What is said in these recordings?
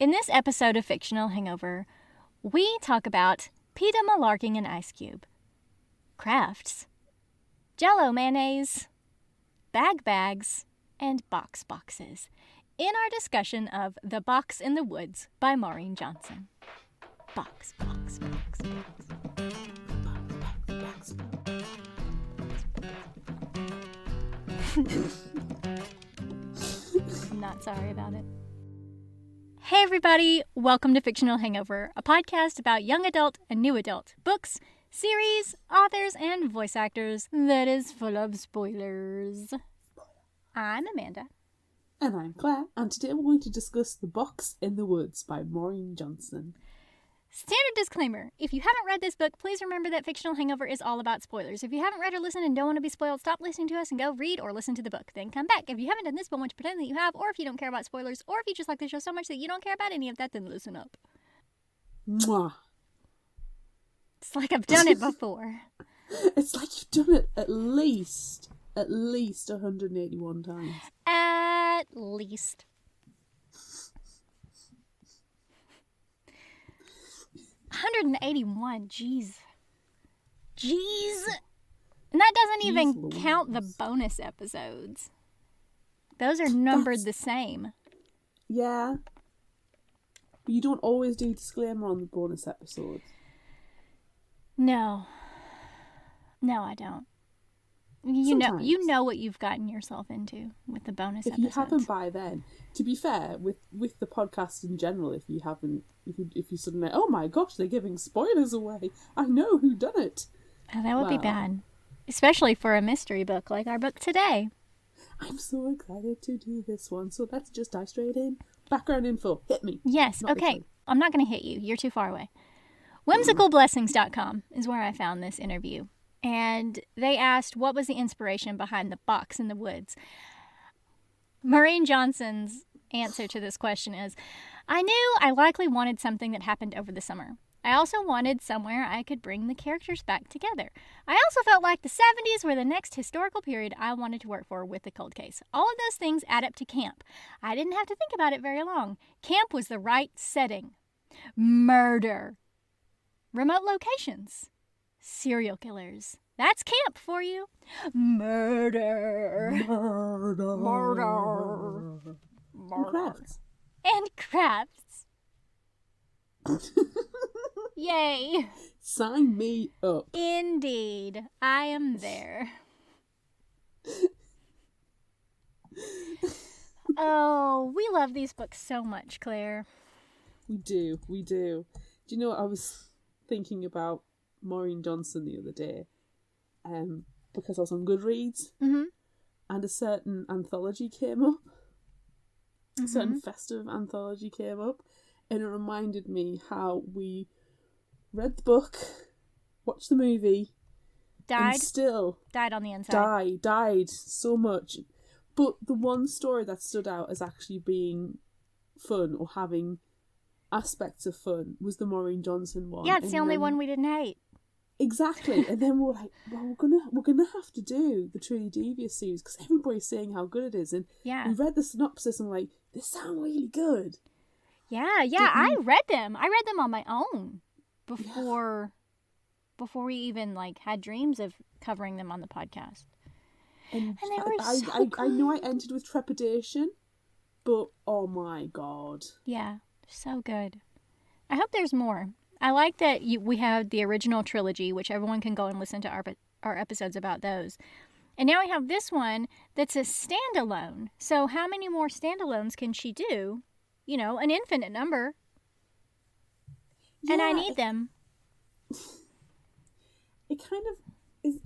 In this episode of Fictional Hangover, we talk about Pita Malarking and Ice Cube, crafts, Jell-O mayonnaise, bags, and boxes in our discussion of The Box in the Woods by Maureen Johnson. Box. I'm not sorry about it. Hey everybody, welcome to Fictional Hangover, a podcast about young adult and new adult books, series, authors, and voice actors that is full of spoilers. I'm Amanda. And I'm Claire, and today we're going to discuss The Box in the Woods by Maureen Johnson. Standard disclaimer, if you haven't read this book, please remember that Fictional Hangover is all about spoilers. If you haven't read or listened and don't want to be spoiled, stop listening to us and go read or listen to the book. Then come back. If you haven't done this but want to pretend that you have, or if you don't care about spoilers, or if you just like the show so much that you don't care about any of that, then listen up. Mwah. It's like I've done it before. It's like you've done it at least 181 times. At least. 181, jeez. And that doesn't even count the bonus episodes. Those are numbered the same. Yeah. But you don't always do disclaimer on the bonus episodes. No, I don't. You know what you've gotten yourself into with the bonus episodes. If you haven't by then, to be fair, with the podcast in general, if you suddenly, oh my gosh, they're giving spoilers away. I know who done it. Oh, that would be bad. Especially for a mystery book like our book today. I'm so excited to do this one, so let's just dive straight in. Background info, hit me. Yes, okay. I'm not going to hit you. You're too far away. WhimsicalBlessings.com is where I found this interview. And they asked what was the inspiration behind The Box in the Woods. Maureen Johnson's answer to this question is, I knew I likely wanted something that happened over the summer. I also wanted somewhere I could bring the characters back together. I also felt like the 70s were the next historical period I wanted to work for with the cold case. All of those things add up to camp. I didn't have to think about it very long. Camp was the right setting. Murder. Remote locations. Serial killers. That's camp for you. Murder. And crafts. Yay. Sign me up. Indeed. I am there. Oh, we love these books so much, Claire. We do. Do you know what I was thinking about Maureen Johnson the other day? Because I was on Goodreads, and a certain anthology came up. A certain festive anthology came up, and it reminded me how we read the book, watched the movie, and still died on the inside. Died so much. But the one story that stood out as actually being fun or having aspects of fun was the Maureen Johnson one. Yeah, it's the only one we didn't hate. Exactly, and then we're like, well, we're gonna have to do the Truly Devious series because everybody's saying how good it is, and we read the synopsis and we're like, this sounds really good. Yeah, I read them. I read them on my own before we even had dreams of covering them on the podcast. And they were so good. I know I entered with trepidation, but oh my god, yeah, so good. I hope there's more. I like that we have the original trilogy, which everyone can go and listen to our episodes about those. And now we have this one that's a standalone. So how many more standalones can she do? You know, an infinite number. Yeah, and I need them. It kind of is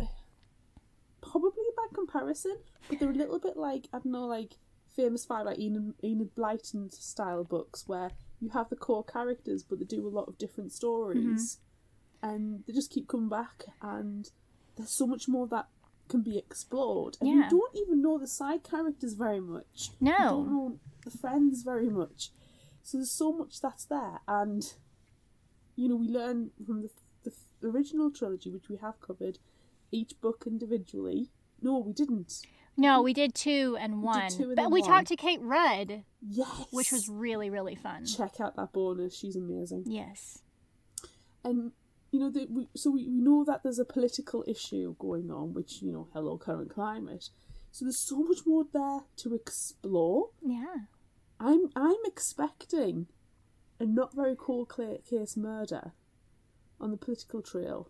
probably a bad comparison, but they're a little bit like, I don't know, like Famous Five, like Enid Blyton style books where you have the core characters, but they do a lot of different stories, and they just keep coming back, and there's so much more that can be explored. And you don't even know the side characters very much. No. You don't know the friends very much. So there's so much that's there, and we learn from the original trilogy, which we have covered, each book individually. No, we didn't. No, we did 2 and 1. But we talked to Kate Rudd. Yes. Which was really, really fun. Check out that bonus. She's amazing. Yes. And, you know, we know that there's a political issue going on, which, you know, hello, current climate. So there's so much more there to explore. Yeah. I'm expecting a not very cold case murder on the political trail.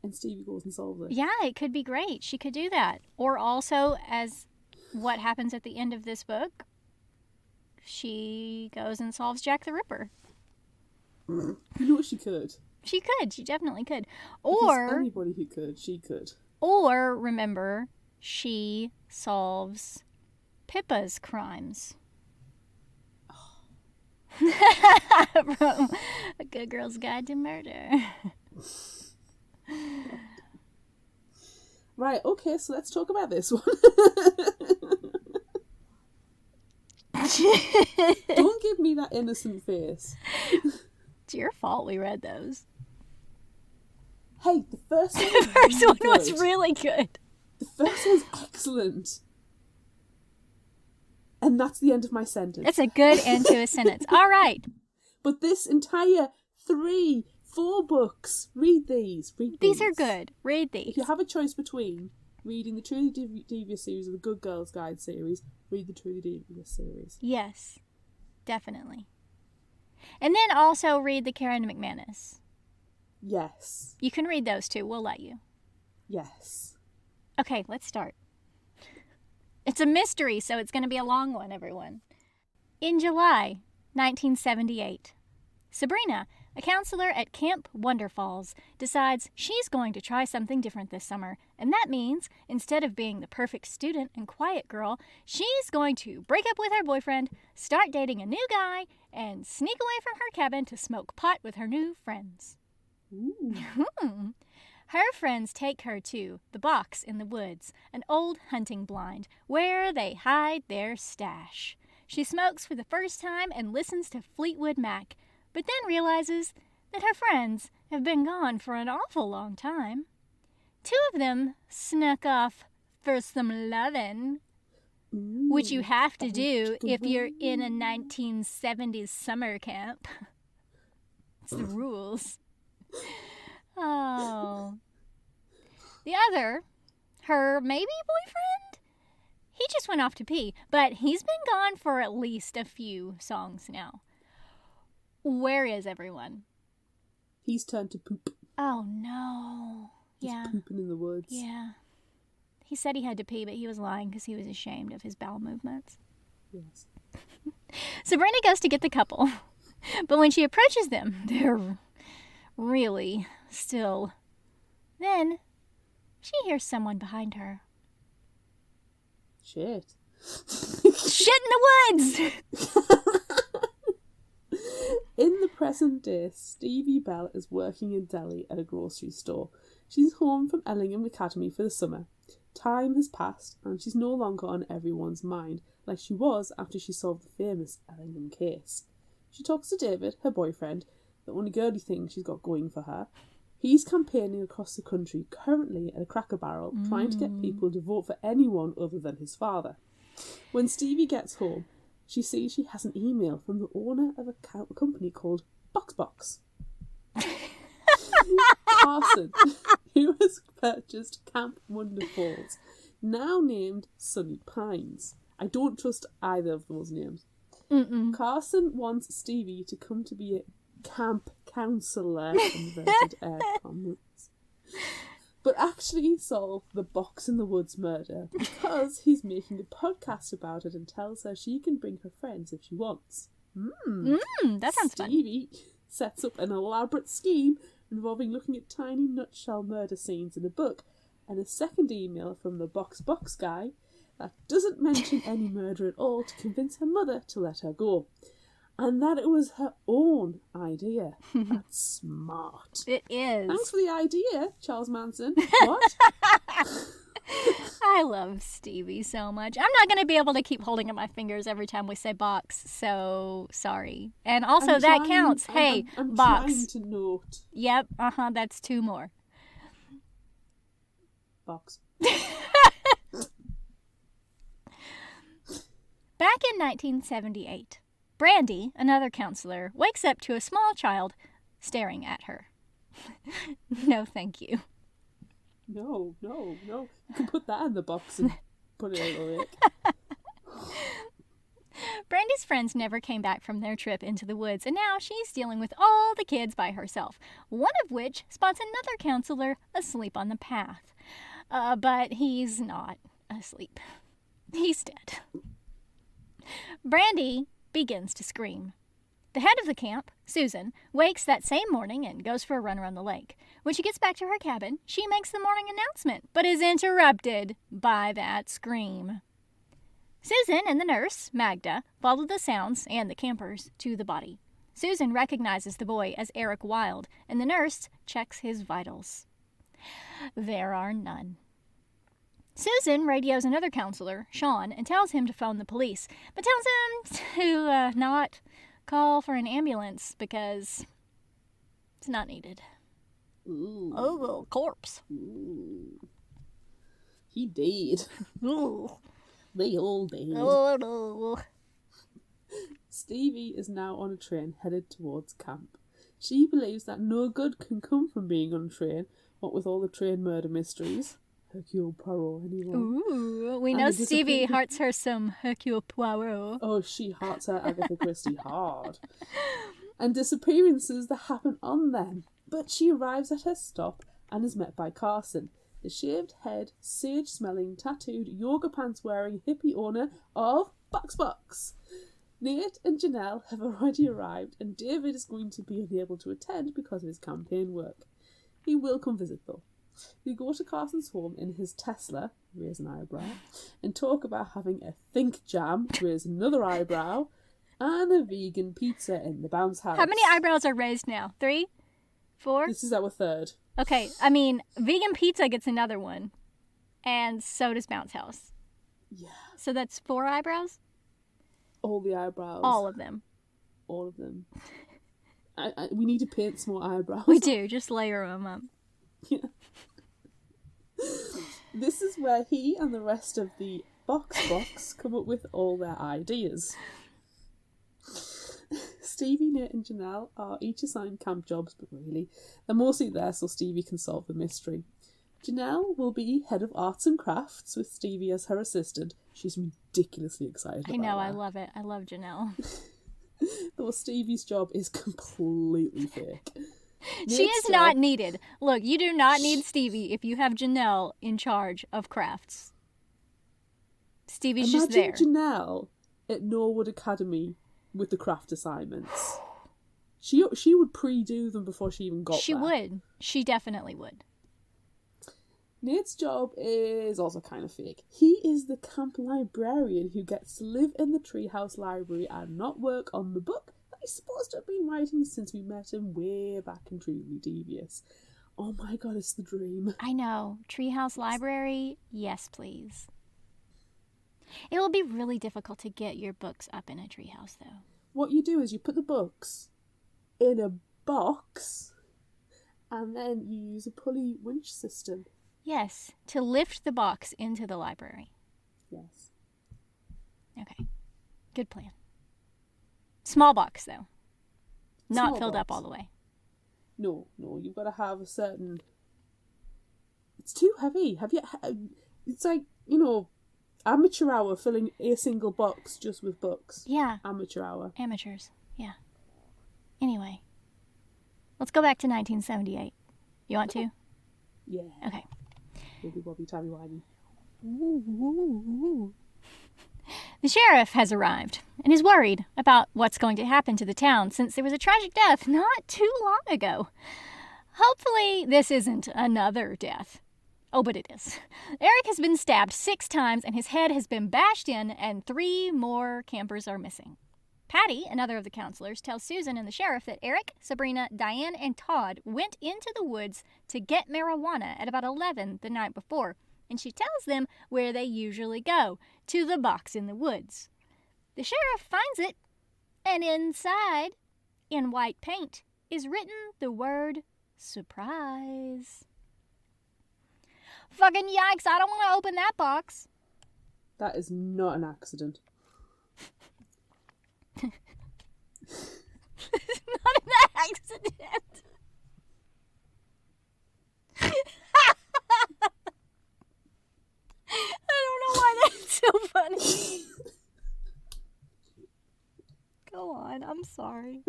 And Stevie goes and solves it. Yeah, it could be great. She could do that. Or also, as what happens at the end of this book, she goes and solves Jack the Ripper. You know what she could? She could. She definitely could. Or anybody who could, she could. Or, remember, she solves Pippa's crimes. From A Good Girl's Guide to Murder. Right, okay, so let's talk about this one. Don't give me that innocent face. It's your fault we read those. Hey, the first one was really good. The first one's excellent. And that's the end of my sentence. That's a good end to a sentence. All right. But this entire 3-4 books, read these. These are good. Read these. If you have a choice between reading the Truly Devious series or the Good Girls Guide series, read the Truly Devious series. Yes, definitely. And then also read the Karen McManus. Yes. You can read those too. We'll let you. Yes. Okay, let's start. It's a mystery, so it's going to be a long one, everyone. In July 1978, Sabrina, a counselor at Camp Wonderfalls, decides she's going to try something different this summer. And that means, instead of being the perfect student and quiet girl, she's going to break up with her boyfriend, start dating a new guy, and sneak away from her cabin to smoke pot with her new friends. Ooh. Her friends take her to the box in the woods, an old hunting blind, where they hide their stash. She smokes for the first time and listens to Fleetwood Mac, but then realizes that her friends have been gone for an awful long time. 2 of them snuck off for some lovin', which you have to do if you're in a 1970s summer camp. It's the rules. Oh. The other, her maybe boyfriend? He just went off to pee, but he's been gone for at least a few songs now. Where is everyone? He's turned to poop. Oh, no. He's pooping in the woods. Yeah. He said he had to pee, but he was lying because he was ashamed of his bowel movements. Yes. Sabrina goes to get the couple, but when she approaches them, they're really still. Then she hears someone behind her. Shit. Shit in the woods! In the present day, Stevie Bell is working in Delhi at a grocery store. She's home from Ellingham Academy for the summer. Time has passed and she's no longer on everyone's mind like she was after she solved the famous Ellingham case. She talks to David, her boyfriend, the only girly thing she's got going for her. He's campaigning across the country, currently at a Cracker Barrel, trying to get people to vote for anyone other than his father. When Stevie gets home, she sees she has an email from the owner of a company called Box. Carson, who has purchased Camp Wonder Falls, now named Sunny Pines. I don't trust either of those names. Mm-mm. Carson wants Stevie to come to be a camp counselor, inverted air commas, but actually solve the Box in the Woods murder because he's making a podcast about it and tells her she can bring her friends if she wants. That sounds fun. Stevie sets up an elaborate scheme involving looking at tiny nutshell murder scenes in a book and a second email from the Box guy that doesn't mention any murder at all to convince her mother to let her go. And that it was her own idea. That's smart. It is. Thanks for the idea, Charles Manson. What? I love Stevie so much. I'm not going to be able to keep holding up my fingers every time we say box, so sorry. And also, that counts. Hey, I'm box. trying to note. Yep, that's 2 more. Box. Back in 1978, Brandy, another counselor, wakes up to a small child staring at her. No, thank you. No. You can put that in the box and put it in the lake. Brandy's friends never came back from their trip into the woods, and now she's dealing with all the kids by herself, one of which spots another counselor asleep on the path. But he's not asleep. He's dead. Brandy begins to scream. The head of the camp, Susan, wakes that same morning and goes for a run around the lake. When she gets back to her cabin, she makes the morning announcement, but is interrupted by that scream. Susan and the nurse, Magda, follow the sounds and the campers to the body. Susan recognizes the boy as Eric Wilde, and the nurse checks his vitals. There are none. Susan radios another counselor, Sean, and tells him to phone the police, but tells him to not call for an ambulance because it's not needed. Ooh. Oh, corpse. Ooh. He did. Ooh. They all did. Oh, no. Stevie is now on a train headed towards camp. She believes that no good can come from being on a train, what with all the train murder mysteries. Hercule Poirot, anyone? Ooh, we know Stevie hearts her some Hercule Poirot. Oh, she hearts her Agatha Christie hard. And disappearances that happen on them. But she arrives at her stop and is met by Carson, the shaved-head, sage-smelling, tattooed, yoga pants-wearing hippie owner of Box. Nate and Janelle have already arrived, and David is going to be unable to attend because of his campaign work. He will come visit, though. They go to Carson's home in his Tesla, raise an eyebrow, and talk about having a think jam, raise another eyebrow, and a vegan pizza in the bounce house. How many eyebrows are raised now? 3? 4? This is our third. Okay, I mean, vegan pizza gets another one, and so does bounce house. Yeah. So that's 4 eyebrows? All the eyebrows. All of them. All of them. We need to paint some more eyebrows. We do, just layer them up. Yeah. This is where he and the rest of the box come up with all their ideas. Stevie, Nate and Janelle are each assigned camp jobs, but really, they're mostly there so Stevie can solve the mystery. Janelle will be head of arts and crafts with Stevie as her assistant. She's ridiculously excited about I know, that. I love it. I love Janelle. Though Stevie's job is completely fake. She is not needed. Look, you do not need Stevie if you have Janelle in charge of crafts. Stevie's just there. Imagine Janelle at Norwood Academy with the craft assignments. She would pre-do them before she even got there. She would. She definitely would. Nate's job is also kind of fake. He is the camp librarian who gets to live in the treehouse library and not work on the book that he's supposed to have been writing since we met him way back in Truly Devious. Oh my god, it's the dream. I know. Treehouse library? Yes, please. It will be really difficult to get your books up in a treehouse, though. What you do is you put the books in a box and then you use a pulley winch system. Yes, to lift the box into the library. Yes. Okay. Good plan. Small box, though. Not Small filled box. up all the way. No, you've got to have a certain... It's too heavy. It's like, amateur hour filling a single box just with books. Yeah. Amateur hour. Amateurs. Yeah. Anyway. Let's go back to 1978. You want to? Yeah. Okay. Bobby Bobby Tabby Wimey. The sheriff has arrived and is worried about what's going to happen to the town since there was a tragic death not too long ago. Hopefully this isn't another death. Oh, but it is. Eric has been stabbed 6 times and his head has been bashed in, and 3 more campers are missing. Patty, another of the counselors, tells Susan and the sheriff that Eric, Sabrina, Diane, and Todd went into the woods to get marijuana at about 11 the night before, and she tells them where they usually go, to the box in the woods. The sheriff finds it, and inside, in white paint, is written the word surprise. Fucking yikes, I don't want to open that box. That is not an accident. It's not an accident. I don't know why that's so funny. Go on, I'm sorry.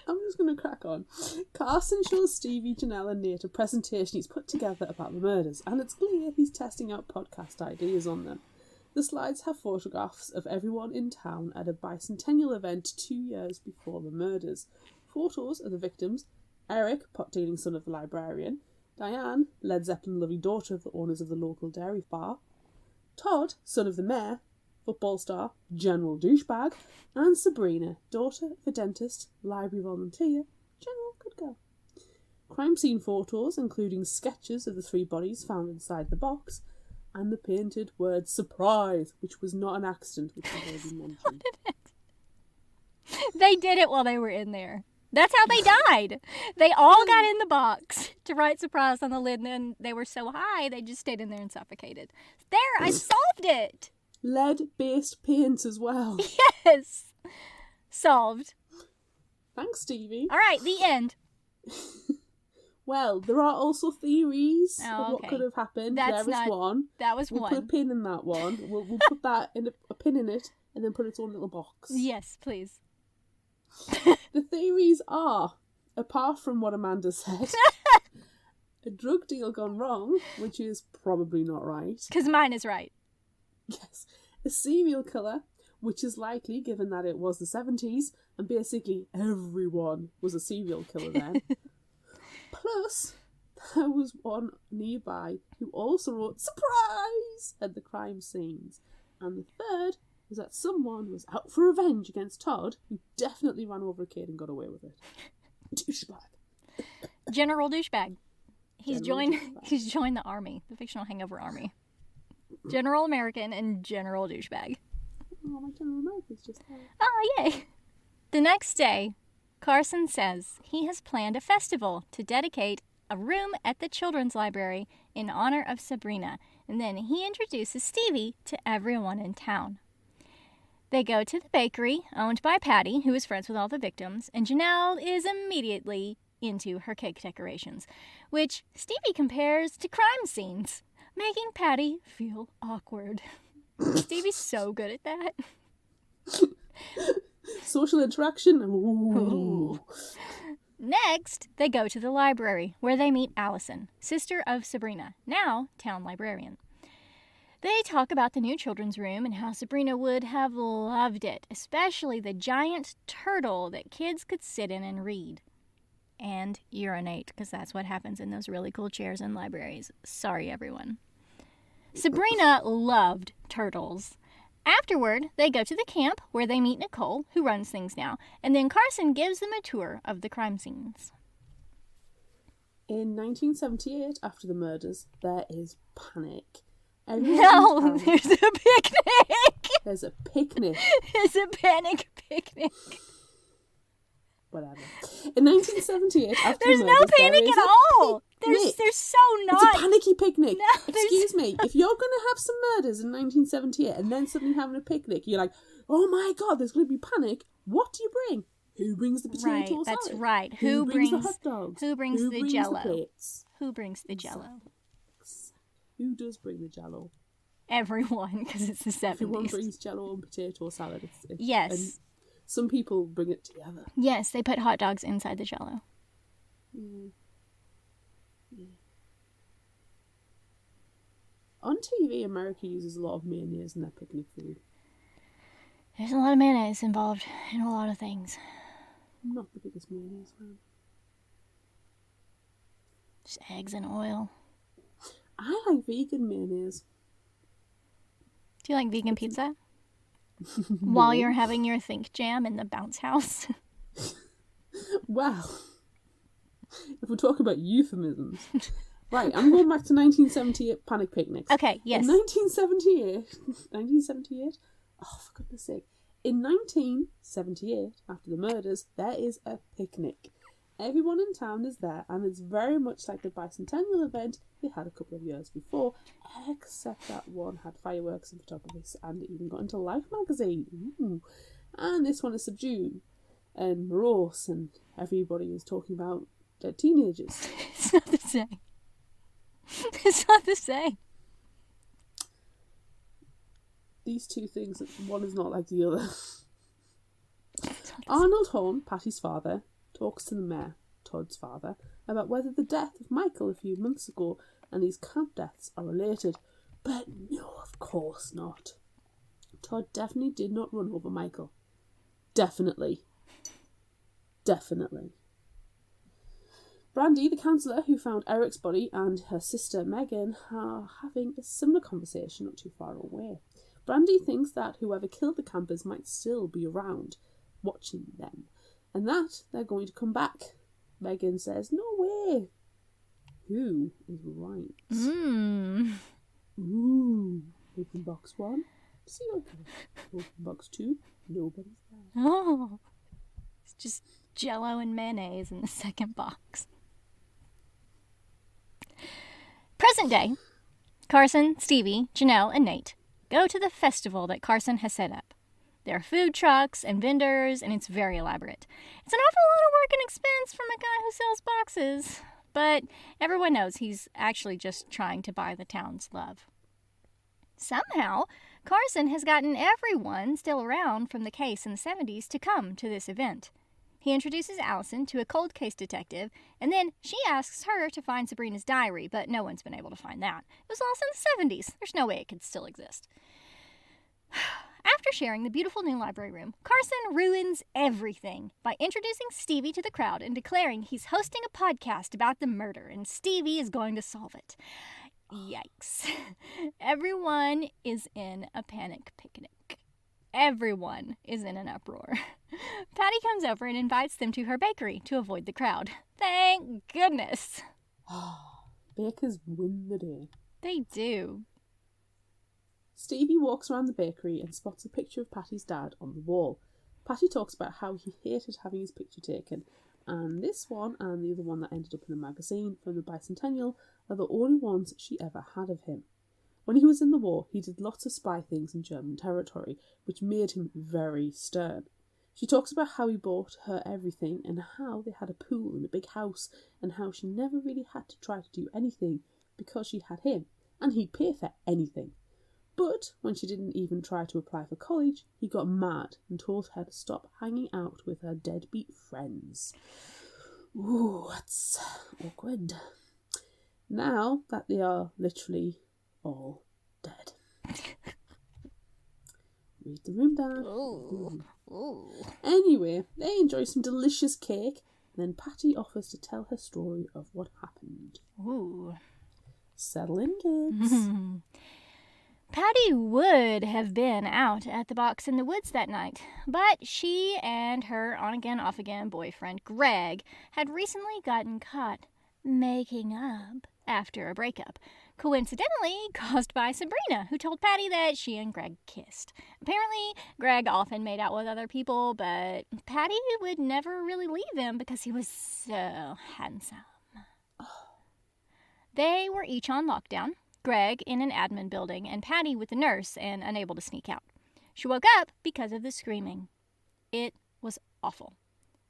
I'm just going to crack on. Carson shows Stevie, Janelle and Nate a presentation he's put together about the murders, and it's clear he's testing out podcast ideas on them. The slides have photographs of everyone in town at a bicentennial event 2 years before the murders. Photos of the victims: Eric, pot-dealing son of the librarian; Diane, Led Zeppelin-loving daughter of the owners of the local dairy bar; Todd, son of the mayor, football star, general douchebag; and Sabrina, daughter of a dentist, library volunteer, general good girl. Crime scene photos, including sketches of the 3 bodies found inside the box, and the painted word "surprise," which was not an accident, which was already mentioned. They did it while they were in there. That's how they died. They all got in the box to write "surprise" on the lid, and then they were so high they just stayed in there and suffocated. There, I solved it. Lead-based paint as well. Yes. Solved. Thanks, Stevie. All right, the end. Well, there are also theories of what okay. could have happened. That's there is one. That was We'll one. put a pin in that one. We'll put that in a pin in it, and then put its own little box. Yes, please. The theories are, apart from what Amanda said, a drug deal gone wrong, which is probably not right. Because mine is right. Yes. A serial killer, which is likely given that it was the 70s, and basically everyone was a serial killer then. Plus, there was one nearby who also wrote "surprise" at the crime scenes. And the third was that someone was out for revenge against Todd, who definitely ran over a kid and got away with it. Douchebag. General douchebag. He's General joined the army, the fictional Hangover army. General American and General douchebag. Oh, my General America's just there. Oh, yay. The next day, Carson says he has planned a festival to dedicate a room at the children's library in honor of Sabrina, and then he introduces Stevie to everyone in town. They go to the bakery owned by Patty, who is friends with all the victims, and Janelle is immediately into her cake decorations, which Stevie compares to crime scenes, making Patty feel awkward. Stevie's so good at that. Social interaction. Ooh. Next, they go to the library, where they meet Allison, sister of Sabrina, now town librarian. They talk about the new children's room and how Sabrina would have loved it, especially the giant turtle that kids could sit in and read. And urinate, because that's what happens in those really cool chairs in libraries. Sorry, everyone. Sabrina loved turtles. Afterward, they go to the camp where they meet Nicole, who runs things now, and then Carson gives them a tour of the crime scenes. In 1978, after the murders, there is panic. No, there's a picnic! There's a picnic. There's a panic picnic. Whatever. In 1978, after there's the murders, no panic at all. There's so not. It's a panicky picnic. No, Excuse me. If you're going to have some murders in 1978 and then suddenly having a picnic, you're like, oh my God, there's going to be panic. What do you bring? Who brings the potato salad? That's right. Who brings the hot dogs? Who brings the Jello? The plates? Who brings the Jello? Who does bring the Jello? Everyone, because it's the 70s. Everyone brings Jello and potato salad. Yes. And some people bring it together. Yes, they put hot dogs inside the Jello. Yeah. On TV, America uses a lot of mayonnaise in their picnic food. There's a lot of mayonnaise involved in a lot of things. I'm not the biggest mayonnaise fan. Just eggs and oil. I like vegan mayonnaise. Do you like vegan pizza? While you're having your think jam in the bounce house? Well, if we're talking about euphemisms. Right, I'm going back to 1978 panic picnics. Okay, yes. In 1978? Oh, for goodness sake. In 1978, after the murders, there is a picnic. Everyone in town is there, and it's very much like the bicentennial event they had a couple of years before, except that one had fireworks and photography, and it even got into Life magazine. Ooh. And this one is subdued and morose, and everybody is talking about dead teenagers. It's not the same. It's not the same. These two things, one is not like the other. Arnold Horn, Patty's father, talks to the mayor, Todd's father, about whether the death of Michael a few months ago and these camp deaths are related. But no, of course not. Todd definitely did not run over Michael. Definitely. Brandy, the counsellor who found Eric's body, and her sister Megan are having a similar conversation not too far away. Brandy thinks that whoever killed the campers might still be around, watching them, and that they're going to come back. Megan says, "No way." Who is right? Ooh. Open box 1, serial killer. Open box 2, nobody's there. Oh, it's just Jell-O and mayonnaise in the second box. Present day, Carson, Stevie, Janelle, and Nate go to the festival that Carson has set up. There are food trucks and vendors, and it's very elaborate. It's an awful lot of work and expense from a guy who sells boxes, but everyone knows he's actually just trying to buy the town's love. Somehow, Carson has gotten everyone still around from the case in the 70s to come to this event. He introduces Allison to a cold case detective, and then she asks her to find Sabrina's diary, but no one's been able to find that. It was lost in the 70s. There's no way it could still exist. After sharing the beautiful new library room, Carson ruins everything by introducing Stevie to the crowd and declaring he's hosting a podcast about the murder, and Stevie is going to solve it. Yikes. Everyone is in a panic picnic. Everyone is in an uproar. Patty comes over and invites them to her bakery to avoid the crowd. Thank goodness. Bakers win the day. They do. Stevie walks around the bakery and spots a picture of Patty's dad on the wall. Patty talks about how he hated having his picture taken, and this one and the other one that ended up in a magazine from the bicentennial are the only ones she ever had of him. When he was in the war, he did lots of spy things in German territory, which made him very stern. She talks about how he bought her everything and how they had a pool and a big house and how she never really had to try to do anything because she had him and he'd pay for anything. But when she didn't even try to apply for college, he got mad and told her to stop hanging out with her deadbeat friends. Ooh, that's awkward. Now that they are literally all dead. Read the room down. Ooh. Anyway, they enjoy some delicious cake, and then Patty offers to tell her story of what happened. Ooh. Settle in, kids. Patty would have been out at the box in the woods that night, but she and her on-again, off-again boyfriend, Greg, had recently gotten caught making up after a breakup, coincidentally caused by Sabrina, who told Patty that she and Greg kissed. Apparently, Greg often made out with other people, but Patty would never really leave him because he was so handsome. They were each on lockdown, Greg in an admin building, and Patty with the nurse and unable to sneak out. She woke up because of the screaming. It was awful.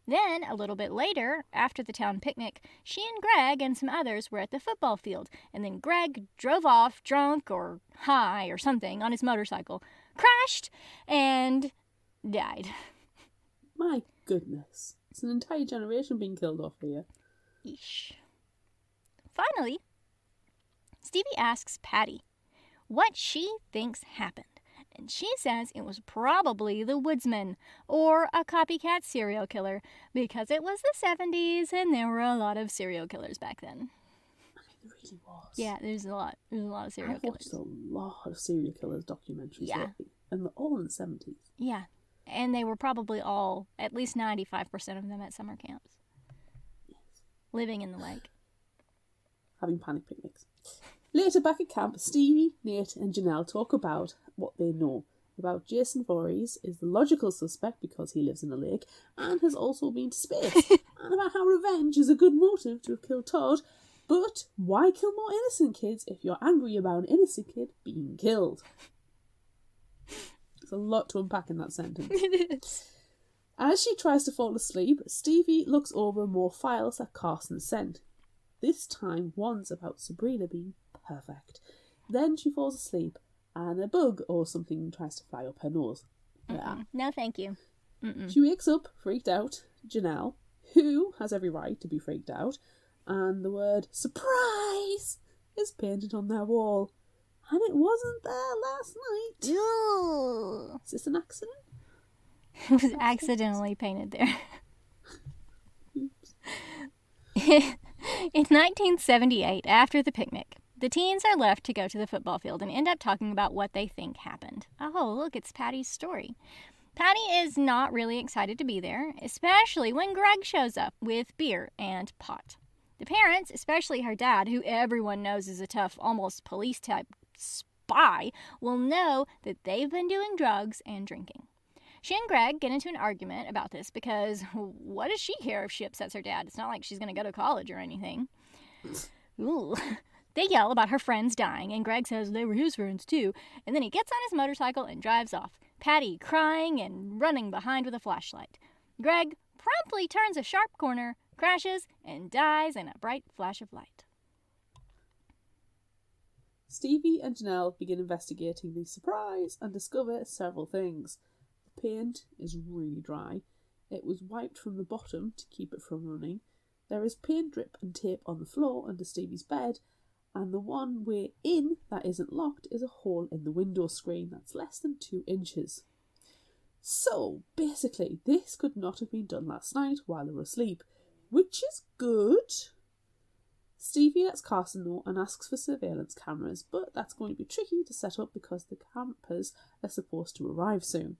Then, a little bit later, after the town picnic, she and Greg and some others were at the football field, and then Greg drove off drunk or high or something on his motorcycle, crashed, and died. My goodness. It's an entire generation being killed off here. Eesh. Finally, Stevie asks Patty what she thinks happened. And she says it was probably the woodsman or a copycat serial killer because it was the 70s and there were a lot of serial killers back then. I mean, there really was. Yeah, there's a lot of serial killers. I've watched a lot of serial killers documentaries lately, and they're all in the 70s. Yeah, and they were probably all, at least 95% of them at summer camps. Yes. Living in the lake. Having panic picnics. Later back at camp, Stevie, Nate and Janelle talk about what they know about Jason Voorhees is the logical suspect because he lives in a lake and has also been to space, and about how revenge is a good motive to have killed Todd. But why kill more innocent kids if you're angry about an innocent kid being killed? There's a lot to unpack in that sentence. It is. As she tries to fall asleep, Stevie looks over more files that Carson sent. This time, one's about Sabrina being perfect. Then she falls asleep, and a bug or something tries to fly up her nose. No, thank you. She wakes up, freaked out. Janelle, who has every right to be freaked out, and the word surprise is painted on their wall. And it wasn't there last night. Ew. Is this an accident? It was accidentally painted there. Oops. In 1978, after the picnic, the teens are left to go to the football field and end up talking about what they think happened. Oh, look, it's Patty's story. Patty is not really excited to be there, especially when Greg shows up with beer and pot. The parents, especially her dad, who everyone knows is a tough, almost police-type spy, will know that they've been doing drugs and drinking. She and Greg get into an argument about this because what does she care if she upsets her dad? It's not like she's going to go to college or anything. Ooh. They yell about her friends dying, and Greg says they were his friends too, and then he gets on his motorcycle and drives off, Patty crying and running behind with a flashlight. Greg promptly turns a sharp corner, crashes, and dies in a bright flash of light. Stevie and Janelle begin investigating the surprise and discover several things. The paint is really dry. It was wiped from the bottom to keep it from running. There is paint drip and tape on the floor under Stevie's bed, and the one way in that isn't locked is a hole in the window screen that's less than 2 inches. So, basically, this could not have been done last night while they were asleep, which is good. Stevie lets Carson know and asks for surveillance cameras, but that's going to be tricky to set up because the campers are supposed to arrive soon.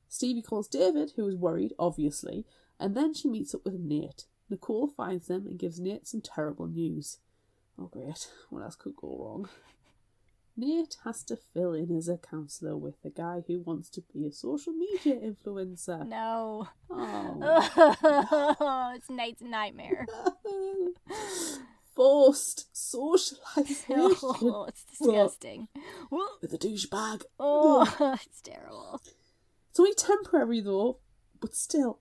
Stevie calls David, who is worried, obviously, and then she meets up with Nate. Nicole finds them and gives Nate some terrible news. Oh great, what else could go wrong? Nate has to fill in as a counsellor with a guy who wants to be a social media influencer. No. Oh. It's Nate's nightmare. Forced socialisation. Oh, it's disgusting. With a douchebag. Oh, it's terrible. It's only temporary though, but still.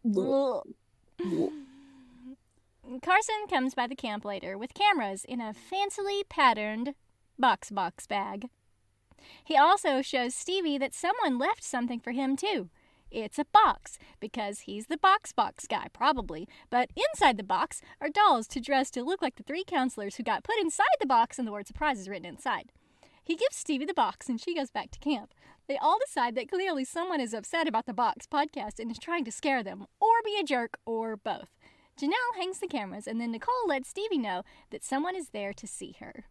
Carson comes by the camp later with cameras in a fancily patterned box bag. He also shows Stevie that someone left something for him too. It's a box, because he's the box guy, probably. But inside the box are dolls to dress to look like the 3 counselors who got put inside the box and the word surprise is written inside. He gives Stevie the box and she goes back to camp. They all decide that clearly someone is upset about the Box podcast and is trying to scare them, or be a jerk, or both. Janelle hangs the cameras, and then Nicole lets Stevie know that someone is there to see her.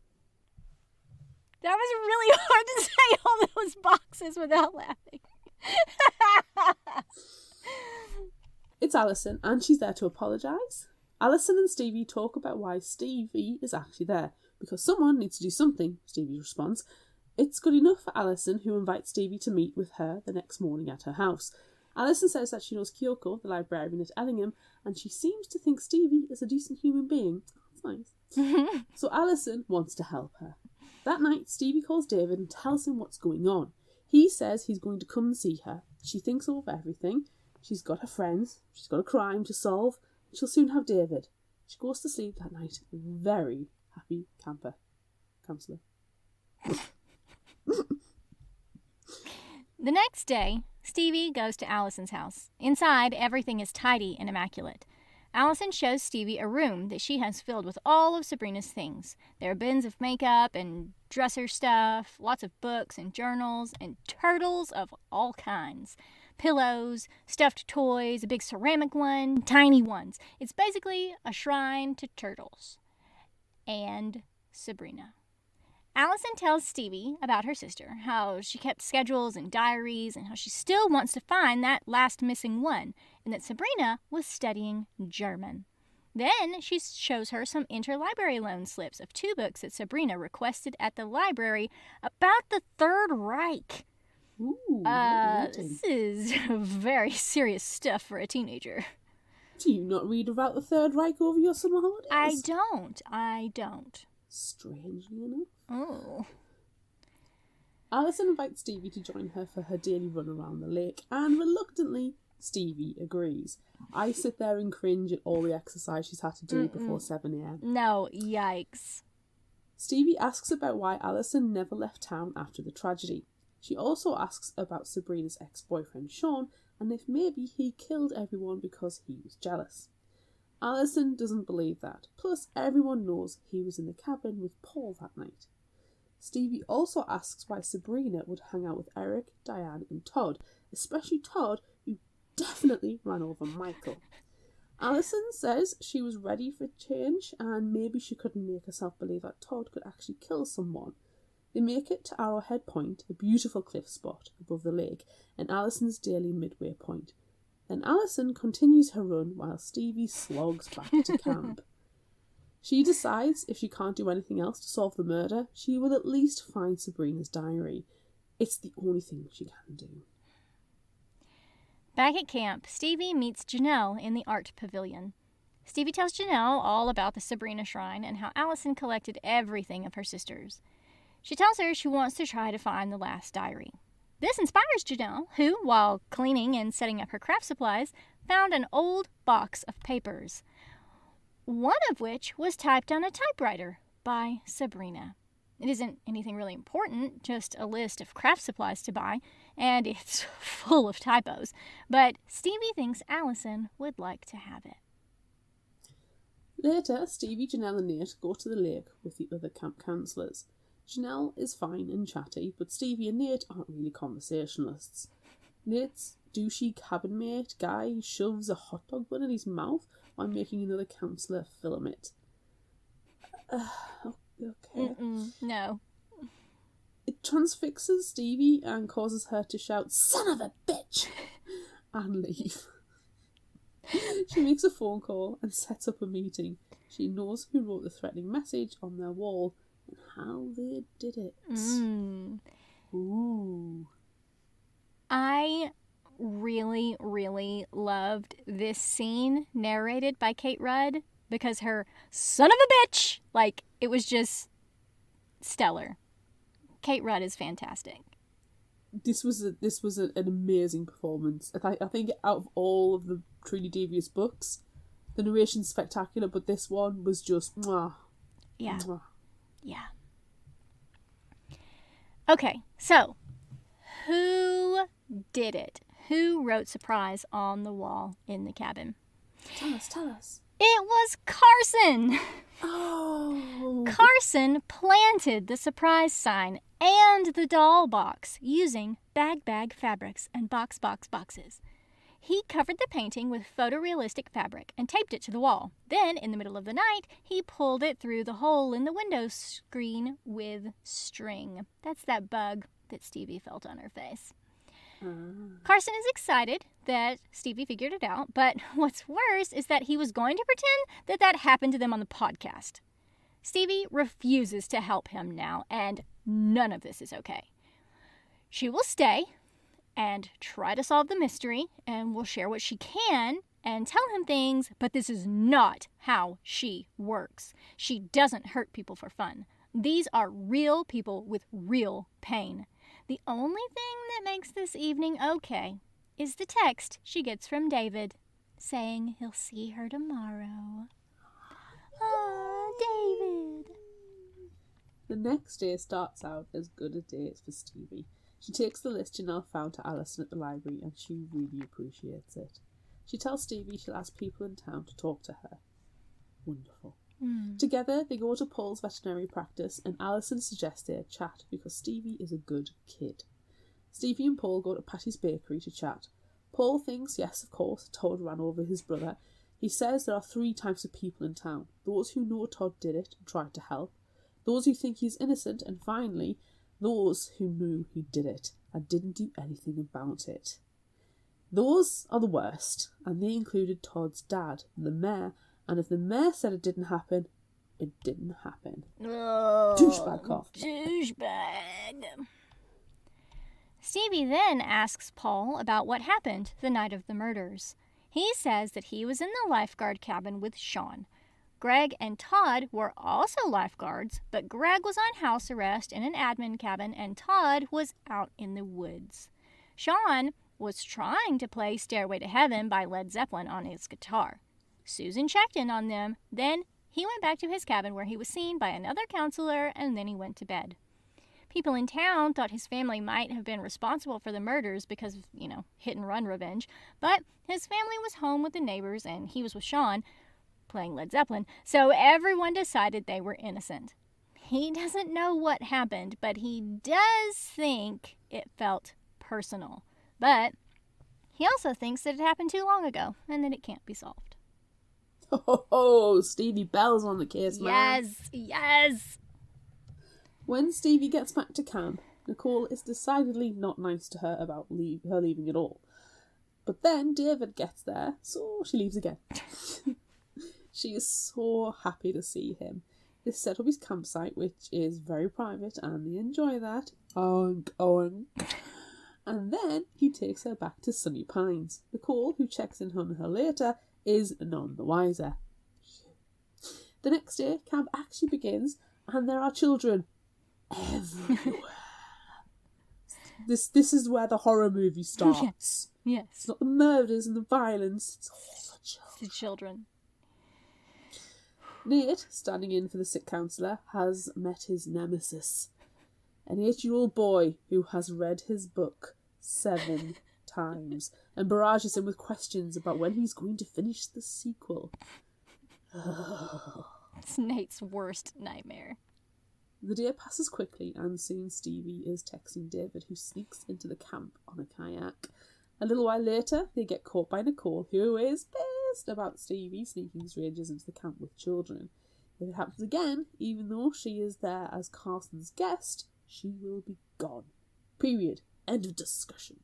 That was really hard to say all those boxes without laughing. It's Alison, and she's there to apologise. Alison and Stevie talk about why Stevie is actually there, because someone needs to do something, Stevie responds. It's good enough for Alison, who invites Stevie to meet with her the next morning at her house. Alison says that she knows Kyoko, the librarian at Ellingham, and she seems to think Stevie is a decent human being. That's nice. So Alison wants to help her. That night, Stevie calls David and tells him what's going on. He says he's going to come and see her. She thinks over everything. She's got her friends. She's got a crime to solve. She'll soon have David. She goes to sleep that night, a very happy counsellor. The next day, Stevie goes to Allison's house. Inside, everything is tidy and immaculate. Allison shows Stevie a room that she has filled with all of Sabrina's things. There are bins of makeup and dresser stuff, lots of books and journals, and turtles of all kinds. Pillows, stuffed toys, a big ceramic one, tiny ones. It's basically a shrine to turtles. And Sabrina. Allison tells Stevie about her sister, how she kept schedules and diaries, and how she still wants to find that last missing one, and that Sabrina was studying German. Then she shows her some interlibrary loan slips of 2 books that Sabrina requested at the library about the Third Reich. Ooh, this is very serious stuff for a teenager. Do you not read about the Third Reich over your summer holidays? I don't. Strangely enough. Oh. Alison invites Stevie to join her for her daily run around the lake, and reluctantly, Stevie agrees. I sit there and cringe at all the exercise she's had to do before 7 a.m. No, yikes. Stevie asks about why Alison never left town after the tragedy. She also asks about Sabrina's ex-boyfriend Sean, and if maybe he killed everyone because he was jealous. Alison doesn't believe that, plus everyone knows he was in the cabin with Paul that night. Stevie also asks why Sabrina would hang out with Eric, Diane and Todd, especially Todd, who definitely ran over Michael. Alison says she was ready for change and maybe she couldn't make herself believe that Todd could actually kill someone. They make it to Arrowhead Point, a beautiful cliff spot above the lake, and Alison's daily midway point. Then Alison continues her run while Stevie slogs back to camp. She decides if she can't do anything else to solve the murder, she will at least find Sabrina's diary. It's the only thing she can do. Back at camp, Stevie meets Janelle in the art pavilion. Stevie tells Janelle all about the Sabrina shrine and how Alison collected everything of her sister's. She tells her she wants to try to find the last diary. This inspires Janelle, who, while cleaning and setting up her craft supplies, found an old box of papers, one of which was typed on a typewriter by Sabrina. It isn't anything really important, just a list of craft supplies to buy, and it's full of typos, but Stevie thinks Alison would like to have it. Later, Stevie, Janelle and Nate go to the lake with the other camp counsellors. Janelle is fine and chatty, but Stevie and Nate aren't really conversationalists. Nate's douchey cabin mate guy shoves a hot dog bun in his mouth while making another counsellor film it. Okay. No. It transfixes Stevie and causes her to shout, "Son of a bitch!" and leave. She makes a phone call and sets up a meeting. She knows who wrote the threatening message on their wall and how they did it. Ooh. I really, really loved this scene narrated by Kate Rudd because her son of a bitch, like, it was just stellar. Kate Rudd is fantastic. This was an amazing performance. I think out of all of the Truly Devious books, the narration's spectacular, but this one was just mwah. Yeah. Mwah. Yeah. Okay, so who did it? Who wrote surprise on the wall in the cabin? Tell us. It was Carson! Oh! Carson planted the surprise sign and the doll box using bag fabrics and boxes. He covered the painting with photorealistic fabric and taped it to the wall. Then, in the middle of the night, he pulled it through the hole in the window screen with string. That's that bug that Stevie felt on her face. Carson is excited that Stevie figured it out, but what's worse is that he was going to pretend that happened to them on the podcast. Stevie refuses to help him now, and none of this is okay. She will stay and try to solve the mystery, and will share what she can and tell him things, but this is not how she works. She doesn't hurt people for fun. These are real people with real pain. The only thing that makes this evening okay is the text she gets from David, saying he'll see her tomorrow. Ah, David. The next day starts out as good a day as for Stevie. She takes the list Janelle found to Alison at the library and she really appreciates it. She tells Stevie she'll ask people in town to talk to her. Wonderful. Together, they go to Paul's veterinary practice and Alison suggests they chat because Stevie is a good kid. Stevie and Paul go to Patty's bakery to chat. Paul thinks, yes, of course, Todd ran over his brother. He says there are 3 types of people in town. Those who know Todd did it and tried to help. Those who think he's innocent. And finally, those who knew he did it and didn't do anything about it. Those are the worst, and they included Todd's dad, the mayor, and if the mayor said it didn't happen, it didn't happen. Oh, Douchebag cough. Douchebag. Stevie then asks Paul about what happened the night of the murders. He says that he was in the lifeguard cabin with Sean. Greg and Todd were also lifeguards, but Greg was on house arrest in an admin cabin and Todd was out in the woods. Sean was trying to play Stairway to Heaven by Led Zeppelin on his guitar. Susan checked in on them, then he went back to his cabin where he was seen by another counselor, and then he went to bed. People in town thought his family might have been responsible for the murders because of, hit-and-run revenge, but his family was home with the neighbors and he was with Sean, playing Led Zeppelin, so everyone decided they were innocent. He doesn't know what happened, but he does think it felt personal. But he also thinks that it happened too long ago and that it can't be solved. Oh, Stevie Bell's on the case, man. Yes. When Stevie gets back to camp, Nicole is decidedly not nice to her about her leaving at all. But then David gets there, so she leaves again. She is so happy to see him. They set up his campsite, which is very private, and they enjoy that. And then he takes her back to Sunny Pines. Nicole, who checks in on her later, is none the wiser. The next day, camp actually begins, and there are children everywhere. This is where the horror movie starts. Yes. It's not the murders and the violence, it's all the children. The children. Nate, standing in for the sick counsellor, has met his nemesis. An 8-year-old boy who has read his book 7 times and barrages him with questions about when he's going to finish the sequel. It's Nate's worst nightmare. The day passes quickly and soon Stevie is texting David, who sneaks into the camp on a kayak. A little while later, they get caught by Nicole, who is pissed about Stevie sneaking strangers into the camp with children. If it happens again, even though she is there as Carson's guest, she will be gone. Period. End of discussion.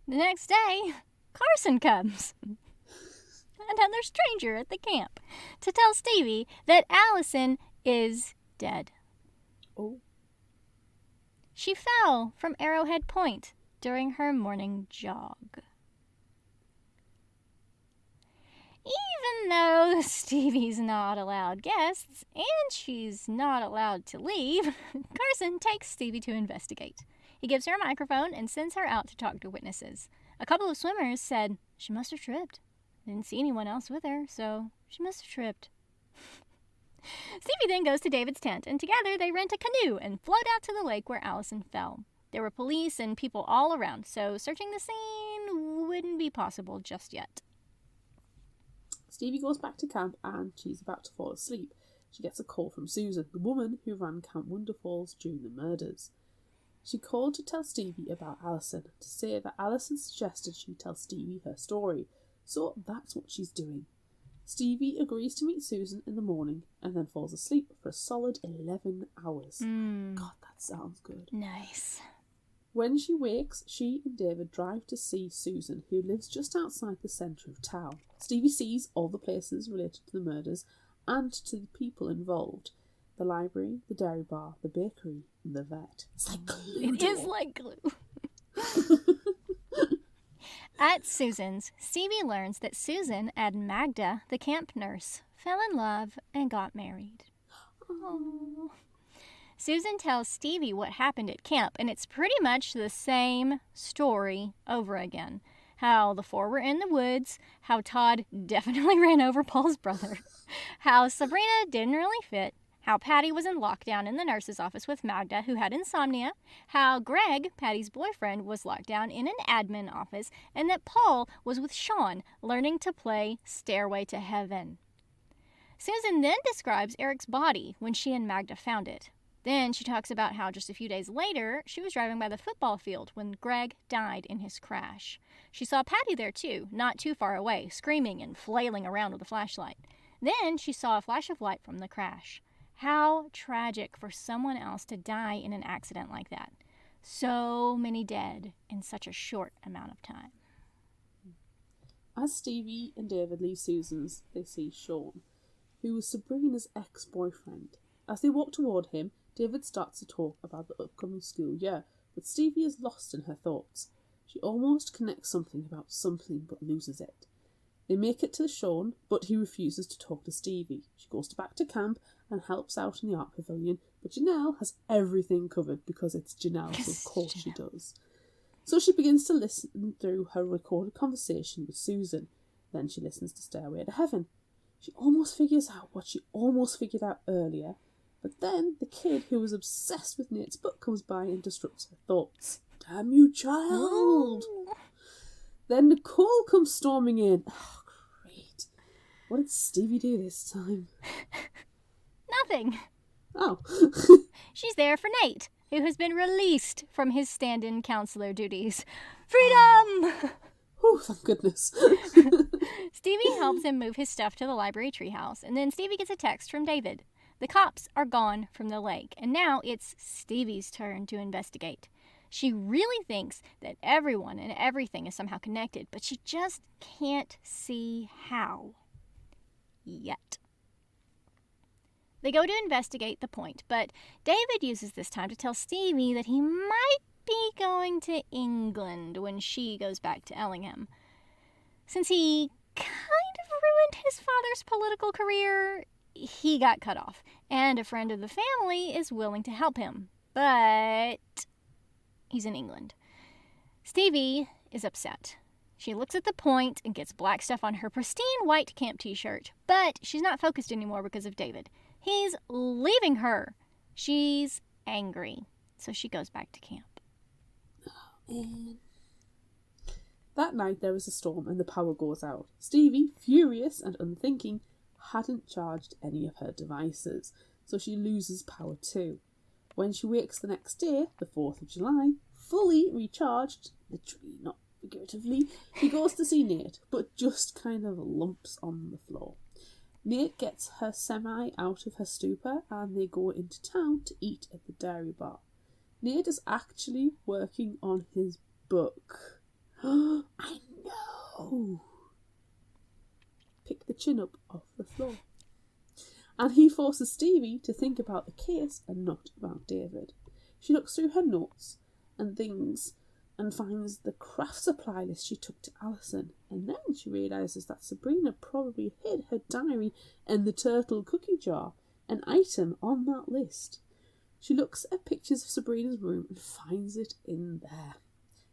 The next day, Carson comes, another stranger at the camp, to tell Stevie that Allison is dead. Oh. She fell from Arrowhead Point during her morning jog. Even though Stevie's not allowed guests and she's not allowed to leave, Carson takes Stevie to investigate. He gives her a microphone and sends her out to talk to witnesses. A couple of swimmers said she must have tripped. Didn't see anyone else with her, so she must have tripped. Stevie then goes to David's tent, and together they rent a canoe and float out to the lake where Allison fell. There were police and people all around, so searching the scene wouldn't be possible just yet. Stevie goes back to camp and she's about to fall asleep. She gets a call from Susan, the woman who ran Camp Wonderfalls during the murders. She called to tell Stevie about Allison, to say that Allison suggested she tell Stevie her story, so that's what she's doing. Stevie agrees to meet Susan in the morning and then falls asleep for a solid 11 hours. God, that sounds good. Nice. When she wakes, she and David drive to see Susan, who lives just outside the centre of town. Stevie sees all the places related to the murders and to the people involved. The library, the dairy bar, the bakery, and the vet. It's like glue. It is like glue. At Susan's, Stevie learns that Susan and Magda, the camp nurse, fell in love and got married. Aww. Susan tells Stevie what happened at camp, and it's pretty much the same story over again. How the 4 were in the woods, how Todd definitely ran over Paul's brother, how Sabrina didn't really fit, how Patty was in lockdown in the nurse's office with Magda, who had insomnia, how Greg, Patty's boyfriend, was locked down in an admin office, and that Paul was with Sean, learning to play Stairway to Heaven. Susan then describes Eric's body when she and Magda found it. Then she talks about how just a few days later, she was driving by the football field when Greg died in his crash. She saw Patty there too, not too far away, screaming and flailing around with a flashlight. Then she saw a flash of light from the crash. How tragic for someone else to die in an accident like that. So many dead in such a short amount of time. As Stevie and David leave Susan's, they see Sean, who was Sabrina's ex-boyfriend. As they walk toward him, David starts to talk about the upcoming school year, but Stevie is lost in her thoughts. She almost connects something about something but loses it. They make it to Sean, but he refuses to talk to Stevie. She goes back to camp and helps out in the art pavilion, but Janelle has everything covered because it's Janelle, so of course she does. So she begins to listen through her recorded conversation with Susan. Then she listens to Stairway to Heaven. She almost figures out what she almost figured out earlier, but then the kid who was obsessed with Nate's book comes by and disrupts her thoughts. Damn you, child! Then Nicole comes storming in. Oh, great. What did Stevie do this time? Nothing. Oh. She's there for Nate, who has been released from his stand-in counselor duties. Freedom! Oh, thank goodness. Stevie helps him move his stuff to the library treehouse, and then Stevie gets a text from David. The cops are gone from the lake, and now it's Stevie's turn to investigate. She really thinks that everyone and everything is somehow connected, but she just can't see how. Yet. They go to investigate the point, but David uses this time to tell Stevie that he might be going to England when she goes back to Ellingham. Since he kind of ruined his father's political career, he got cut off, and a friend of the family is willing to help him, but he's in England. Stevie is upset. She looks at the point and gets black stuff on her pristine white camp t-shirt, but she's not focused anymore because of David. He's leaving her. She's angry, so she goes back to camp. That night there is a storm and the power goes out. Stevie, furious and unthinking, hadn't charged any of her devices, so she loses power too. When she wakes the next day, the 4th of July, fully recharged, literally, not figuratively, she goes to see Nate, but just kind of lumps on the floor. Nate gets her semi out of her stupor and they go into town to eat at the dairy bar. Nate is actually working on his book. I know! Pick the chin up off the floor. And he forces Stevie to think about the case and not about David. She looks through her notes and things and finds the craft supply list she took to Alison. And then she realises that Sabrina probably hid her diary in the turtle cookie jar, an item on that list. She looks at pictures of Sabrina's room and finds it in there.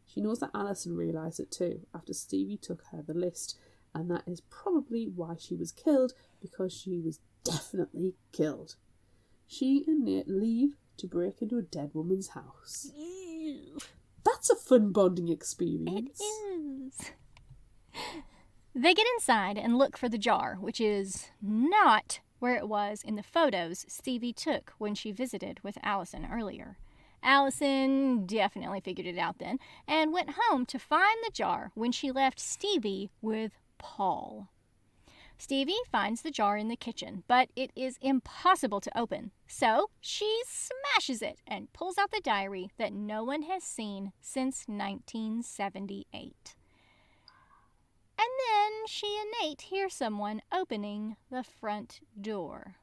She knows that Alison realised it too after Stevie took her the list, and that is probably why she was killed, because she was definitely killed. She and Nate leave to break into a dead woman's house. Ew. That's a fun bonding experience. It is. They get inside and look for the jar, which is not where it was in the photos Stevie took when she visited with Alison earlier. Alison definitely figured it out then and went home to find the jar when she left Stevie with Paul. Stevie finds the jar in the kitchen, but it is impossible to open, so she smashes it and pulls out the diary that no one has seen since 1978. And then she and Nate hear someone opening the front door.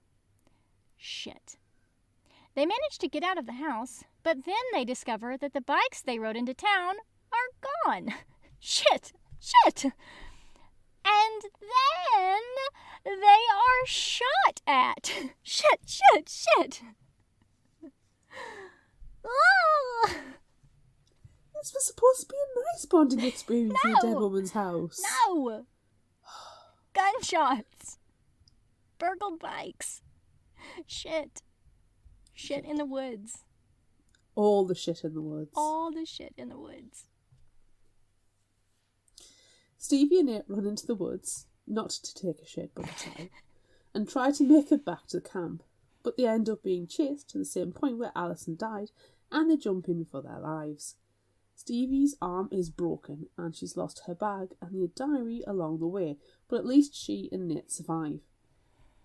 Shit. They manage to get out of the house, but then they discover that the bikes they rode into town are gone. Shit! And then they are shot at. Shit. Oh. This was supposed to be a nice bonding experience in a dead woman's house. No! Gunshots. Burgled bikes. Shit in the woods. All the shit in the woods. All the shit in the woods. Stevie and Nate run into the woods, not to take a shit, but and try to make it back to the camp. But they end up being chased to the same point where Alison died, and they jump in for their lives. Stevie's arm is broken, and she's lost her bag and the diary along the way, but at least she and Nate survive.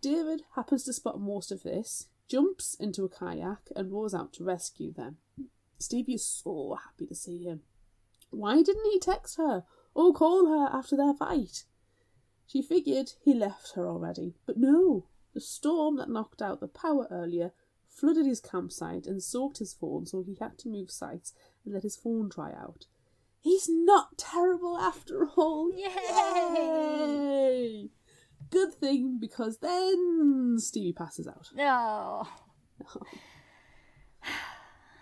David happens to spot most of this, jumps into a kayak, and rows out to rescue them. Stevie is so happy to see him. Why didn't he text her or call her after their fight? She figured he left her already, but no. The storm that knocked out the power earlier flooded his campsite and soaked his phone, so he had to move sites and let his phone dry out. He's not terrible after all. Yay! Good thing, because then Stevie passes out. Oh.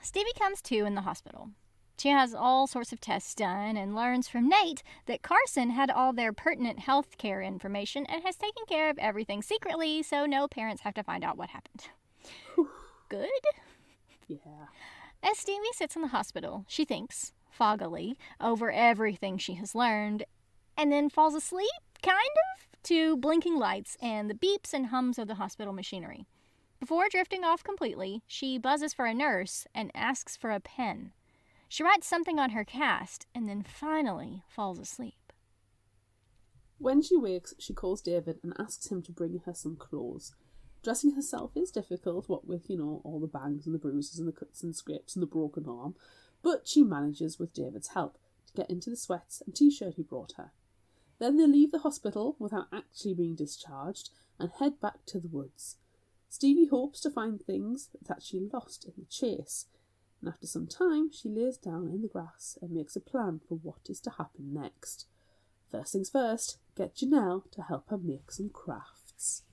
Stevie comes to in the hospital. She has all sorts of tests done and learns from Nate that Carson had all their pertinent health care information and has taken care of everything secretly, so no parents have to find out what happened. Good? Yeah. As Stevie sits in the hospital, she thinks, foggily, over everything she has learned, and then falls asleep, kind of, to blinking lights and the beeps and hums of the hospital machinery. Before drifting off completely, she buzzes for a nurse and asks for a pen. She writes something on her cast and then finally falls asleep. When she wakes, she calls David and asks him to bring her some clothes. Dressing herself is difficult, what with, all the bangs and the bruises and the cuts and scrapes and the broken arm, but she manages, with David's help, to get into the sweats and t-shirt he brought her. Then they leave the hospital without actually being discharged and head back to the woods. Stevie hopes to find things that she lost in the chase, and after some time she lays down in the grass and makes a plan for what is to happen next. First things first, get Janelle to help her make some crafts.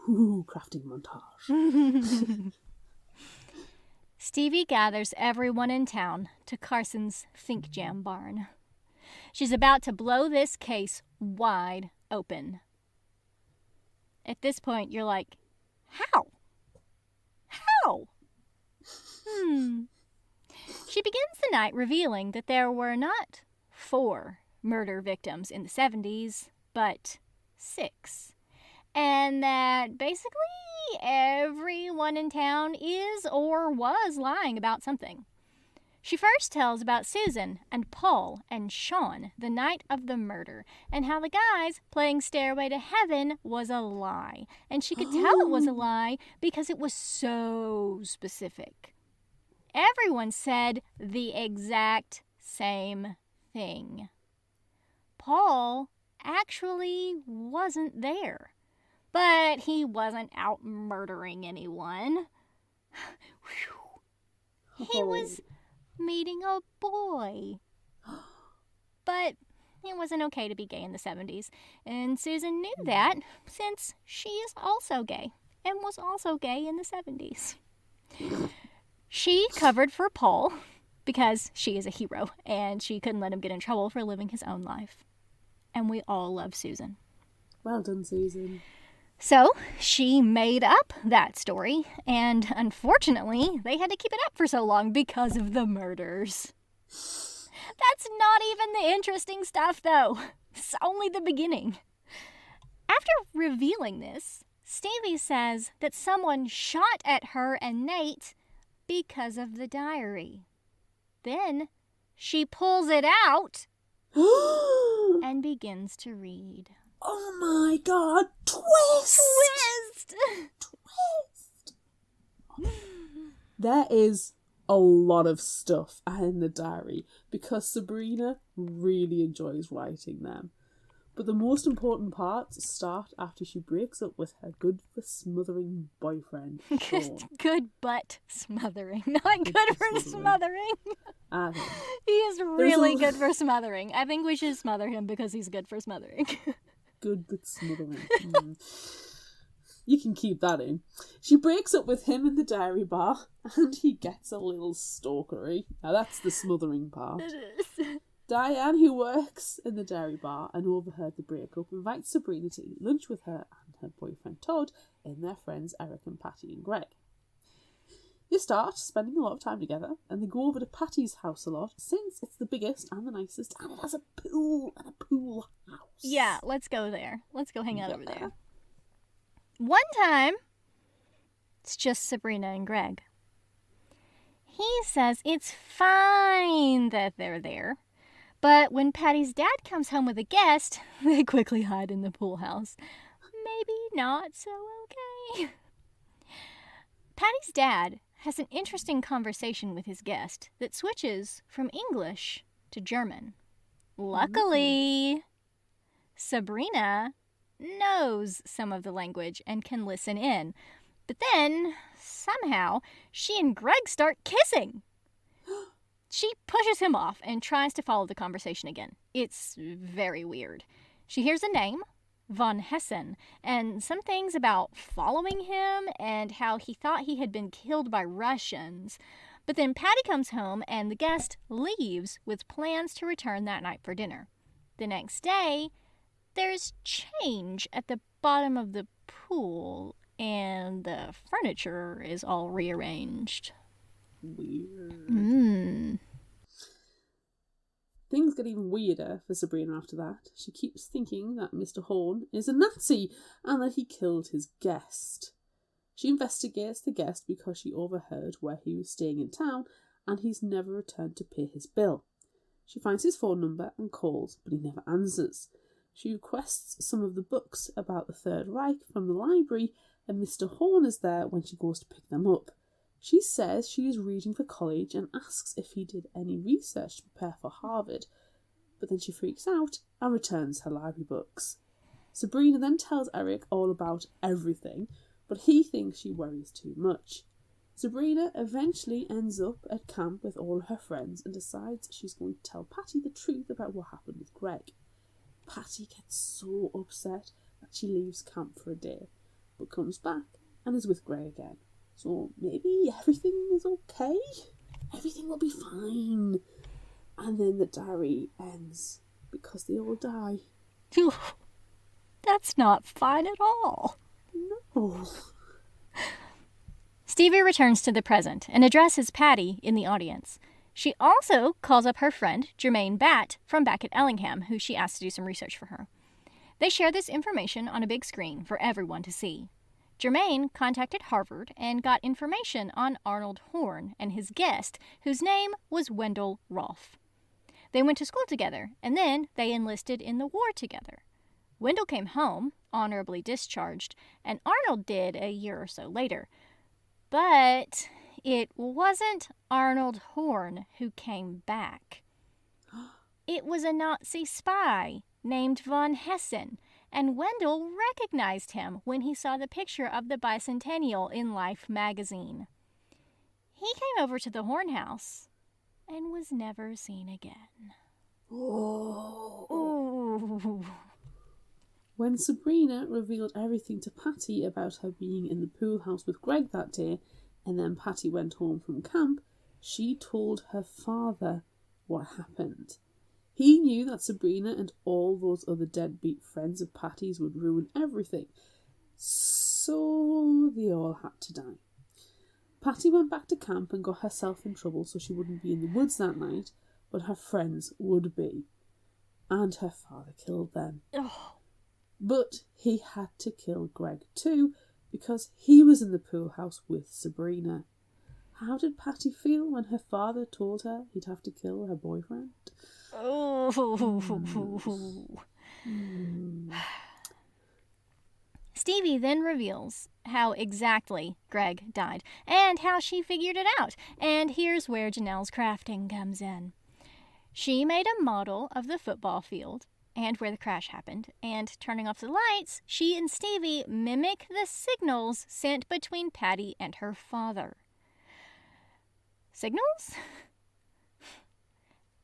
Ooh, crafting montage. Stevie gathers everyone in town to Carson's Think Jam barn. She's about to blow this case wide open. At this point, you're like, how? How? She begins the night revealing that there were not 4 murder victims in the 70s, but 6. And that basically everyone in town is or was lying about something. She first tells about Susan and Paul and Sean the night of the murder, and how the guys playing Stairway to Heaven was a lie. And she could tell it was a lie because it was so specific. Everyone said the exact same thing. Paul actually wasn't there, but he wasn't out murdering anyone. He was meeting a boy. But it wasn't okay to be gay in the 70s, and Susan knew that since she is also gay and was also gay in the 70s. She covered for Paul because she is a hero and she couldn't let him get in trouble for living his own life. And we all love Susan. Well done, Susan. So she made up that story, and unfortunately, they had to keep it up for so long because of the murders. That's not even the interesting stuff, though. It's only the beginning. After revealing this, Stevie says that someone shot at her and Nate because of the diary. Then she pulls it out and begins to read. Oh my god, twist! There is a lot of stuff in the diary because Sabrina really enjoys writing them. But the most important parts start after she breaks up with her good-for-smothering boyfriend, Sean. Good butt smothering, not good for smothering. He is really good for smothering. I think we should smother him because he's good for smothering. Good but smothering. You can keep that in. She breaks up with him in the dairy bar and he gets a little stalkery. Now that's the smothering part. It is. Diane, who works in the dairy bar and overheard the breakup, invites Sabrina to eat lunch with her and her boyfriend Todd and their friends Eric and Patty and Greg. They start spending a lot of time together and they go over to Patty's house a lot since it's the biggest and the nicest and it has a pool and a pool house. Yeah, let's go there. Let's go hang out over there. One time, it's just Sabrina and Greg. He says it's fine that they're there, but when Patty's dad comes home with a guest, they quickly hide in the pool house. Maybe not so okay. Patty's dad has an interesting conversation with his guest that switches from English to German. Luckily, Sabrina knows some of the language and can listen in. But then, somehow, she and Greg start kissing. She pushes him off and tries to follow the conversation again. It's very weird. She hears a name, Von Hessen, and some things about following him and how he thought he had been killed by Russians. But then Patty comes home and the guest leaves with plans to return that night for dinner. The next day, there's change at the bottom of the pool and the furniture is all rearranged. Weird. Things get even weirder for Sabrina after that. She keeps thinking that Mr. Horn is a Nazi and that he killed his guest. She investigates the guest because she overheard where he was staying in town and he's never returned to pay his bill. She finds his phone number and calls, but he never answers. She requests some of the books about the Third Reich from the library and Mr. Horn is there when she goes to pick them up. She says she is reading for college and asks if he did any research to prepare for Harvard, but then she freaks out and returns her library books. Sabrina then tells Eric all about everything, but he thinks she worries too much. Sabrina eventually ends up at camp with all her friends and decides she's going to tell Patty the truth about what happened with Greg. Patty gets so upset that she leaves camp for a day, but comes back and is with Greg again. So maybe everything is okay? Everything will be fine. And then the diary ends because they all die. That's not fine at all. No. Stevie returns to the present and addresses Patty in the audience. She also calls up her friend, Jermaine Batt, from back at Ellingham, who she asks to do some research for her. They share this information on a big screen for everyone to see. Jermaine contacted Harvard and got information on Arnold Horn and his guest, whose name was Wendell Rolfe. They went to school together, and then they enlisted in the war together. Wendell came home, honorably discharged, and Arnold did a year or so later. But it wasn't Arnold Horn who came back. It was a Nazi spy named Von Hessen, and Wendell recognized him when he saw the picture of the bicentennial in Life magazine. He came over to the Horn house and was never seen again. Ooh. When Sabrina revealed everything to Patty about her being in the pool house with Greg that day, and then Patty went home from camp, she told her father what happened. He knew that Sabrina and all those other deadbeat friends of Patty's would ruin everything, so they all had to die. Patty went back to camp and got herself in trouble so she wouldn't be in the woods that night, but her friends would be. And her father killed them. Oh. But he had to kill Greg too, because he was in the pool house with Sabrina. How did Patty feel when her father told her he'd have to kill her boyfriend? Oh. Stevie then reveals how exactly Greg died and how she figured it out. And here's where Janelle's crafting comes in. She made a model of the football field and where the crash happened, and turning off the lights, she and Stevie mimic the signals sent between Patty and her father. Signals?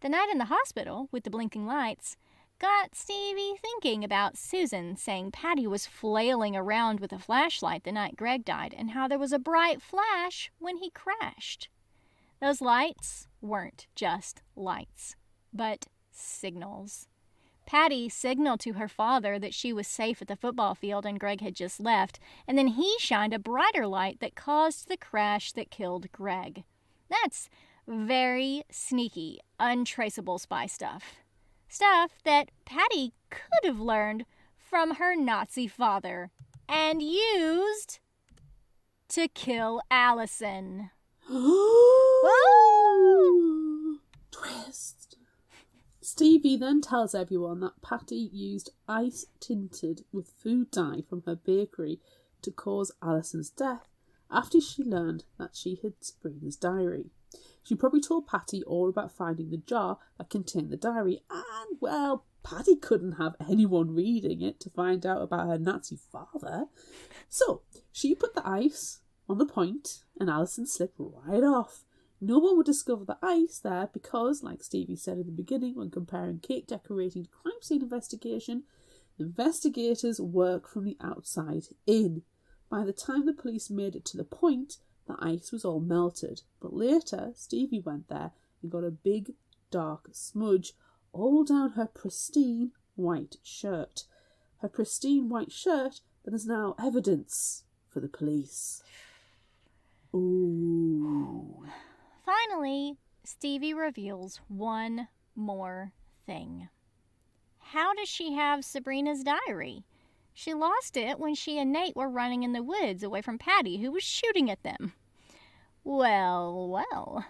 The night in the hospital with the blinking lights got Stevie thinking about Susan saying Patty was flailing around with a flashlight the night Greg died and how there was a bright flash when he crashed. Those lights weren't just lights, but signals. Patty signaled to her father that she was safe at the football field and Greg had just left, and then he shined a brighter light that caused the crash that killed Greg. That's very sneaky, untraceable spy stuff. Stuff that Patty could have learned from her Nazi father and used to kill Allison. Oh! Twist. Stevie then tells everyone that Patty used ice tinted with food dye from her bakery to cause Alison's death after she learned that she had Sabrina's diary. She probably told Patty all about finding the jar that contained the diary and, well, Paddy couldn't have anyone reading it to find out about her Nazi father. So she put the ice on the point and Alison slipped right off. No one would discover the ice there because, like Stevie said in the beginning when comparing cake decorating to crime scene investigation, investigators work from the outside in. By the time the police made it to the point, the ice was all melted. But later, Stevie went there and got a big, dark smudge all down her pristine white shirt. Her pristine white shirt that is now evidence for the police. Ooh. Finally, Stevie reveals one more thing. How does she have Sabrina's diary? She lost it when she and Nate were running in the woods away from Patty, who was shooting at them. Well.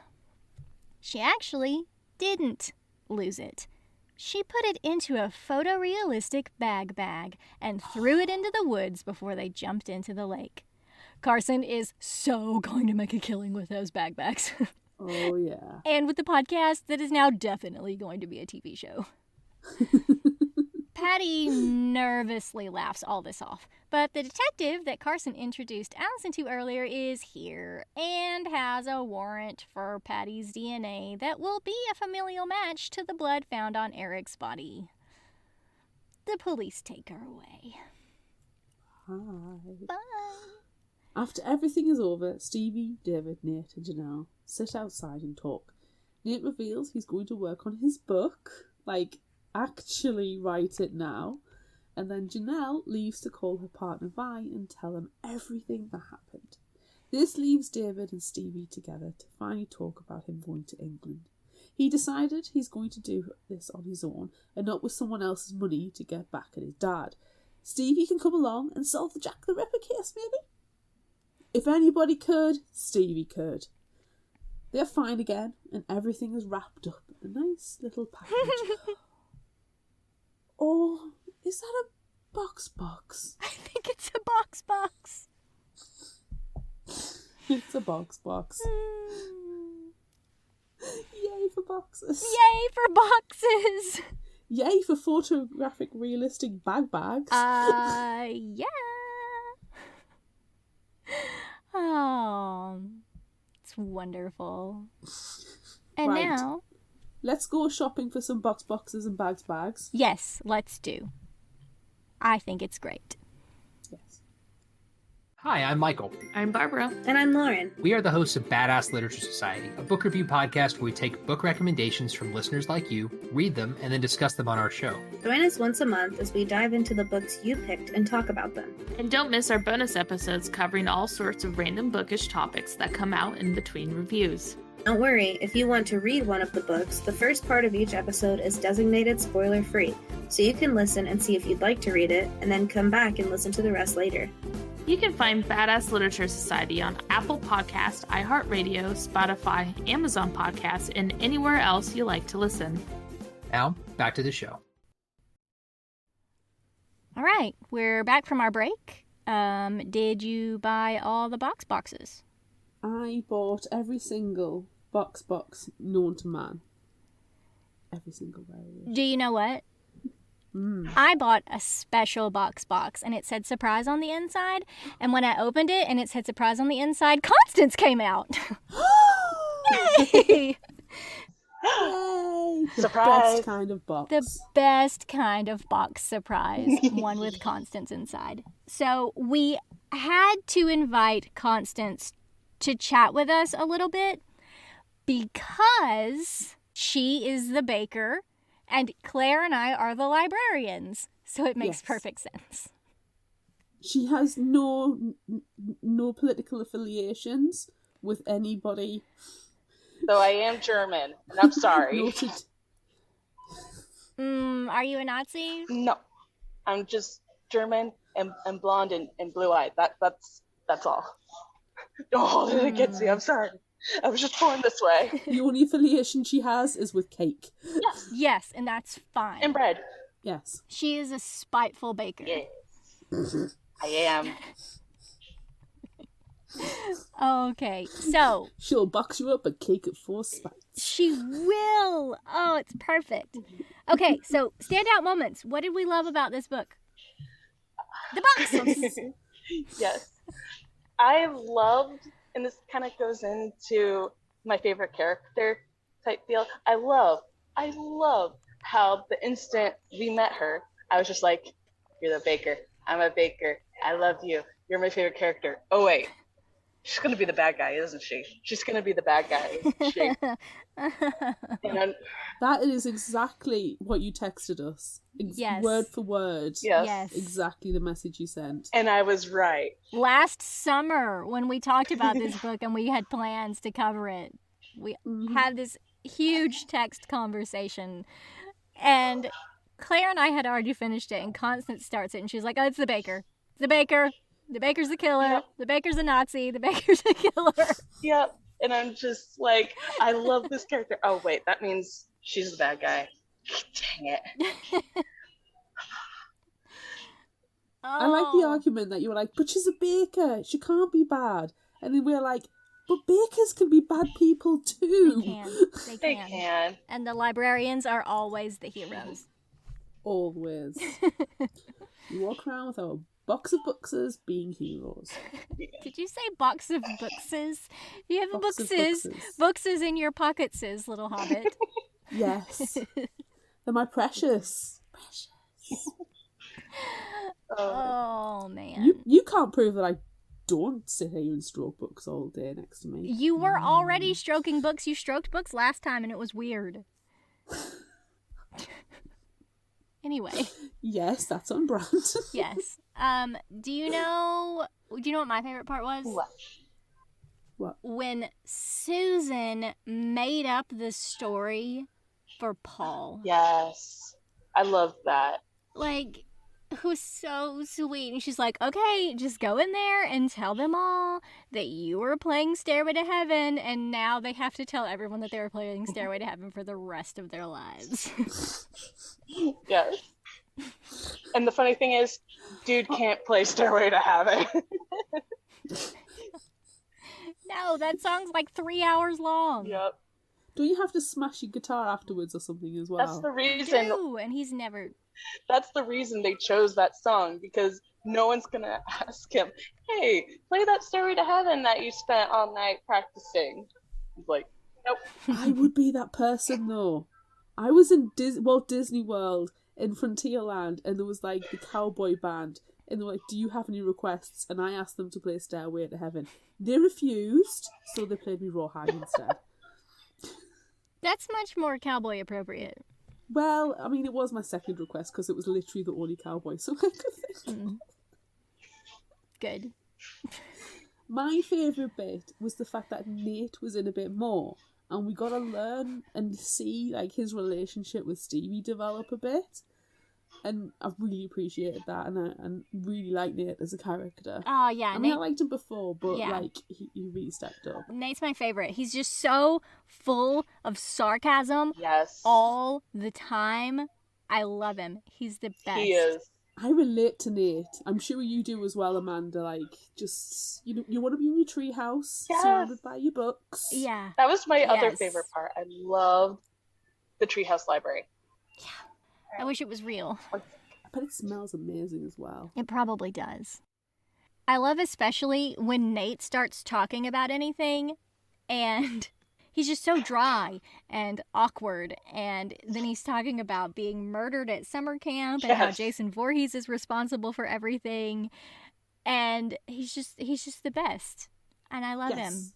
She actually didn't lose it. She put it into a photorealistic bag and threw it into the woods before they jumped into the lake. Carson is so going to make a killing with those bags. Oh, yeah. And with the podcast that is now definitely going to be a TV show. Patty nervously laughs all this off, but the detective that Carson introduced Allison to earlier is here and has a warrant for Patty's DNA that will be a familial match to the blood found on Eric's body. The police take her away. Hi. Bye. After everything is over, Stevie, David, Nate and Janelle sit outside and talk. Nate reveals he's going to work on his book, actually write it now, and then Janelle leaves to call her partner Vi and tell him everything that happened. This leaves David and Stevie together to finally talk about him going to England. He decided he's going to do this on his own and not with someone else's money to get back at his dad. Stevie can come along and solve the Jack the Ripper case, maybe? If anybody could, Stevie could. They're fine again, and everything is wrapped up in a nice little package. Oh, is that a box? I think it's a box. It's a box. Yay for boxes. Yay for boxes. Yay for photographic realistic bags. Yeah. Oh, it's wonderful. And Right. now... Let's go shopping for some boxes and bags. Yes, let's do. I think it's great. Yes. Hi, I'm Michael. I'm Barbara. And I'm Lauren. We are the hosts of Badass Literature Society, a book review podcast where we take book recommendations from listeners like you, read them, and then discuss them on our show. Join us once a month as we dive into the books you picked and talk about them. And don't miss our bonus episodes covering all sorts of random bookish topics that come out in between reviews. Don't worry, if you want to read one of the books, the first part of each episode is designated spoiler-free, so you can listen and see if you'd like to read it, and then come back and listen to the rest later. You can find Badass Literature Society on Apple Podcasts, iHeartRadio, Spotify, Amazon Podcasts, and anywhere else you like to listen. Now, back to the show. All right, we're back from our break. Did you buy all the boxes? I bought every single box known to man. Every single variation. Do you know what? I bought a special box, and it said surprise on the inside. And when I opened it and it said surprise on the inside, Constance came out. Yay! Yay! The Surprise. best kind of box. The best kind of box surprise, one with Constance inside. So we had to invite Constance to chat with us a little bit because she is the baker and Claire and I are the librarians. So it makes perfect sense. She has no political affiliations with anybody. Though I am German, and I'm sorry. Noted. Are you a Nazi? No, I'm just German and blonde and blue-eyed. That's all. Don't hold it against me. I'm sorry. I was just born this way. The only affiliation she has is with cake. Yes, Yes, and that's fine. and bread. Yes. She is a spiteful baker. Yes, I am. Okay, so She'll box you up a cake at 4 spite. She will. Oh, it's perfect. Okay, so standout moments. What did we love about this book? The boxes. Yes. I loved, and this kind of goes into my favorite character type deal. I love how the instant we met her, I was just like, you're the baker. I'm a baker. I love you. You're my favorite character. Oh, wait. She's going to be the bad guy, isn't she? She's going to be the bad guy, isn't she? And That is exactly what you texted us. Yes. Word for word. Yes. Exactly the message you sent. And I was right. Last summer, when we talked about this book and we had plans to cover it, we had this huge text conversation. And Claire and I had already finished it, and Constance starts it, and she's like, oh, it's the baker. The baker. The baker's the killer. Yep. The baker's a Nazi. The baker's the killer. Yep. And I'm just like, I love this character. Oh, wait, that means she's the bad guy. Dang it. I like the argument that you were like, but she's a baker. She can't be bad. And then we're like, but bakers can be bad people too. They can. And the librarians are always the heroes. Always. You walk around with our box of bookses being heroes. Did you say box of bookses? You have bookses in your pocketses, little hobbit. Yes. They're my precious. Oh, man. You can't prove that I don't sit here and stroke books all day next to me. You were already stroking books. You stroked books last time and it was weird. Anyway. Yes, that's on brand. Yes. Do you know what my favorite part was? What? When Susan made up the story for Paul. Yes. I love that. Like, it was so sweet. And she's like, okay, just go in there and tell them all that you were playing Stairway to Heaven, and now they have to tell everyone that they were playing Stairway to Heaven for the rest of their lives. Yes. And the funny thing is, dude can't play Stairway to Heaven. No, that song's like 3 hours long. Yep. Do you have to smash your guitar afterwards or something as well? That's the reason. Ooh, and he's never... That's the reason they chose that song, because no one's gonna ask him, hey, play that Stairway to Heaven that you spent all night practicing. He's like, nope. I would be that person though. I was in Walt Disney World in Frontierland, and there was like the cowboy band, and they were like, do you have any requests? And I asked them to play Stairway to Heaven. They refused, so they played me Rawhide instead. That's much more cowboy appropriate. Well, I mean, it was my second request because it was literally the only cowboy song I could think. Good. My favourite bit was the fact that Nate was in a bit more, and we got to learn and see like his relationship with Stevie develop a bit. And I really appreciated that, and I really like Nate as a character. Oh, yeah. I mean, I liked him before, but like he really stepped up. Nate's my favourite. He's just so full of sarcasm. Yes. All the time. I love him. He's the best. He is. I relate to Nate. I'm sure you do as well, Amanda. Like, just you want to be in your tree house, surrounded by your books. Yeah. That was my other favorite part. I loved the treehouse library. Yeah. I wish it was real. I bet it smells amazing as well. It probably does. I love especially when Nate starts talking about anything and he's just so dry and awkward, and then he's talking about being murdered at summer camp and how Jason Voorhees is responsible for everything, and he's just the best, and I love him.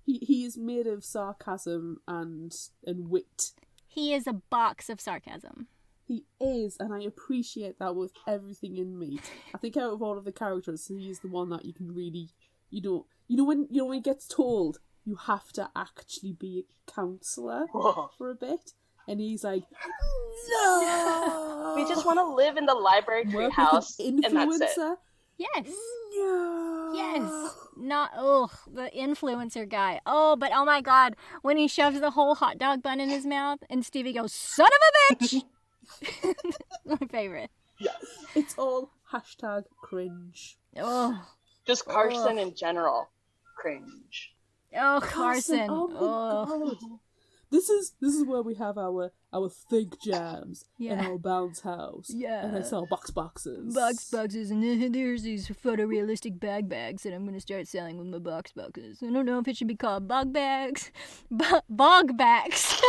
He is made of sarcasm and wit. He is a box of sarcasm. He is, and I appreciate that with everything in me. I think out of all of the characters, he is the one that you can really, when he gets told you have to actually be a counsellor for a bit, and he's like, no, we just want to live in the library treehouse, and that's it. Yes. No. Yes. Not the influencer guy. But oh my God, when he shoves the whole hot dog bun in his mouth, and Stevie goes, "Son of a bitch." My favorite. Yes. It's all hashtag cringe. Oh. Just Carson in general. Cringe. Oh, Carson. Oh my God. This is where we have our thick jams in our bounce house. Yeah. And I sell boxes. Boxes, and then there's these photorealistic bags that I'm going to start selling with my boxes. I don't know if it should be called bog bags. Bog bags.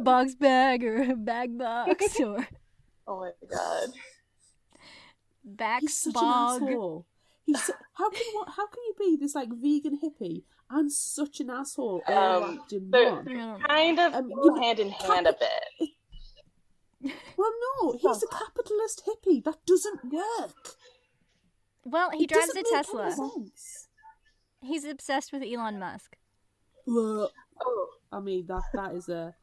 Box bag or bag box or... Oh my god. He's such Bog. an asshole. How can you be this like vegan hippie and such an asshole all wrapped in one? Kind of hand in hand a bit. Well, no, he's a capitalist hippie. That doesn't work. Well, he drives a doesn't make Tesla. any sense. He's obsessed with Elon Musk. Well, Oh, I mean that is a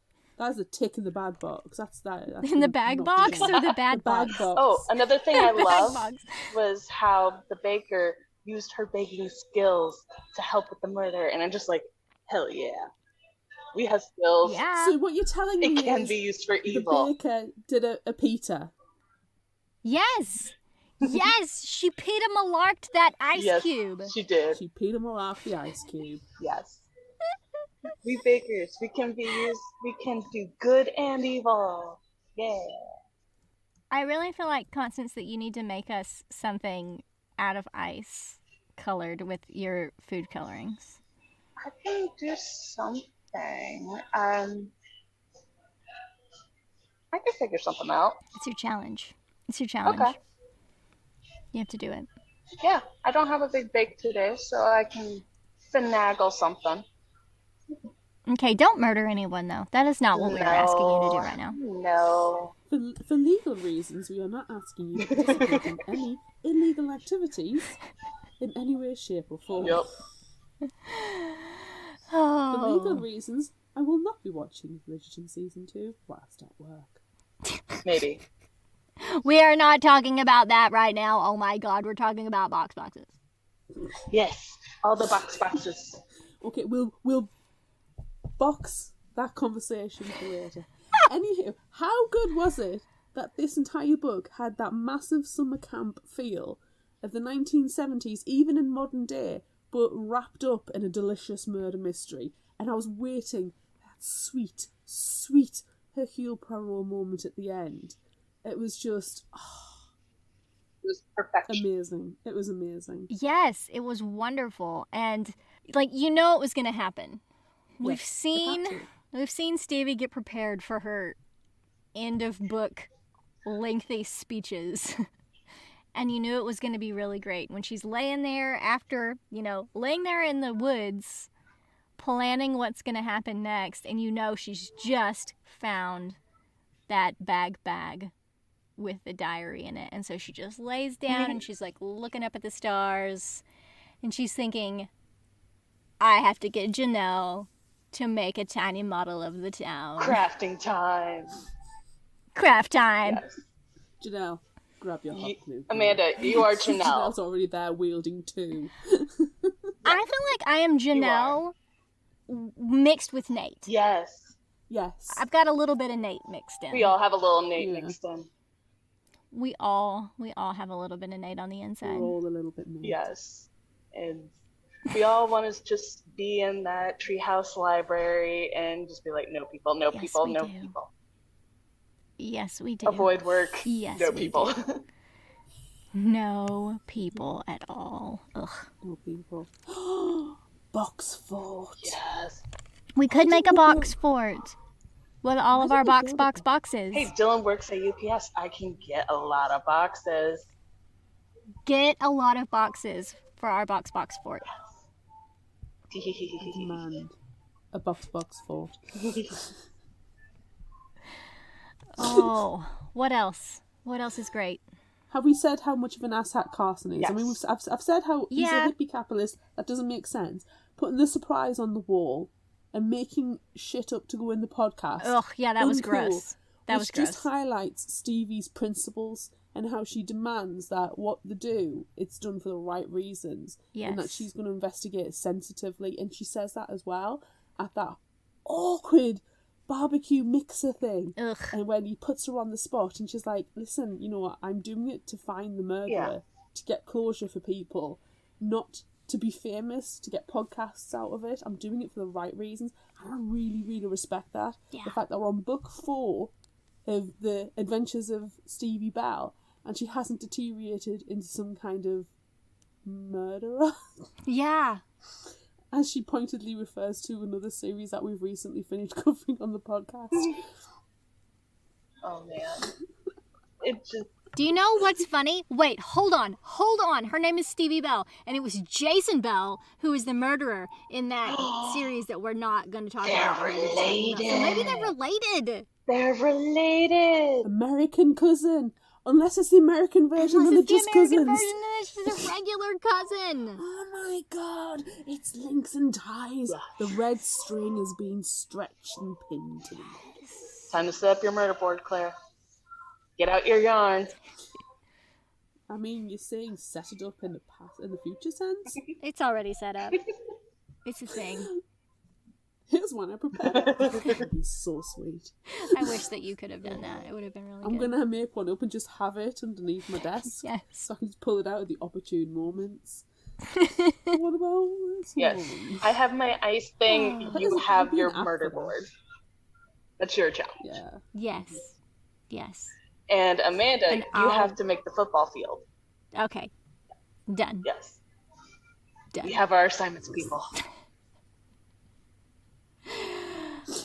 tick in the bad box. That's In the bag box not- or the bad the bag box? box. oh, another thing I Bag love box. was how the baker used her baking skills to help with the murder, and I'm just like, hell yeah, we have skills. Yeah. So what you're telling me It can is be used for the evil. baker did a pita. Yes. Yes. She Peter Malarked that ice Yes, cube. she did. She peed him all off the ice cube. Yes. We bakers, we can do good and evil. Yeah. I really feel like, Constance, that you need to make us something out of ice colored with your food colorings. I can do something. I can figure something out. It's your challenge. Okay. You have to do it. Yeah, I don't have a big bake today, so I can finagle something. Okay, don't murder anyone, though. That is not what we're asking you to do right now. No. For legal reasons, we are not asking you to participate in any illegal activities in any way, shape, or form. Yep. For legal Oh. reasons, I will not be watching Bridgerton Season 2 whilst at work. Maybe. We are not talking about that right now. Oh my god, we're talking about boxes. Yes. All the boxes. Okay, we'll box that conversation for later. Anywho, how good was it that this entire book had that massive summer camp feel of the 1970s, even in modern day, but wrapped up in a delicious murder mystery? And I was waiting for that sweet, sweet Hercule Poirot moment at the end. It was just It was perfection. amazing. It was amazing. Yes, it was wonderful. And, like, you know it was going to happen. We've Yes, it had to. seen Stevie get prepared for her end of book lengthy speeches. And you knew it was going to be really great when she's laying there after, laying there in the woods, planning what's going to happen next. And you know she's just found that bag with the diary in it. And so she just lays down and she's like looking up at the stars. And she's thinking, I have to get Janelle to make a tiny model of the town. Crafting time. Craft time. Yes. Janelle, grab your hot glue. Amanda, you are Janelle. Janelle's already there wielding two. I feel like I am Janelle mixed with Nate. Yes. Yes. I've got a little bit of Nate mixed in. We all have a little Nate Yeah. mixed in. We all have a little bit of Nate on the inside. We're all a little bit new. Yes. And we all want to just be in that treehouse library and just be like, no people, no Yes, people, we no do. people. Yes, we do. Avoid work, Yes, no we people. do. No people at all. Ugh. No people. Box fort. Yes. We could make a we box fort with all of Why our don't we build a boxes. Hey, Dylan works at UPS. I can get a lot of boxes. Get a lot of boxes for our box fort. Demand a box fort. Oh, what else? What else is great? Have we said how much of an asshat Carson is? I mean, Yes. I've said how he's Yeah. a hippie capitalist. That doesn't make sense. Putting the surprise on the wall and making shit up to go in the podcast. Ugh, yeah, that was Uncool. gross. That was Which gross. just highlights Stevie's principles and how she demands that what they do, it's done for the right reasons. And that Yes. she's going to investigate it sensitively. And she says that as well at that awkward barbecue mixer thing. Ugh. And when he puts her on the spot and she's like, listen, you know what, I'm doing it to find the murderer, Yeah. to get closure for people, not to be famous, to get podcasts out of it. I'm doing it for the right reasons. And I really, really respect that. Yeah. The fact that we're on book 4 of The Adventures of Stevie Bell, and she hasn't deteriorated into some kind of murderer. Yeah. As she pointedly refers to another series that we've recently finished covering on the podcast. Oh man. It just Do you know what's funny? Wait, hold on. Her name is Stevie Bell, and it was Jason Bell who is the murderer in that series that we're not going to talk about. They're related. So maybe they're related. They're related. American cousin. Unless it's the American version, then they're just cousins. Version, then it's just a regular cousin. Oh my god, it's links and ties. The red string is being stretched and pinned to the Time to set up your murder board, Claire. Get out your yarn. I mean, you're saying set it up in the past, in the future sense? It's already set up. It's a thing. Here's one I prepared. That'd be so sweet. I wish that you could have done that. It would have been really I'm good. gonna make one up and just have it underneath my desk. Yes. So I can just pull it out at the opportune moments. What about this Yes. one? I have my ice thing. That You doesn't have be your an app murder for board. That's your challenge. Yeah. Yes. Yes. And Amanda, And you have to make the football field. Okay. Done. Yes. Done. We have our assignments, people.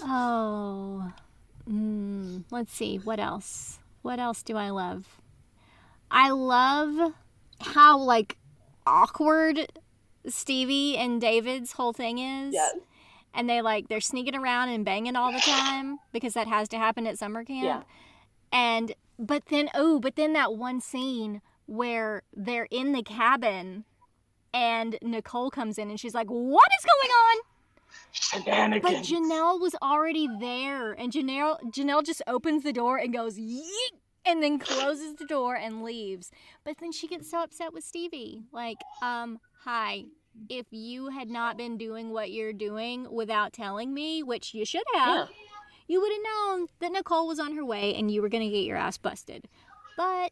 Oh. Let's see. What else? What else do I love? I love how, like, awkward Stevie and David's whole thing is. Yes. And they're sneaking around and banging all the time because that has to happen at summer camp. Yeah. But then that one scene where they're in the cabin and Nicole comes in and she's like, "What is going on?" Shenanigans. But Janelle was already there, and Janelle just opens the door and goes, "Yeet!" and then closes the door and leaves. But then she gets so upset with Stevie. Like, hi, if you had not been doing what you're doing without telling me, which you should have, you would have known that Nicole was on her way and you were going to get your ass busted. But,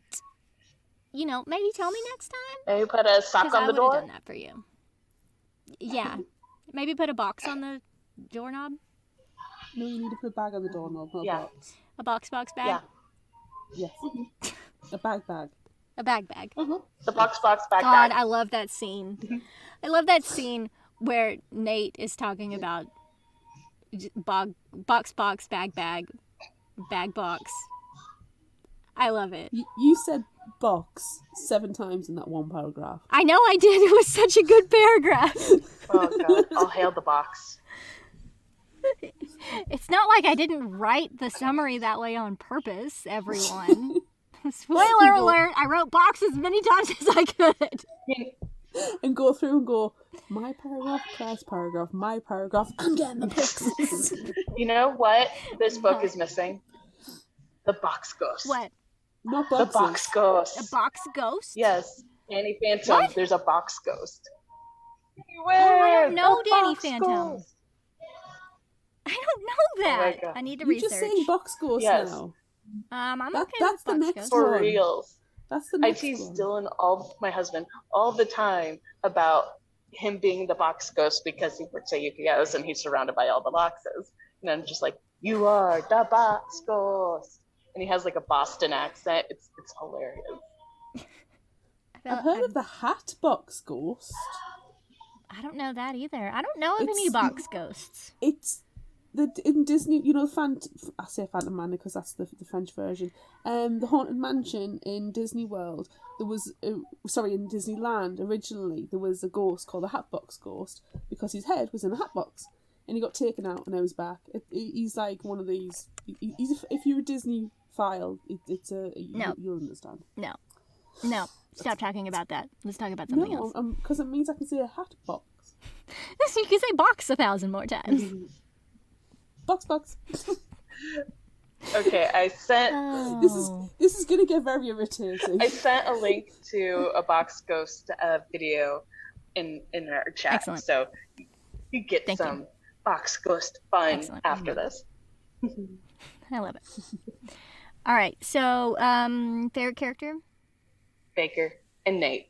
maybe tell me next time. Maybe put a sock 'Cause on I the would have door. done that for you. Yeah. Maybe put a box on the doorknob. No, you need to put a bag on the doorknob, not a box. A box bag. Yeah. Yes. A bag. A bag. The box bag. God, I love that scene. I love that scene where Nate is talking about box, bag box. I love it. You said box 7 times in that one paragraph. I know I did. It was such a good paragraph. Oh god, I'll hail the box. It's not like I didn't write the summary that way on purpose, everyone. Spoiler alert, I wrote box as many times as I could. And go through and go, my paragraph, Claire's paragraph, my paragraph, I'm getting the boxes. You know what this book is missing? The box ghost. What? Not The boxes. box ghost. A box ghost? Yes. Danny Phantom, What? there's a box ghost. I don't know The Danny box Phantom. ghost. I don't know that. God. I need to You're research. just saying box ghost Yes. now. I'm okay that's with the box next ghost. For one. reals. That's the I next tease one. Dylan, my husband, all the time about him being the box ghost because he works at UPS and he's surrounded by all the boxes. And I'm just like, you are the box ghost. And he has like a Boston accent. It's hilarious. I've heard of the Hatbox Ghost. I don't know that either. I don't know of any It's- box ghosts. It's in Disney, I say Phantom Man because that's the French version. The Haunted Mansion in Disney World, there was in Disneyland originally there was a ghost called the Hatbox Ghost because his head was in a hat box and he got taken out and now he's back. He's like one of these. If you're a Disney file, No. you'll understand. No. Stop talking about that. Let's talk about something else. No, because it means I can say a hat box. You can say box 1,000 more times. Box. Okay, I sent This is gonna get very irritating. I sent a link to a box ghost video in our chat. Excellent. So you get Thank some you. box ghost fun Excellent. after this. I love it. All right. So, favorite character? Baker and Nate.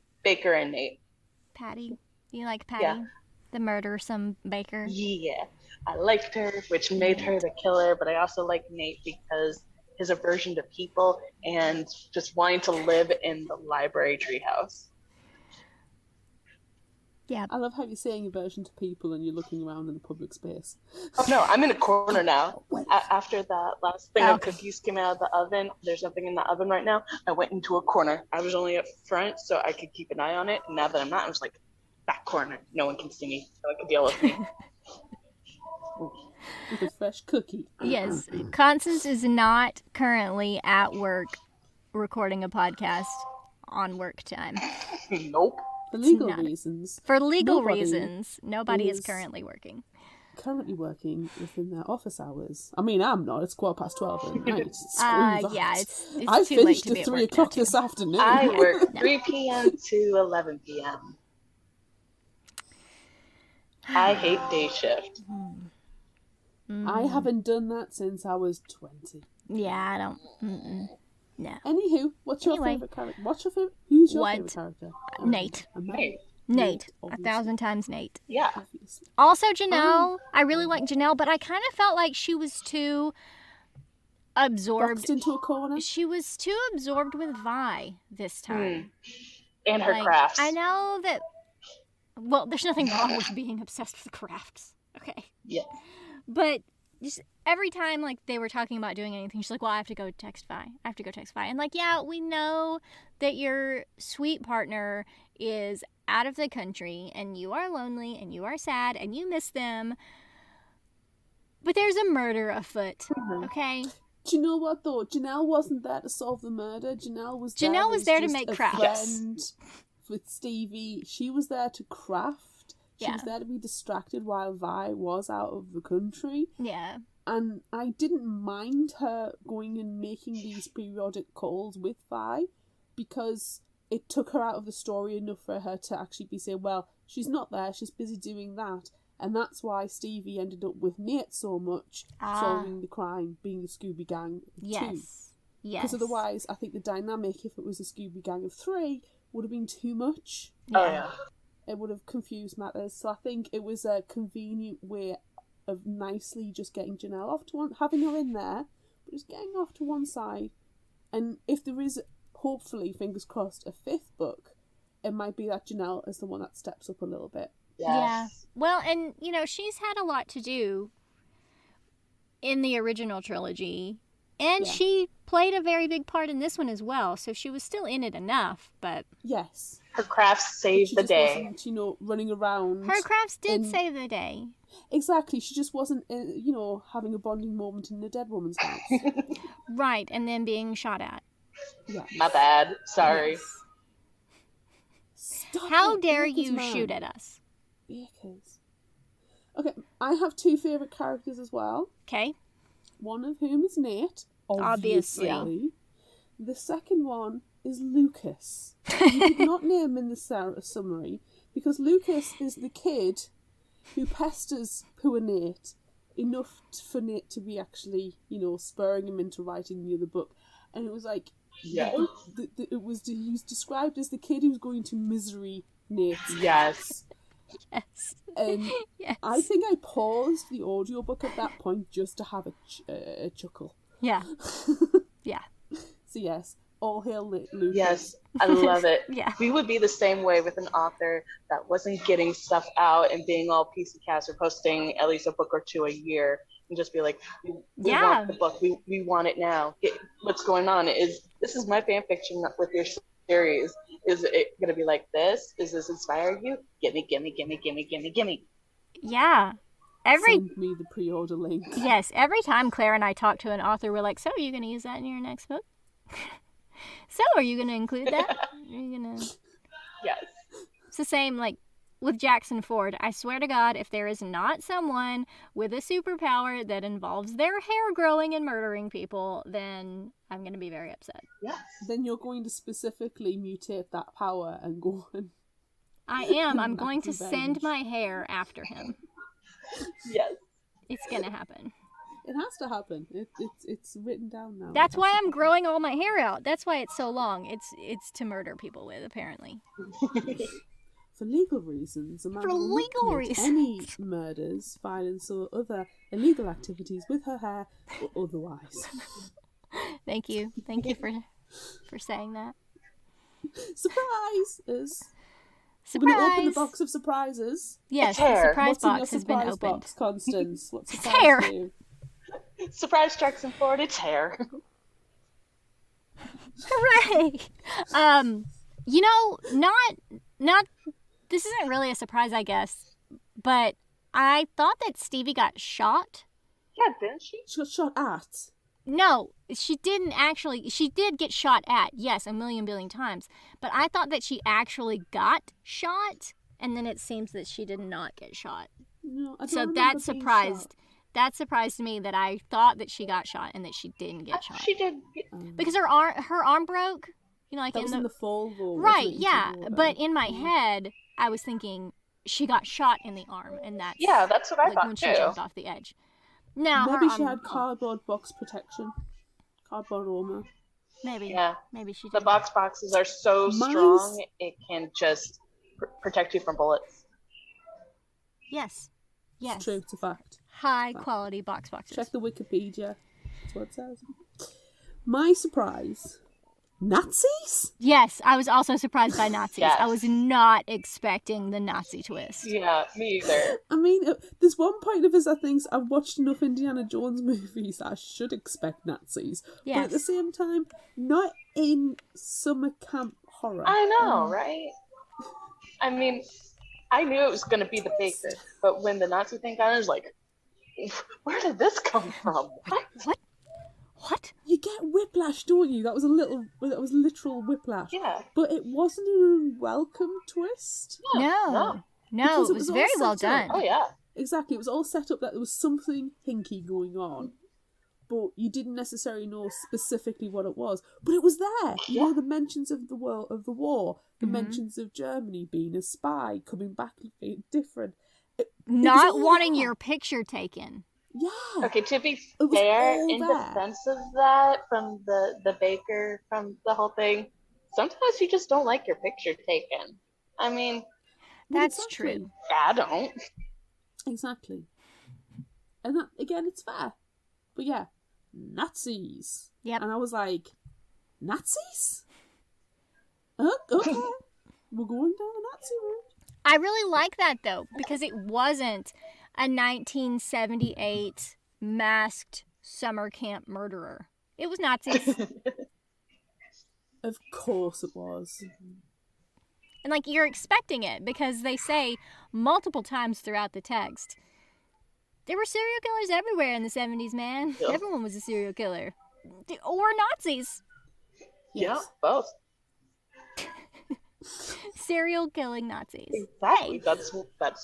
Patty. You like Patty, Yeah. the murdersome baker? Yeah, I liked her, which made her the killer, but I also like Nate because his aversion to people and just wanting to live in the library treehouse. Yeah. I love how you're saying aversion to people and you're looking around in a public space. Oh no, I'm in a corner now. After that last thing of cookies came out of the oven, there's nothing in the oven right now. I went into a corner. I was only up front so I could keep an eye on it. And now that I'm not, I was like, back corner. No one can see me. No one can deal with me. With a fresh cookie. Yes. Constance is not currently at work recording a podcast on work time. Nope. For legal reasons. For legal nobody reasons, nobody is currently working. Currently working within their office hours. I mean, I'm not. It's 12:15 at night. Screw that. Yeah, it's I too late finished to be at at 3 work o'clock now, this afternoon. I work 3 p.m. to 11 p.m. I hate day shift. I haven't done that since I was 20. Yeah, I don't. No. Anywho, what's your Anyway. favourite character? Who's your What? favourite character? Nate. Hey, Nate. obviously. 1,000 times Nate. yeah. Obviously. Also, Janelle. I really like Janelle, but I kind of felt like she was too absorbed. Boxed into a corner. She was too absorbed with Vi this time. And her Like, crafts. I know that. Well, there's nothing wrong with being obsessed with crafts. Okay. Yeah. But just every time, like, they were talking about doing anything, she's like, well, I have to go text Vi. And, like, yeah, we know that your sweet partner is out of the country and you are lonely and you are sad and you miss them. But there's a murder afoot, okay? Do you know what, though? Janelle wasn't there to solve the murder. Janelle was there to just make a crafts. friend with Stevie. She was there to craft. She Yeah. was there to be distracted while Vi was out of the country. Yeah. And I didn't mind her going and making these periodic calls with Vi because it took her out of the story enough for her to actually be saying, well, she's not there, she's busy doing that. And that's why Stevie ended up with Nate so much, solving the crime, being the Scooby Gang of 2. Yes. Because otherwise, I think the dynamic, if it was a Scooby Gang of 3, would have been too much. Oh, yeah. It would have confused matters. So I think it was a convenient way of nicely just getting Janelle off to one, having her in there, but just getting off to one side. And if there is, hopefully, fingers crossed, a 5th book, it might be that Janelle is the one that steps up a little bit. Yes. Yeah. Well, and, you know, she's had a lot to do in the original trilogy. And she played a very big part in this one as well. So she was still in it enough, but... Yes. Her crafts saved She the just day. wasn't, you know, running around. Her crafts did in- save the day. Exactly. She just wasn't, you know, having a bonding moment in a dead woman's house. Right, and then being shot at. Yeah. My bad. Sorry. Stop How it, dare Bakers, you man. shoot at us? Bakers. Okay, I have 2 favourite characters as well. Okay? One of whom is Nate, Obviously. obviously. The second one is Lucas. You did not name in the summary because Lucas is the kid who pesters poor Nate enough for Nate to be actually, you know, spurring him into writing the other book. And it was like, Yeah. he was described as the kid who's going to misery Nate's Yes. Yes. And Yes. I think I paused the audiobook at that point just to have a chuckle. Yeah. Yeah. So yes, all hail Lucas. Yes. I love it. Yeah. We would be the same way with an author that wasn't getting stuff out and being all PC-cast or posting at least a book or 2 a year and just be like, we Yeah. want the book. We want it now. What's going on? This is my fan fiction with your series. Is it going to be like this? Is this inspire you? Gimme. Yeah. Send me the pre-order link. Yes, every time Claire and I talk to an author, we're like, so are you going to use that in your next book? So are you going to include that? Are you going to... Yes. It's the same, like, with Jackson Ford. I swear to God, if there is not someone with a superpower that involves their hair growing and murdering people, then I'm going to be very upset. Yes. Then you're going to specifically mutate that power and go and... I am. I'm Enact going to revenge. send my hair after him. Yes. It's going to happen. It has to happen. It's written down now. That's It has why to I'm happen. growing all my hair out. That's why it's so long. It's to murder people with, apparently. for legal reasons. Amanda For will not legal commit reasons. any murders, violence, or other illegal activities with her hair or otherwise. Thank you for saying that. Surprises! Surprise! We're going to open the box of surprises. Yes, It's the hair. surprise What's in your box has been surprise opened. box, Constance? What It's surprised hair. you? Surprise strikes in Florida, it's hair. Hooray! You know, not. This isn't really a surprise, I guess, but I thought that Stevie got shot. Yeah, didn't she? She got shot at. No, she didn't actually. She did get shot at, yes, a million billion times. But I thought that she actually got shot, and then it seems that she did not get shot. No, I don't So remember that being surprised. shot. That surprised me that I thought that she got shot and that she didn't get shot She did. because her arm broke. You know, like That was in the fall, though. right, wasn't it, yeah. into water? But in my head, I was thinking she got shot in the arm, and that's Yeah, that's what I like thought when too. she jumped off the edge. No, Maybe her she arm, had cardboard box protection. Cardboard armor. maybe, Yeah. maybe she The did. boxes are so Mine's- strong, it can just protect you from bullets. Yes, yes. It's true, it's a fact. High quality boxes. Check the Wikipedia. That's what it says. My surprise. Nazis? Yes, I was also surprised by Nazis. Yes. I was not expecting the Nazi twist. Yeah, me either. I mean, there's one point of us that thinks I've watched enough Indiana Jones movies that I should expect Nazis. But Yes. at the same time, not in summer camp horror. I know, right? I mean, I knew it was going to be the baker, but when the Nazi thing got in, I was like, where did this come from? What? What? You get whiplash, don't you? That was literal whiplash. Yeah. But it wasn't an unwelcome twist. No, Because it was all very well set up. done. Oh, yeah. Exactly, it was all set up that there was something hinky going on, but you didn't necessarily know specifically what it was. But it was there. You know, the mentions of the war, the mentions of Germany being a spy, coming back looking different. It was Not all wanting there. your picture taken. Yeah. Okay, to be It was fair, all in there. defense of that, from the baker, from the whole thing, sometimes you just don't like your picture taken. I mean, That's exactly. true. I don't. Exactly. And that, again, it's fair. But yeah, Nazis. Yep. And I was like, Nazis? Okay. We're going down the Nazi route. I really like that though, because it wasn't a 1978 masked summer camp murderer. It was Nazis. Of course it was. And like you're expecting it because they say multiple times throughout the text, there were serial killers everywhere in the 70s, man. Yeah. Everyone was a serial killer. Or Nazis. Yeah, both. Serial killing Nazis. Exactly. Hey. That's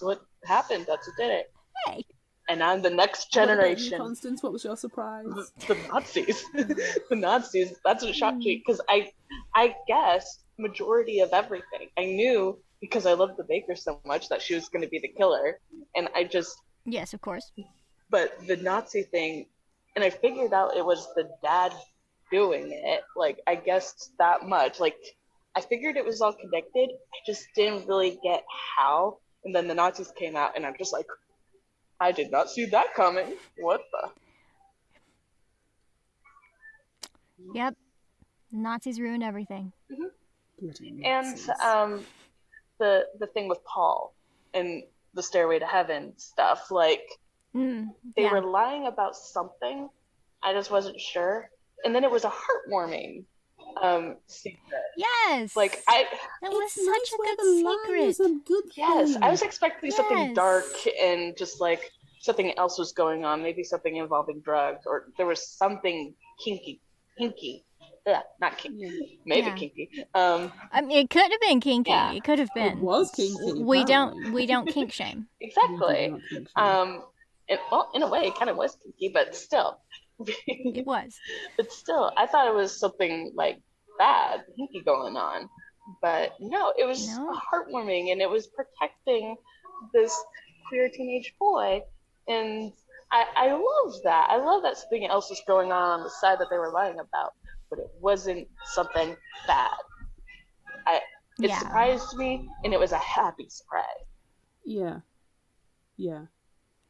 what happened. That's what did it. Hey. And I'm the next What about you, generation. Constance, what was your surprise? The Nazis. The Nazis. That's what shocked me because I guessed majority of everything. I knew because I loved the baker so much that she was going to be the killer, and I just. Yes, of course. But the Nazi thing, and I figured out it was the dad doing it. Like I guessed that much. Like I figured it was all connected. I just didn't really get how. And then the Nazis came out, and I'm just like, I did not see that coming. What the? Yep. Nazis ruined everything. Bloody And Nazis. the thing with Paul and the Stairway to Heaven stuff, like they yeah. were lying about something. I just wasn't sure. And then it was a heartwarming secret. Yes. Like that was It's such nice a where good the lie is secret. a good Yes, thing. I was expecting something Yes. dark and just like something else was going on, maybe something involving drugs, or there was something kinky. Yeah, not kinky. Yeah. Maybe Yeah. kinky. I mean, it could have been kinky. Yeah. It could have It been. was kinky. We apparently. don't kink shame. Exactly. We did not kink shame. Well, in a way, it kind of was kinky, but still. It was. But still, I thought it was something like bad, kinky going on. But no, it was No. heartwarming, and it was protecting this queer teenage boy. And I love that. I love that something else was going on the side that they were lying about, but it wasn't something bad. It Yeah. surprised me, and it was a happy surprise. Yeah. Yeah.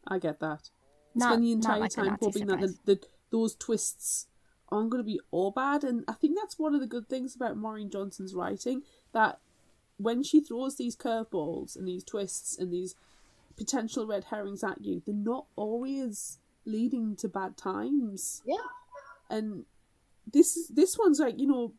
I get that. Not- Spend the not entire like the time Nazi hoping that surprise. those twists aren't going to be all bad. And I think that's one of the good things about Maureen Johnson's writing, that when she throws these curveballs and these twists and these potential red herrings at you, they're not always leading to bad times. Yeah. And this one's like, you know,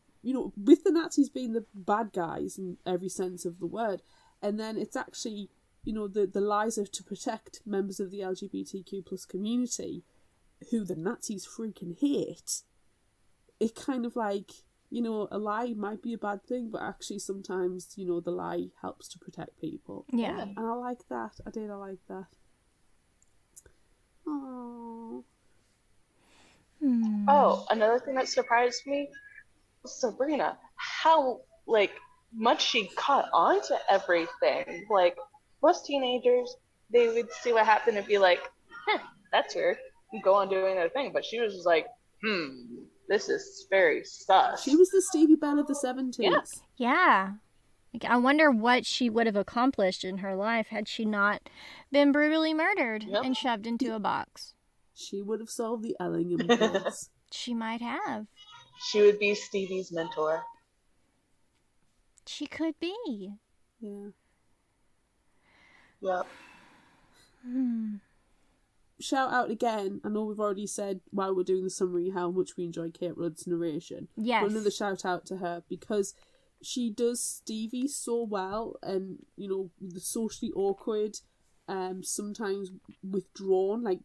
with the Nazis being the bad guys in every sense of the word, and then it's actually, you know, the lies are to protect members of the LGBTQ plus community who the Nazis freaking hate. It kind of like, you know, a lie might be a bad thing, but actually sometimes, you know, the lie helps to protect people. Yeah. And I like that. I like that. Oh. Oh, another thing that surprised me was Sabrina. How, like, much she caught on to everything. Like, most teenagers, they would see what happened and be like, that's weird, and go on doing their thing. But she was just like, this is very sus. She was the Stevie Bell of the 70s. Yeah. Yeah. Like, I wonder what she would have accomplished in her life had she not been brutally murdered Yep. and shoved into a box. She would have solved the Ellingham case. She might have. She would be Stevie's mentor. She could be. Yeah. Yep. Shout out again. I know we've already said while we're doing the summary how much we enjoy Kate Rudd's narration. Yes. But another shout out to her, because she does Stevie so well, and, you know, the socially awkward, sometimes withdrawn, like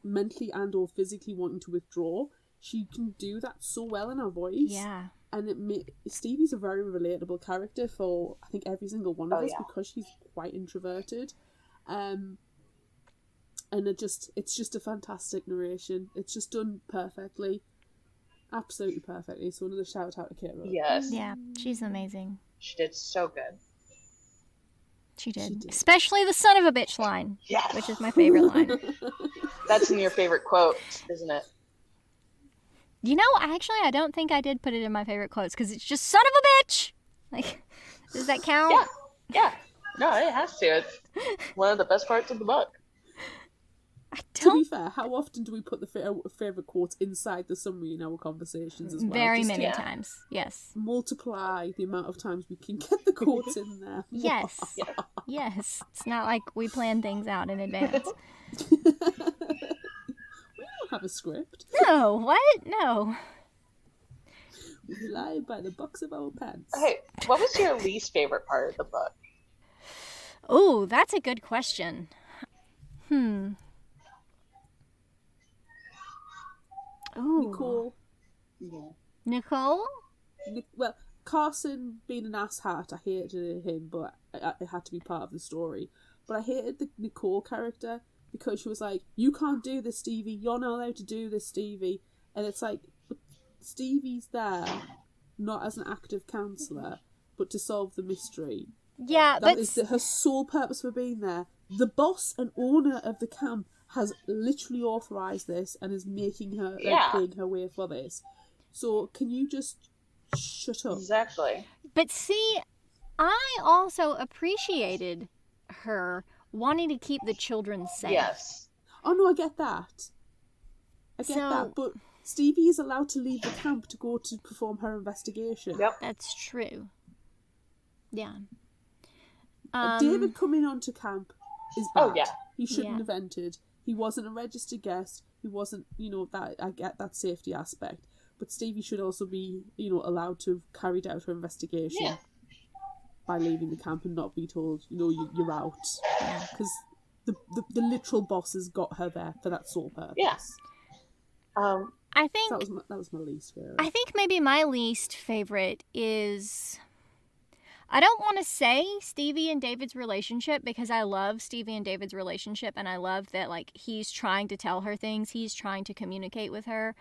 mentally and or physically wanting to withdraw. She can do that so well in her voice. Yeah. And Stevie's a very relatable character for, I think, every single one of us, yeah. because she's quite introverted. And it's just a fantastic narration. It's just done perfectly. Absolutely perfectly. So another shout out to Kate Rudd. Yes. Yeah, she's amazing. She did so good. She did. She did. Especially the son of a bitch line, Yes. which is my favorite line. That's in your favorite quote, isn't it? You know, I don't think I did put it in my favorite quotes because it's just son of a bitch. Like, does that count? Yeah. No, it has to. It's one of the best parts of the book. I To don't. be fair, how often do we put the favourite quotes inside the summary in our conversations as well? Very Just many to times. Yes. multiply the amount of times we can get the quotes in there. Yes. Yes. It's not like we plan things out in advance. We don't have a script. No. What? No. We fly by the box of our pants. Hey, what was your least favorite part of the book? Oh, that's a good question. Ooh. Nicole. Nicole? Well, Carson being an asshat, I hated him, but it had to be part of the story. But I hated the Nicole character because she was like, "You can't do this, Stevie. You're not allowed to do this, Stevie." And it's like, but Stevie's there not as an active counsellor, but to solve the mystery. Yeah, That but is her sole purpose for being there. The boss and owner of the camp has literally authorised this and is making her, paying her way for this. So can you just shut up? Exactly. But see, I also appreciated her wanting to keep the children safe. Yes. Oh no, I get that. I get So- that, but Stevie is allowed to leave the camp to go to perform her investigation. Yep. That's true. Yeah. David coming onto camp is bad. Oh, yeah. He shouldn't Yeah. have entered. He wasn't a registered guest. He wasn't, that I get that safety aspect. But Stevie should also be, allowed to have carried out her investigation Yeah. by leaving the camp and not be told, you're out. Because the literal boss has got her there for that sole purpose. Yeah. I think That was my least favorite. I think maybe my least favorite is, I don't want to say Stevie and David's relationship, because I love Stevie and David's relationship, and I love that, like, he's trying to tell her things, he's trying to communicate with her,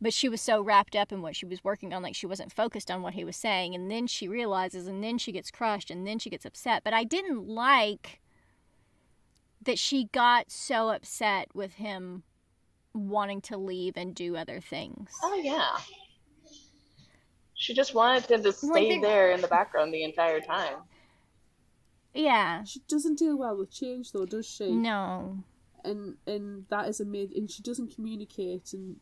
but she was so wrapped up in what she was working on, like, she wasn't focused on what he was saying, and then she realizes, and then she gets crushed, and then she gets upset. But I didn't like that she got so upset with him wanting to leave and do other things. Oh, yeah. She just wanted him to stay there in the background the entire time. Yeah. She doesn't deal well with change, though, does she? No. And that is and she doesn't communicate, and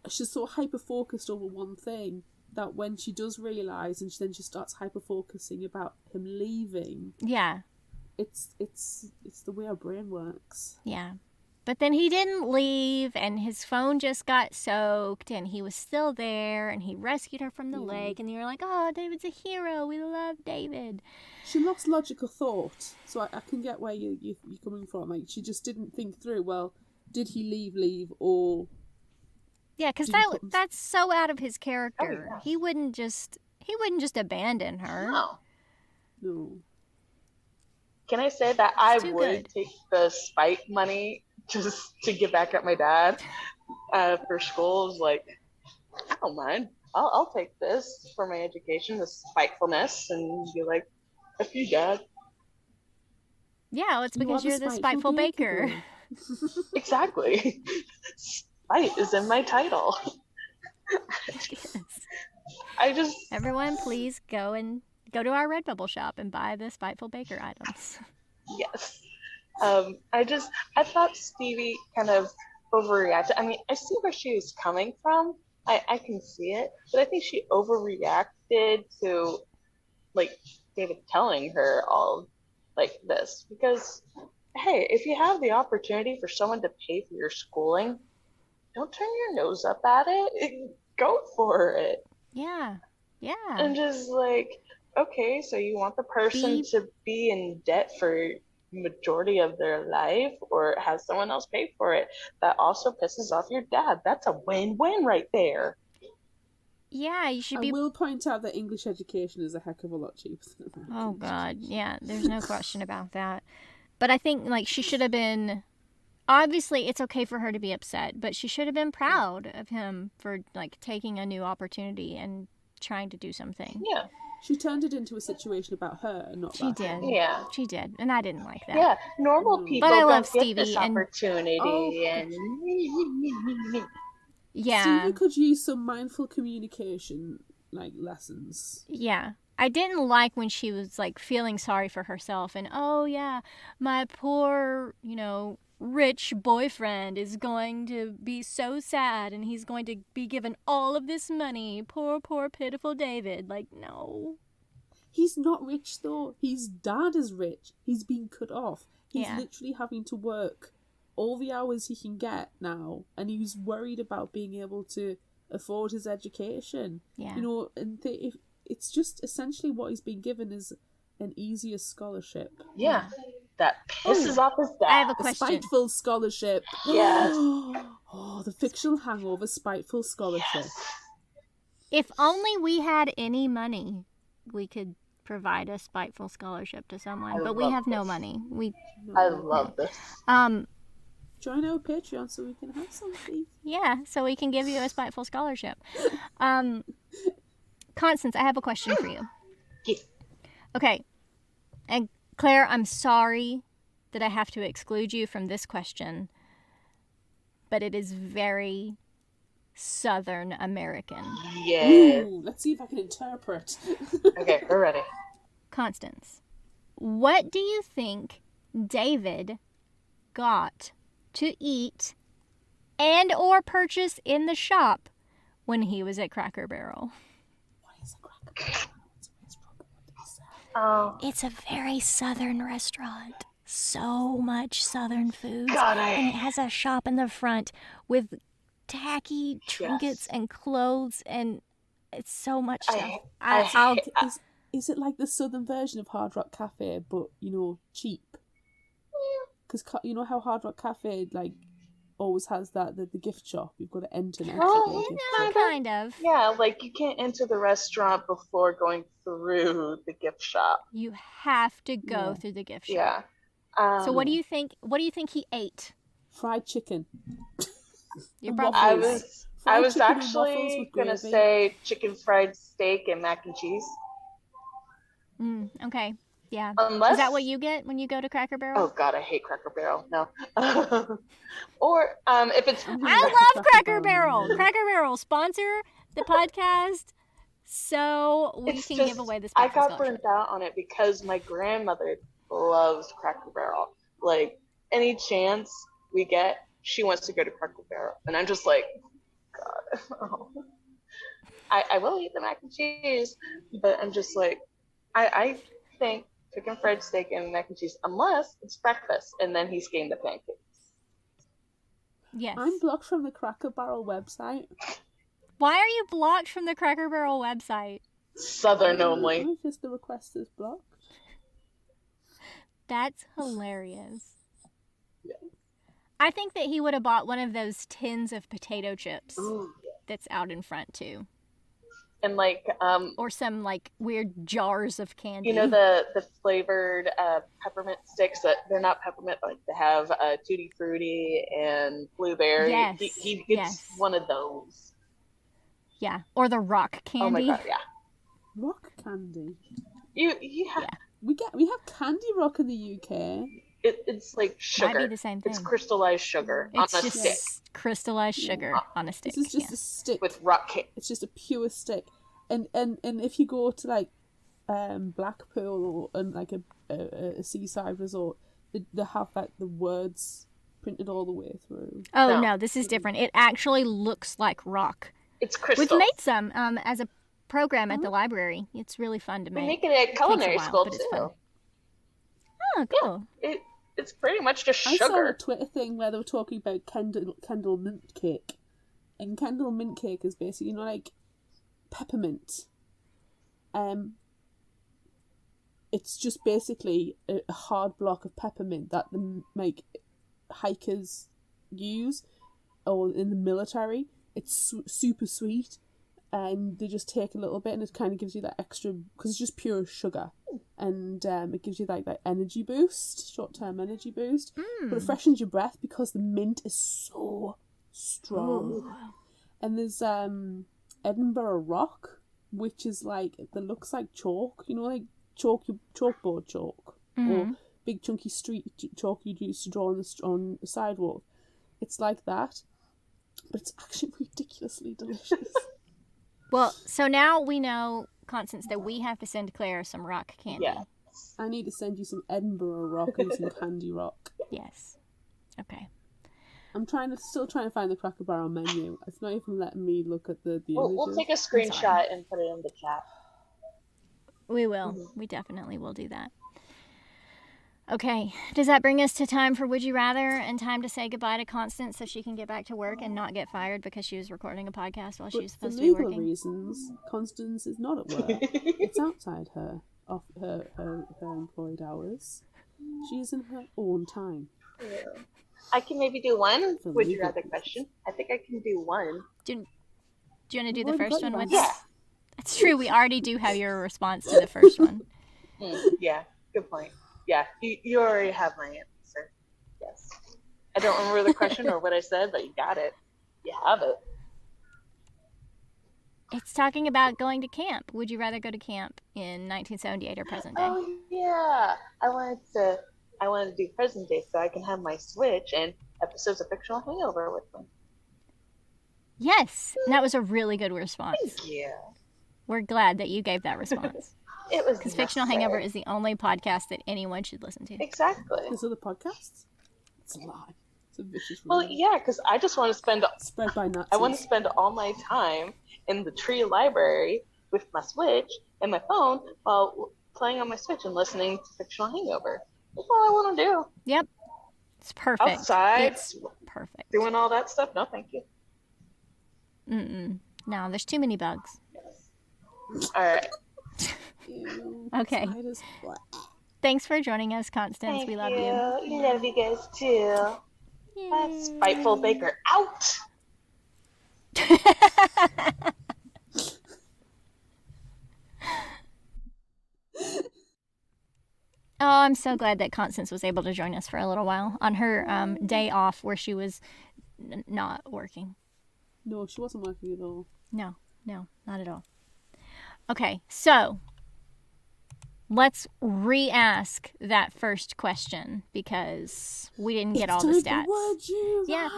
she's so hyper-focused over one thing that when she does realise, and then she starts hyper-focusing about him leaving. Yeah. It's the way our brain works. Yeah. But then he didn't leave, and his phone just got soaked, and he was still there, and he rescued her from the lake, and you're like, oh, David's a hero. We love David. She lost logical thought, so I can get where you're coming from. Like, she just didn't think through, well, did he leave, or... Yeah, because that's so out of his character. Oh, yeah. He wouldn't just abandon her. No. Can I say that I would take the spite money just to get back at my dad for school? Like, I don't mind. I'll take this for my education, this spitefulness, and be like, F you, Dad. Yeah, well, it's because you're the spiteful baker. Exactly. Spite is in my title. Yes. Everyone, please go to our Redbubble shop and buy the Spiteful Baker items. Yes. I thought Stevie kind of overreacted. I mean, I see where she was coming from. I can see it. But I think she overreacted to, like, David telling her all like this. Because, hey, if you have the opportunity for someone to pay for your schooling, don't turn your nose up at it. Go for it. Yeah. Yeah. And just like, okay, so you want the person to be in debt for majority of their life or have someone else pay for it. That also pisses off your dad. That's a win-win right there. Yeah, you should be... I will point out that English education is a heck of a lot cheaper than American Oh, God. Yeah, there's no question about that. But I think, like, she should have been... Obviously, it's okay for her to be upset, but she should have been proud of him for, like, taking a new opportunity and trying to do something. Yeah. She turned it into a situation about her and not about him. Yeah. She did, and I didn't like that. Yeah, normal people but I love don't Stevie get this opportunity. Yeah. Stevie could use some mindful communication, like, lessons. Yeah. I didn't like when she was, like, feeling sorry for herself and, oh, yeah, my poor, rich boyfriend is going to be so sad and he's going to be given all of this money. Poor, pitiful David. Like, no. He's not rich, though. His dad is rich. He's been cut off. He's literally having to work all the hours he can get now, and he's worried about being able to afford his education. Yeah. And it's just essentially what he's been given is an easier scholarship. Yeah. That pisses off his dad. I have a question. Spiteful scholarship. Yes. Oh, the fictional hangover spiteful scholarship. Yes. If only we had any money, we could provide a spiteful scholarship to someone. But we have no money. I love this. Join our Patreon so we can have something. Yeah, so we can give you a spiteful scholarship. Constance, I have a question for you. Yeah. Okay. And Claire, I'm sorry that I have to exclude you from this question, but it is very Southern American. Yeah. Let's see if I can interpret. Okay, we're ready. Constance, what do you think David got to eat and or purchase in the shop when he was at Cracker Barrel? What is a Cracker Barrel? It's a very Southern restaurant. So much Southern food. And it has a shop in the front with tacky trinkets and clothes, and it's so much stuff. Is it like the Southern version of Hard Rock Cafe, but, cheap? Because you know how Hard Rock Cafe, like, always has that the gift shop. You've got to enter an kind of. Yeah, like you can't enter the restaurant before going through the gift shop. You have to go through the gift shop. Yeah. So what do you think? What do you think he ate? Fried chicken. I was actually gonna say chicken fried steak and mac and cheese. Okay. Yeah. Unless... Is that what you get when you go to Cracker Barrel? Oh God, I hate Cracker Barrel. No. Or if it's... I love Cracker Barrel. Cracker Barrel, sponsor the podcast. So we It's can just, give away this I box got scholarship. burnt out on it because my grandmother loves Cracker Barrel. Like, any chance we get, she wants to go to Cracker Barrel. And I'm just like, God. Oh. I will eat the mac and cheese, but I'm just like, I think chicken fried steak and mac and cheese, unless it's breakfast, and then he's getting the pancakes. Yes. I'm blocked from the Cracker Barrel website. Why are you blocked from the Cracker Barrel website? Southern only. Just the request is blocked. That's hilarious. Yeah. I think that he would have bought one of those tins of potato chips Ooh. that's out in front too. And like, Or some like weird jars of candy. you know, the flavored peppermint sticks that they're not peppermint, but like they have tutti frutti and blueberry. Yes. He gets Yes. one of those. Yeah. Or the rock candy. Oh my god, yeah. Rock candy. Yeah. We have Candy Rock in the UK. It's like sugar. Might be the same thing. It's crystallized sugar It's on a just stick crystallized sugar on a stick. This is just yeah. a stick. with rock cake. It's just a pure stick. And if you go to like Blackpool or like a seaside resort, they have like the words printed all the way through. Oh No. no, this is different. It actually looks like rock. It's crystal. We've made some as a program at the library. It's really fun to We make. make it at culinary while, school but it's too. fun. Oh, cool. It's pretty much just I saw a sugar. Twitter thing where they were talking about Kendall mint cake, and Kendall mint cake is basically, you know, like peppermint. It's just basically a hard block of peppermint that the like hikers use, or in the military. It's super sweet, and they just take a little bit, and it kind of gives you that extra, because it's just pure sugar, and it gives you like that energy boost, short-term energy boost, but it freshens your breath because the mint is so strong. Ooh. And there's Edinburgh Rock, which is like, that looks like chalk, you know, like chalkboard chalk, or big chunky street chalk you'd used to draw on the sidewalk. It's like that, but it's actually ridiculously delicious. Well, so now we know, Constance, that we have to send Claire some rock candy. Yeah. I need to send you some Edinburgh Rock and some Candy Rock. Yes. Okay. I'm still trying to find the Cracker Barrel menu. It's not even letting me look at the images. We'll take a screenshot and put it in the chat. We will. We definitely will do that. Okay. Does that bring us to time for Would You Rather and time to say goodbye to Constance so she can get back to work and not get fired because she was recording a podcast while she was supposed to be For legal working? reasons, Constance is not at work. It's outside her employed hours. She is in her own time. Yeah. I can maybe do one For Would You legal Rather question. I think I can do one. Do you want to do We've the already first got one with yours. Yeah. us? That's true. We already do have your response to the first one. Yeah, good point. Yeah, you already have my answer. Yes. I don't remember the question or what I said, but you got it. You have it. It's talking about going to camp. Would you rather go to camp in 1978 or present day? Oh yeah, I wanted to do present day so I can have my Switch and episodes of Fictional Hangover with me. Yes, and that was a really good response. Thank you. We're glad that you gave that response. It was Because Fictional necessary. Hangover is the only podcast that anyone should listen to. Exactly. There's other podcasts? It's a lie. It's a vicious Well, rumor. yeah, because I just want to spend. Spread by Nazis. I want to spend all my time in the tree library with my Switch and my phone while playing on my Switch and listening to Fictional Hangover. That's all I want to do. Yep. It's perfect. Outside, It's perfect. doing all that stuff. No, thank you. Mm-mm. No, there's too many bugs. All right. Ew, Okay. spiders. Blah. Thanks for joining us, Constance. Thank we love you. you. Love you guys too. That's Yay. Spiteful Baker out. Oh, I'm so glad that Constance was able to join us for a little while on her day off where she was not working. No, she wasn't working at all. No, not at all. Okay, so let's re-ask that first question because we didn't get all the It's time stats. for Would You Yeah.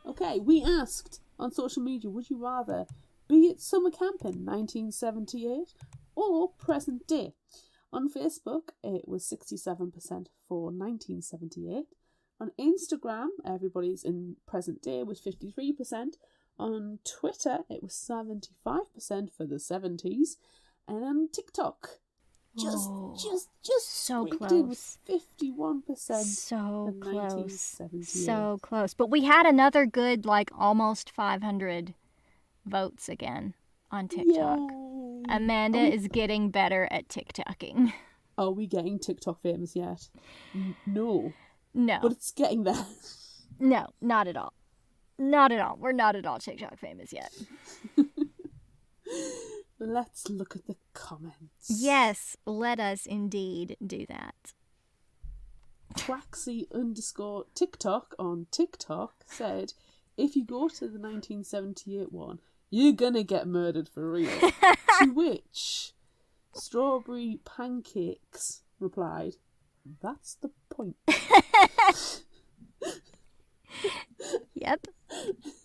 Rather? Okay, we asked on social media would you rather? Be it summer camp in 1978 or present day? On Facebook, it was 67% for 1978. On Instagram, everybody's in present day with 53%. On Twitter, it was 75% for the 70s. And on TikTok, just so squeaked in close. with 51% So for close. 1978. So close. But we had another good, almost 500 votes again on TikTok. Yay. Amanda is getting better at TikToking. Are we getting TikTok famous yet? No. No. But it's getting there. No, not at all. Not at all. We're not at all TikTok famous yet. Let's look at the comments. Yes, let us indeed do that. Twaxy_TikTok on TikTok said, if you go to the 1978 one, you're gonna get murdered for real. To which Strawberry Pancakes replied, that's the point. Yep,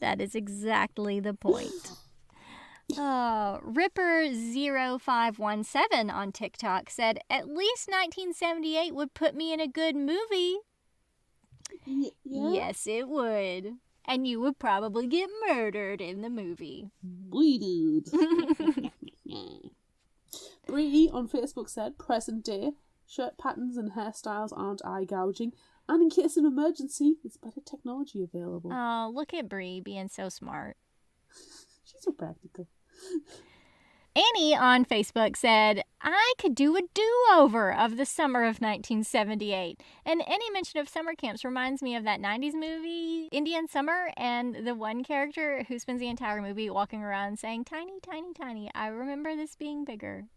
that is exactly the point. Ripper0517 on TikTok said, at least 1978 would put me in a good movie. Yeah? Yes, it would. And you would probably get murdered in the movie. We did. Bree on Facebook said, present day, shirt patterns and hairstyles aren't eye gouging, and in case of an emergency, there's better technology available. Oh, look at Bree being so smart. She's so practical. Annie on Facebook said, I could do a do-over of the summer of 1978. And any mention of summer camps reminds me of that 90s movie, Indian Summer, and the one character who spends the entire movie walking around saying, tiny, tiny, tiny. I remember this being bigger.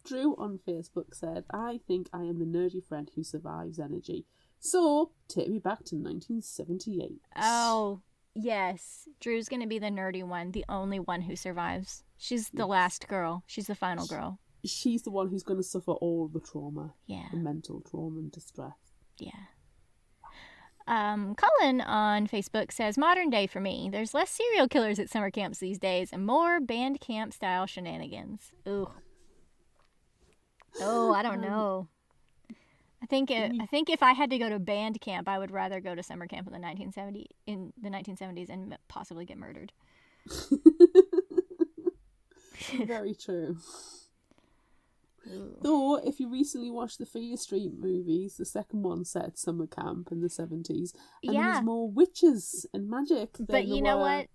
Drew on Facebook said, I think I am the nerdy friend who survives energy. So, take me back to 1978. Oh, yes. Drew's going to be the nerdy one, the only one who survives. She's the last girl. She's the final girl. She's the one who's going to suffer all the trauma. Yeah. The mental trauma and distress. Yeah. Colin on Facebook says, modern day for me. There's less serial killers at summer camps these days and more band camp style shenanigans. Ooh. Oh, I don't know. I think if I had to go to band camp, I would rather go to summer camp in the 1970s and possibly get murdered. Very true. Ooh. Though, if you recently watched the Fear Street movies, the second one set at summer camp in the 70s, and there was more witches and magic. But you know what?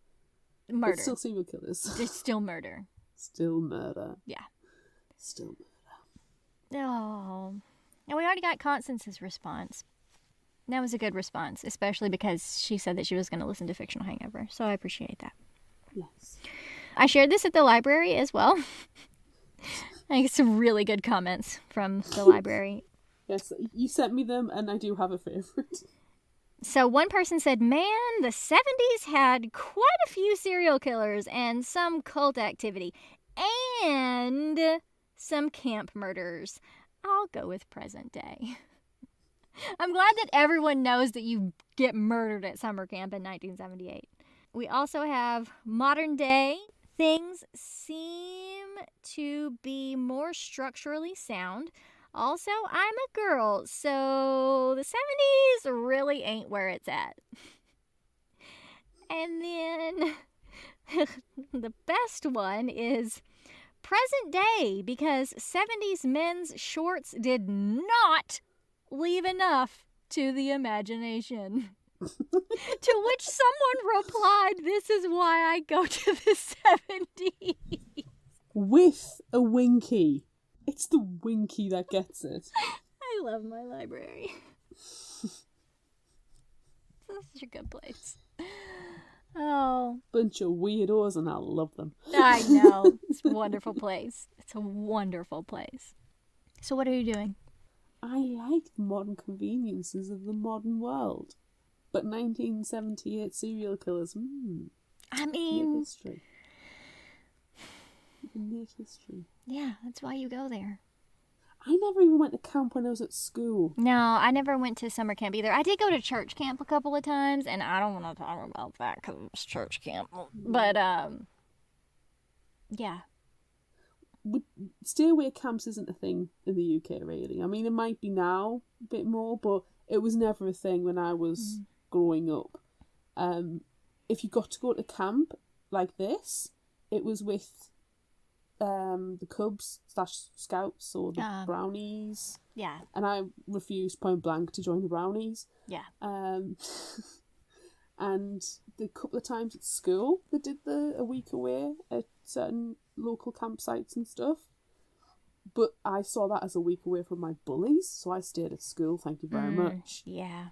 Murder. But still serial killers. It's still murder. Still murder. Yeah. Still murder. Oh. And we already got Constance's response. That was a good response, especially because she said that she was going to listen to Fictional Hangover. So I appreciate that. Yes. I shared this at the library as well. I get some really good comments from the library. Yes, you sent me them, and I do have a favourite. So one person said, man, the 70s had quite a few serial killers and some cult activity. And some camp murders. I'll go with present day. I'm glad that everyone knows that you get murdered at summer camp in 1978. We also have modern day. Things seem to be more structurally sound. Also, I'm a girl, so the 70s really ain't where it's at. And then the best one is present day, because 70s men's shorts did not leave enough to the imagination. To which someone replied, this is why I go to the 70s. With a winky. It's the winky that gets it. I love my library. This is such a good place. Oh. Bunch of weirdos, and I love them. I know. It's a wonderful place. It's a wonderful place. So what are you doing? I like the modern conveniences of the modern world. But 1978 serial killers, I mean... Make history. You can make history. Yeah, that's why you go there. I never even went to camp when I was at school. No, I never went to summer camp either. I did go to church camp a couple of times, and I don't want to talk about that because it was church camp. But, yeah. Stay away camps isn't a thing in the UK, really. I mean, it might be now a bit more, but it was never a thing when I was growing up. If you got to go to camp like this, it was with the Cubs / Scouts or the Brownies. Yeah. And I refused point blank to join the Brownies. Yeah. And the couple of times at school, they did a week away at certain local campsites and stuff. But I saw that as a week away from my bullies, so I stayed at school, thank you very much. Yeah.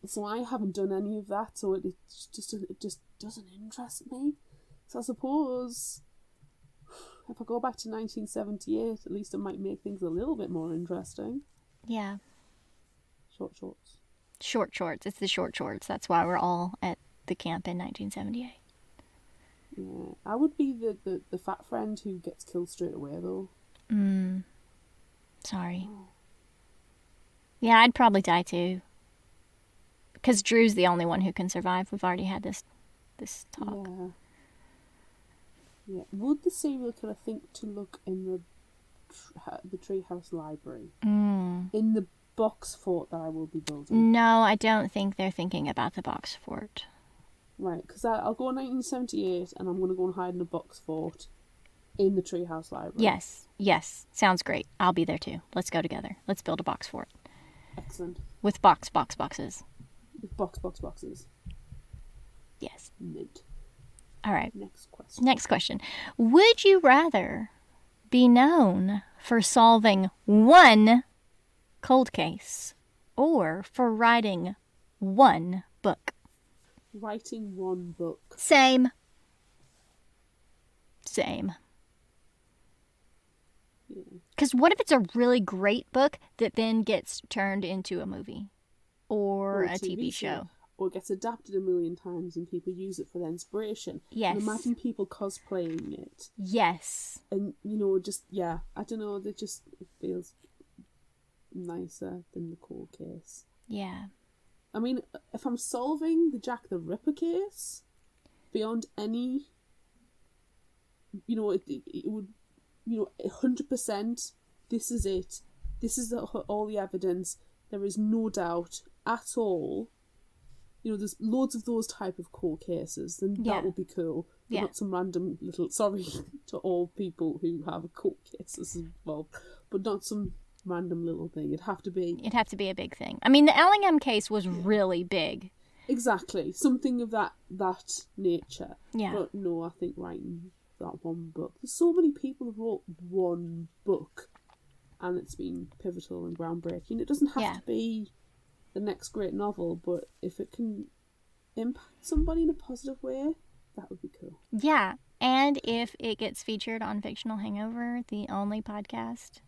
So I haven't done any of that, so it just doesn't interest me. So I suppose if I go back to 1978, at least it might make things a little bit more interesting. Yeah. Short shorts. Short shorts. It's the short shorts. That's why we're all at the camp in 1978. Yeah, I would be the fat friend who gets killed straight away, though. Sorry. Yeah, I'd probably die too. Because Drew's the only one who can survive. We've already had this talk. Yeah. Would the serial killer think to look in the treehouse library? In the box fort that I will be building? No, I don't think they're thinking about the box fort. Right, because I'll go in 1978 and I'm going to go and hide in a box fort in the treehouse library. Yes. Sounds great. I'll be there too. Let's go together. Let's build a box fort. Excellent. With boxes. With boxes. Yes. Mint. All right. Next question. Would you rather be known for solving one cold case or for writing one book? Writing one book. Same. Yeah. Because what if it's a really great book that then gets turned into a movie or a TV show? Or gets adapted a million times and people use it for their inspiration. Yes. And imagine people cosplaying it. Yes. And, I don't know, it feels nicer than the cold case. Yeah. I mean, if I'm solving the Jack the Ripper case, beyond any, it would, 100%, this is it. This is all the evidence. There is no doubt at all. There's loads of those type of court cases, then that would be cool. But not some random little, sorry to all people who have court cases involved, but not some random little thing. It'd have to be a big thing. I mean, the Ellingham case was really big. Exactly. Something of that nature. Yeah. But no, I think writing that one book. There's so many people who wrote one book and it's been pivotal and groundbreaking. It doesn't have to be the next great novel, but if it can impact somebody in a positive way, that would be cool. Yeah. And if it gets featured on Fictional Hangover, the only podcast.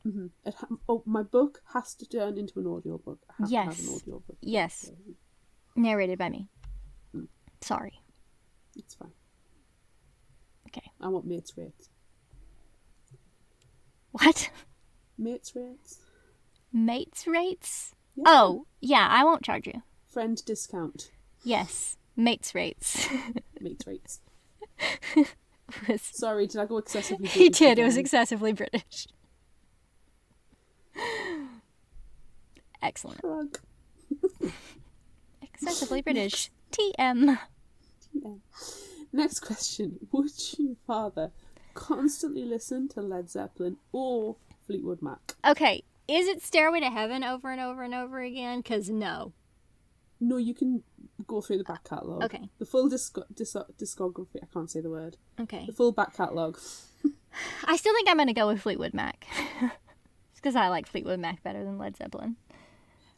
Mm-hmm. My book has to turn into an audiobook. I have to have an audiobook. Yes. Narrated by me. Sorry. It's fine. Okay. I want mates rates. What? Mates rates. Mates rates? Yeah. Oh, yeah, I won't charge you. Friend discount. Yes. Mates rates. Mates rates. was... Sorry, did I go excessively British? He did. It was excessively British. Excellent. Shrug. Excessively British. TM. Next question. Would you rather constantly listen to Led Zeppelin or Fleetwood Mac? Okay. Is it Stairway to Heaven over and over and over again? Because no. No, you can go through the back catalogue. Okay. The full discography. I can't say the word. Okay. The full back catalogue. I still think I'm going to go with Fleetwood Mac. It's because I like Fleetwood Mac better than Led Zeppelin.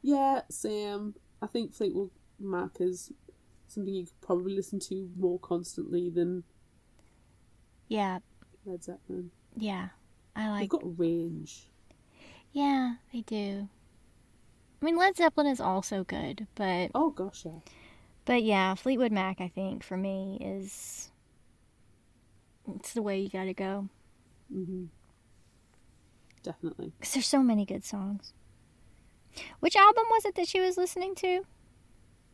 Yeah, same. I think Fleetwood Mac is something you could probably listen to more constantly than Led Zeppelin. Yeah. They've got range. Yeah, they do. I mean, Led Zeppelin is also good, but... Oh, gosh, yeah. But yeah, Fleetwood Mac, I think, for me, is... It's the way you gotta go. Mm-hmm. definitely. Because there's so many good songs. Which album was it that she was listening to?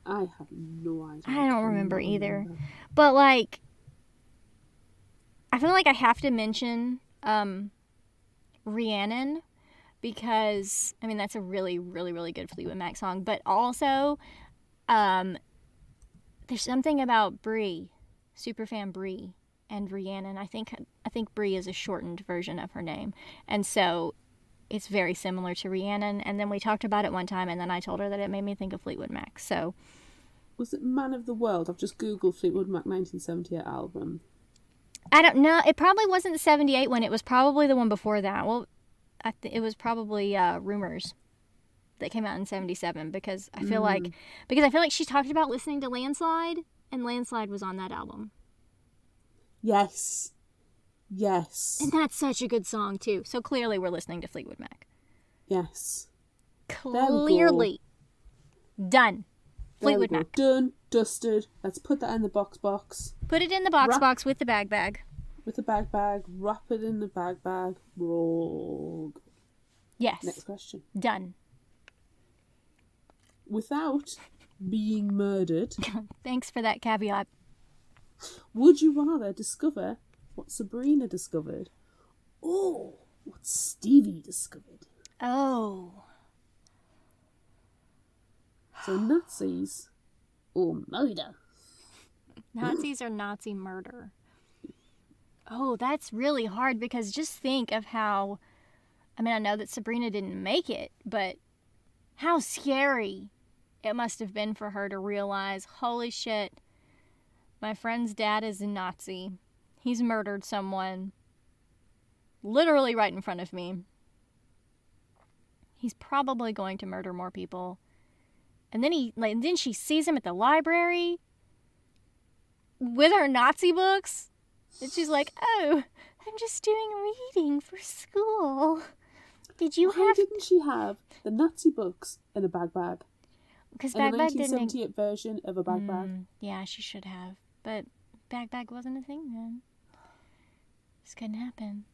I have no idea. I don't remember either. But, like, I feel like I have to mention Rhiannon because, I mean, that's a really, really, really good Fleetwood Mac song. But also, there's something about Brie, superfan Brie, and Rhiannon. I think Brie is a shortened version of her name. And so it's very similar to Rhiannon. And then we talked about it one time, and then I told her that it made me think of Fleetwood Mac. So... Was it Man of the World? I've just Googled Fleetwood Mac 1978 album. I don't know. It probably wasn't the 78 one. It was probably the one before that. Well, it was probably Rumors that came out in 77 because I feel like she talked about listening to Landslide, and Landslide was on that album. Yes. Yes. And that's such a good song too. So clearly we're listening to Fleetwood Mac. Yes. Clearly. Done. Fleetwood Mac. Done, dusted. Let's put that in the box. Put it in the box with the bag. With the bag, wrap it in the bag. Roll. Yes. Next question. Done. Without being murdered. Thanks for that caveat. Would you rather discover what Sabrina discovered or what Stevie discovered? Oh. So Nazis or murder? Nazis or Nazi murder? Oh, that's really hard because just think of how... I mean, I know that Sabrina didn't make it, but how scary it must have been for her to realize, holy shit, my friend's dad is a Nazi. He's murdered someone literally right in front of me. He's probably going to murder more people. And then she sees him at the library with her Nazi books. And she's like, oh, I'm just doing reading for school. Why didn't she have the Nazi books in a bag? Because bag didn't... 1978 version of a bag. Yeah, she should have. But bag wasn't a thing then. This couldn't happen.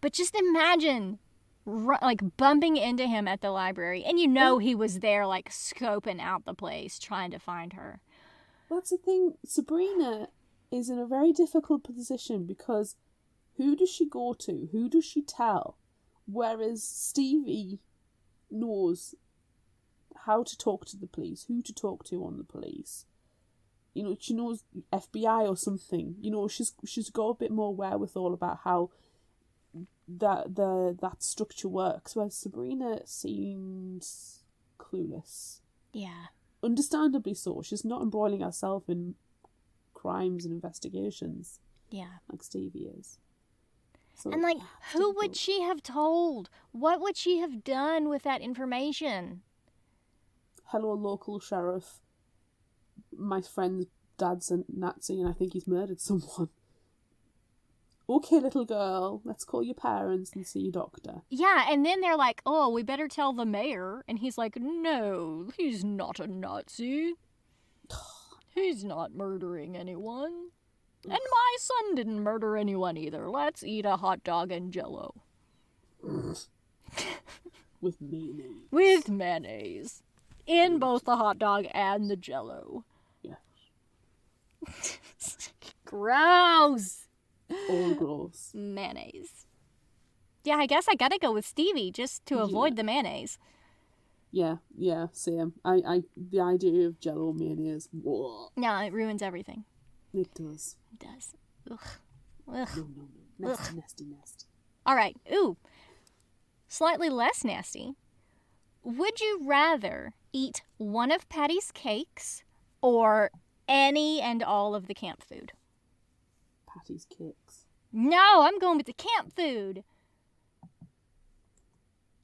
But just imagine... like bumping into him at the library, and he was there like scoping out the place trying to find her. That's the thing. Sabrina is in a very difficult position because who does she go to? Who does she tell? Whereas Stevie knows how to talk to the police, who to talk to on the police. She knows FBI or something. She's got a bit more wherewithal about how that structure works, where Sabrina seems clueless. Yeah. Understandably so. She's not embroiling herself in crimes and investigations. Yeah. Like Stevie is. So, and who would she have told? What would she have done with that information? Hello, local sheriff. My friend's dad's a Nazi and I think he's murdered someone. Okay, little girl, let's call your parents and see your doctor. Yeah, and then they're like, oh, we better tell the mayor. And he's like, no, he's not a Nazi. He's not murdering anyone. And my son didn't murder anyone either. Let's eat a hot dog and Jell-O. With mayonnaise. With mayonnaise. In both the hot dog and the Jell-O. Yeah. Gross. All gross. Mayonnaise. Yeah, I guess I gotta go with Stevie just to avoid the mayonnaise. Yeah, same. The idea of Jell-O mayonnaise. Whoa. No, it ruins everything. It does. It does. Ugh. No. Nasty. All right. Ooh. Slightly less nasty. Would you rather eat one of Patty's cakes or any and all of the camp food? Patty's cakes. No, I'm going with the camp food.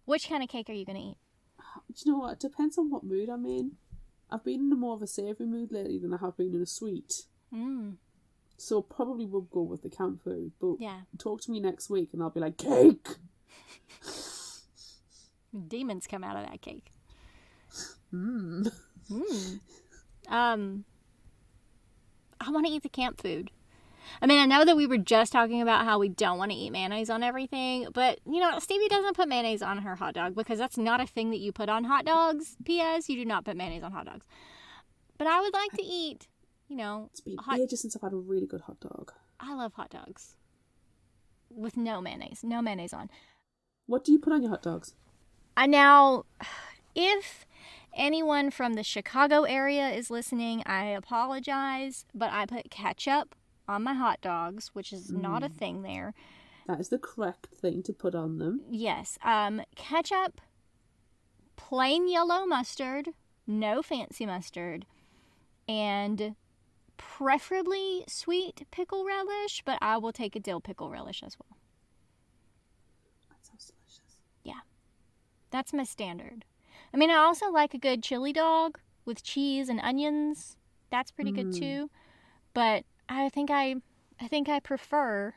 Which kind of cake are you going to eat? Do you know what? It depends on what mood I'm in. I've been in a more of a savoury mood lately than I have been in a sweet. So probably will go with the camp food. But talk to me next week and I'll be like, cake! Demons come out of that cake. I want to eat the camp food. I mean, I know that we were just talking about how we don't want to eat mayonnaise on everything, but, you know, Stevie doesn't put mayonnaise on her hot dog because that's not a thing that you put on hot dogs. P.S. You do not put mayonnaise on hot dogs. But I would like to eat, you know, It's been ages since I've had a really good hot dog. I love hot dogs with no mayonnaise on. What do you put on your hot dogs? Now, if anyone from the Chicago area is listening, I apologize, but I put ketchup on my hot dogs, which is not a thing there. That is the correct thing to put on them. Yes. Ketchup, plain yellow mustard, no fancy mustard, and preferably sweet pickle relish, but I will take a dill pickle relish as well. That sounds delicious. Yeah. That's my standard. I mean, I also like a good chili dog with cheese and onions. That's pretty good too. But I think I prefer.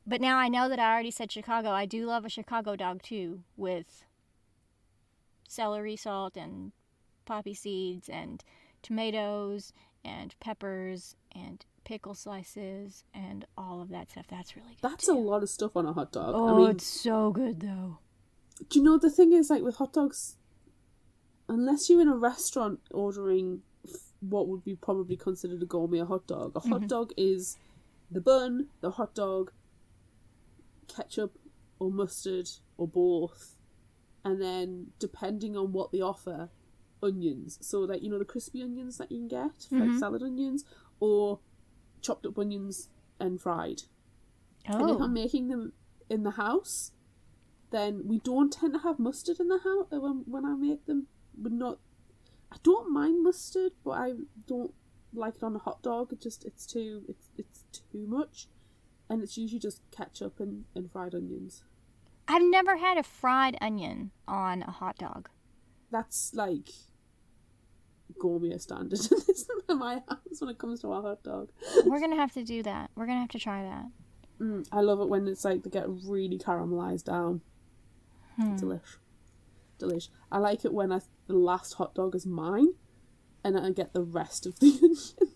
But now I know that I already said Chicago. I do love a Chicago dog too, with celery salt and poppy seeds and tomatoes and peppers and pickle slices and all of that stuff. That's really good. That's too. a lot of stuff on a hot dog. Oh, I mean, it's so good though. do you know the thing is, like, with hot dogs, unless you're in a restaurant ordering what would be probably considered a gourmet hot dog, a hot dog is the bun, the hot dog, ketchup or mustard or both, and then depending on what they offer, onions. So, like, you know, the crispy onions that you can get, like salad onions, or chopped up onions and fried. And if I'm making them in the house, then we don't tend to have mustard in the house when I make them. I don't mind mustard, but I don't like it on a hot dog. It's too much, and it's usually just ketchup and fried onions. I've never had a fried onion on a hot dog. That's like gourmet standard in my house when it comes to a hot dog. We're gonna have to do that. We're gonna have to try that. I love it when it's like they get really caramelized down. Delish. I like it when the last hot dog is mine, and I get the rest of the onion.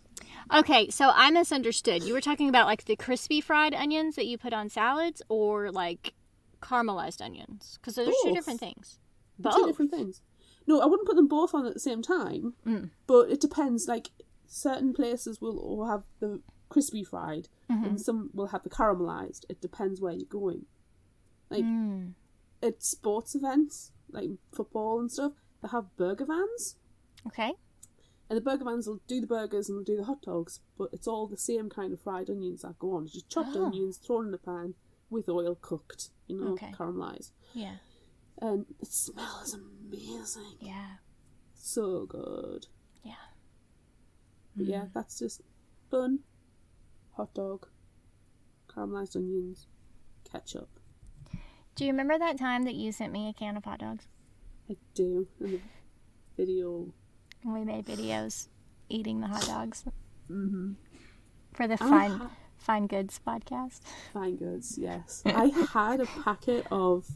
Okay, so I misunderstood. You were talking about like the crispy fried onions that you put on salads, or like caramelized onions? Because those are two different things. Both. Two different things. No, I wouldn't put them both on at the same time, but it depends. Like, certain places will all have the crispy fried, and some will have the caramelized. It depends where you're going. Like, at sports events, like football and stuff, they have burger vans. Okay. And the burger vans will do the burgers and will do the hot dogs, but it's all the same kind of fried onions that go on. It's just chopped onions thrown in a pan with oil cooked, caramelized. Yeah. And it smells amazing. Yeah. So good. Yeah. But yeah, that's just bun, hot dog, caramelized onions, ketchup. Do you remember that time that you sent me a can of hot dogs? I do. In the video. And we made videos eating the hot dogs. Mm-hmm. For the Fine Goods podcast. Fine Goods, yes. I had a packet of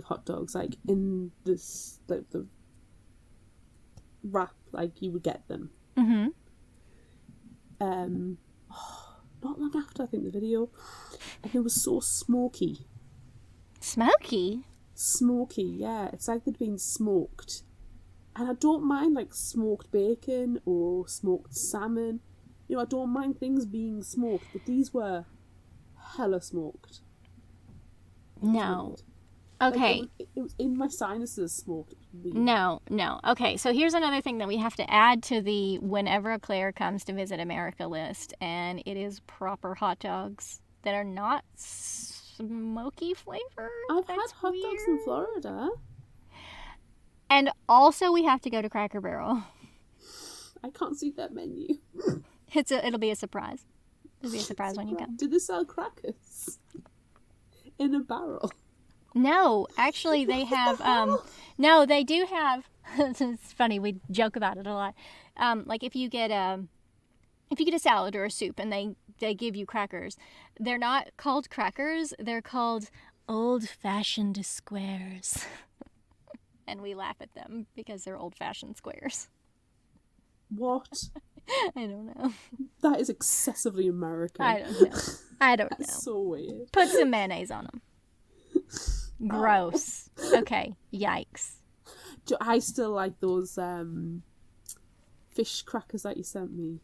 hot dogs, like, in this, like, the wrap, like, you would get them. Not long after, I think, the video, and it was so smoky. Smoky? Smoky, yeah. It's like they'd been smoked. And I don't mind, like, smoked bacon or smoked salmon. You know, I don't mind things being smoked, but these were hella smoked. No. Okay. Like, it was in my sinuses smoked. No. Okay, so here's another thing that we have to add to the whenever Claire comes to visit America list, and it is proper hot dogs that are not smoky flavor. I've had hot dogs in Florida. And also we have to go to Cracker Barrel. I can't see that menu. It'll be a surprise. It'll be a surprise when you come. Do they sell crackers in a barrel? No, actually they have no, they do have it's funny, we joke about it a lot. Like if you get a salad or a soup and they give you crackers, they're not called crackers, they're called old-fashioned squares. And we laugh at them because they're old-fashioned squares. What? I don't know. That is excessively American. I don't know. I don't know. That's so weird. Put some mayonnaise on them. Gross. Okay. Yikes. I still like those fish crackers that you sent me.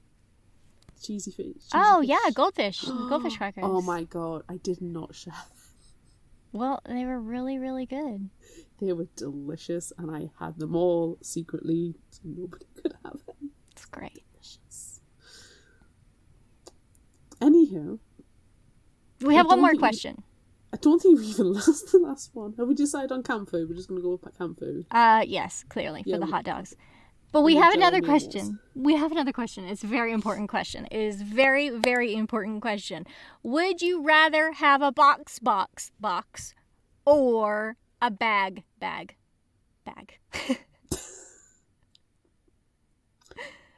Cheesy fish. Oh, yeah, goldfish. Goldfish crackers. Oh my god, I did not share them. Well, they were really, really good. They were delicious, and I had them all secretly, so nobody could have them. It's great. Delicious. Anywho. We have one more question. I don't think we even lost the last one. Have we decided on camp food? We're just going to go with camp food. Yes, clearly, for the hot dogs. But we have another question. We have another question. It's a very important question. It is very, very important question. Would you rather have a box or a bag?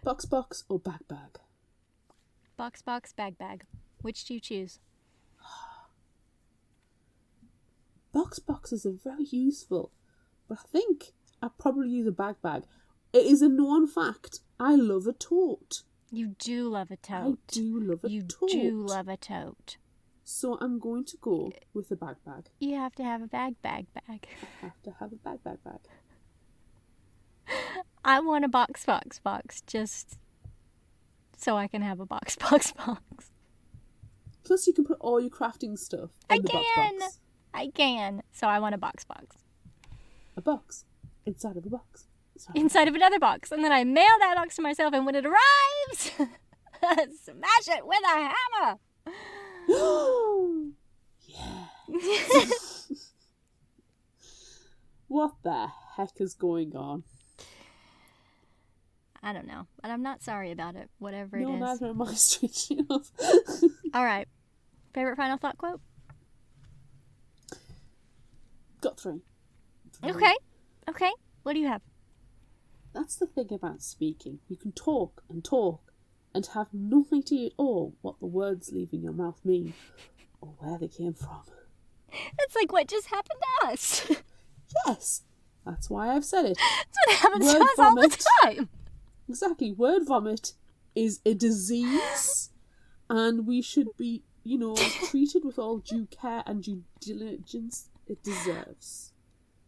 Box or bag? Box, bag. Which do you choose? Boxes are very useful, but I think I'd probably use a bag. It is a known fact. I love a tote. You do love a tote. I do love a tote. You do love a tote. So I'm going to go with the bag. You have to have a bag. I have to have a bag. I want a box, just so I can have a box. Plus you can put all your crafting stuff in the box. I can. So I want a box. A box inside of a box. Inside of another box. And then I mail that box to myself, and when it arrives, smash it with a hammer. Yeah. What the heck is going on? I don't know, but I'm not sorry about it, whatever it is. No, neither am I, strangely enough. All right. Favorite final thought quote? Got three. Okay. What do you have? That's the thing about speaking. You can talk and have no idea at all what the words leaving your mouth mean or where they came from. That's like what just happened to us. Yes, that's why I've said it. That's what happens to us all the time. Exactly. Word vomit is a disease, and we should be, treated with all due care and due diligence it deserves.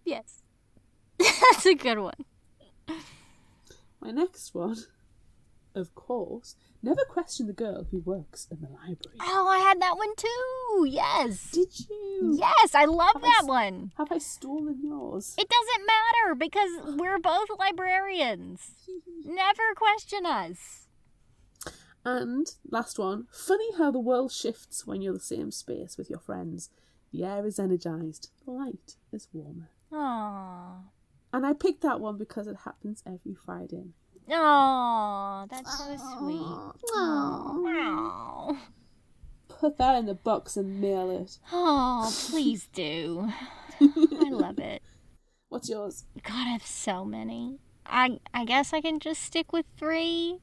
Yes. That's a good one. My next one, of course, never question the girl who works in the library. Oh, I had that one too. Yes. Did you? Yes, I love that one. Have I stolen yours? It doesn't matter because we're both librarians. Never question us. And last one, funny how the world shifts when you're in the same space with your friends. The air is energized, the light is warmer. Aww. And I picked that one because it happens every Friday. Oh, that's so sweet. Oh. Put that in the box and mail it. Oh, please do. I love it. What's yours? God, I have so many. I guess I can just stick with 3.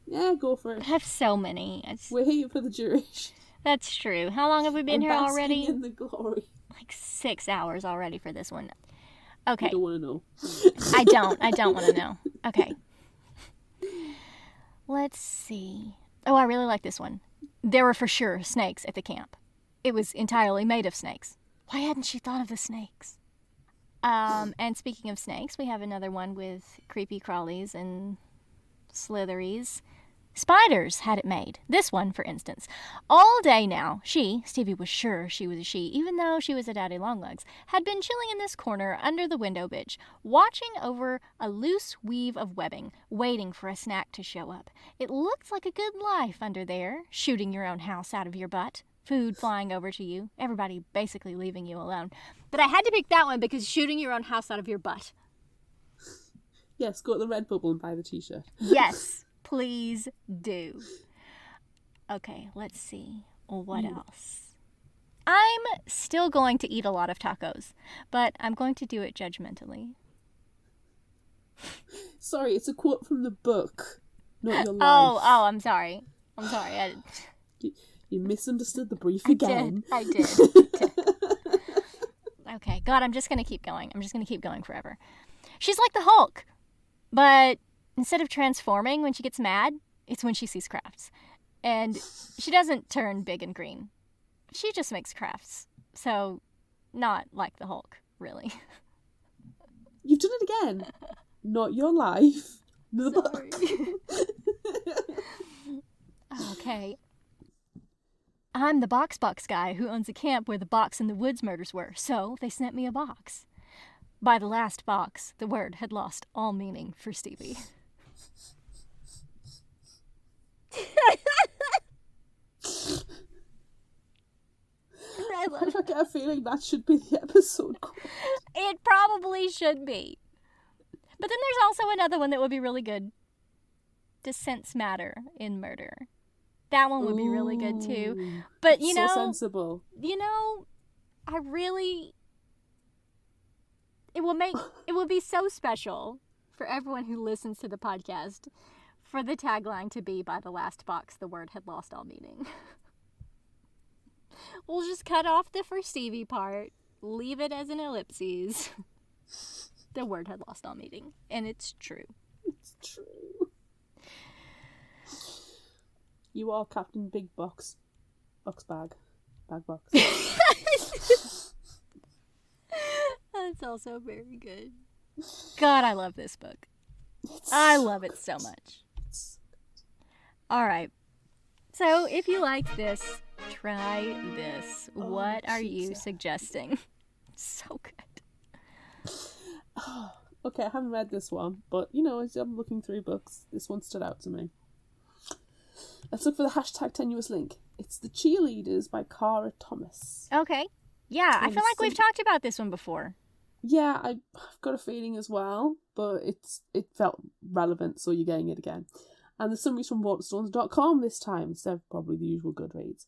Yeah, go for it. I have so many. We're here for the duration. That's true. How long have we been here already? In the glory. Like 6 hours already for this one. Okay. I don't want to know. I don't want to know. Okay. Let's see. Oh, I really like this one. There were for sure snakes at the camp. It was entirely made of snakes. Why hadn't she thought of the snakes? And speaking of snakes, we have another one with creepy crawlies and slitheries. Spiders had it made. This one, for instance. All day now, Stevie was sure she was a she, even though she was a daddy longlegs, had been chilling in this corner under the window bitch, watching over a loose weave of webbing, waiting for a snack to show up. It looked like a good life under there, shooting your own house out of your butt, food flying over to you, everybody basically leaving you alone. But I had to pick that one because shooting your own house out of your butt. Yes, go to the Redbubble and buy the t-shirt. Yes. Please do. Okay, let's see. What else? I'm still going to eat a lot of tacos, but I'm going to do it judgmentally. Sorry, it's a quote from the book, not your life. Oh, I'm sorry. You misunderstood the brief again. I did. Okay, God, I'm just going to keep going. I'm just going to keep going forever. She's like the Hulk, but instead of transforming when she gets mad, it's when she sees crafts. And she doesn't turn big and green. She just makes crafts. So, not like the Hulk, really. You've done it again. Not your life. The book. Okay. I'm the box guy who owns a camp where the box and the woods murders were, so they sent me a box. By the last box, the word had lost all meaning for Stevie. I get a feeling that should be the episode quote. It probably should be. But then there's also another one that would be really good. Does sense matter in murder? That one would be really good too. But you know, sensible. You know, I really, it will be so special for everyone who listens to the podcast for the tagline to be, by the last box, the word had lost all meaning. We'll just cut off the for Stevie part, leave it as an ellipses. The word had lost all meaning. And it's true. It's true. You are Captain Big Box. Bag box. That's also very good. God, I love this book. I love it so much. All right. So if you like this, try this. What are you suggesting? So good. Okay, I haven't read this one, but you know, as I'm looking through books, this one stood out to me. Let's look for the hashtag tenuous link. It's The Cheerleaders by Cara Thomas. Okay. Yeah, I feel like we've talked about this one before. Yeah, I've got a feeling as well, but it felt relevant, so you're getting it again. And the summary's from waterstones.com this time, instead of probably the usual Goodreads.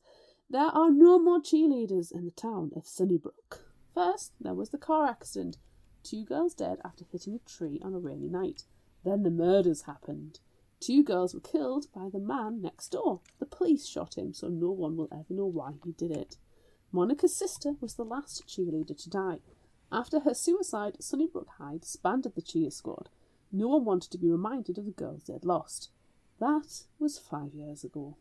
There are no more cheerleaders in the town of Sunnybrook. First, there was the car accident. 2 girls dead after hitting a tree on a rainy night. Then the murders happened. 2 girls were killed by the man next door. The police shot him, so no one will ever know why he did it. Monica's sister was the last cheerleader to die. After her suicide, Sunnybrook High disbanded the cheer squad. No one wanted to be reminded of the girls they had lost. That was 5 years ago.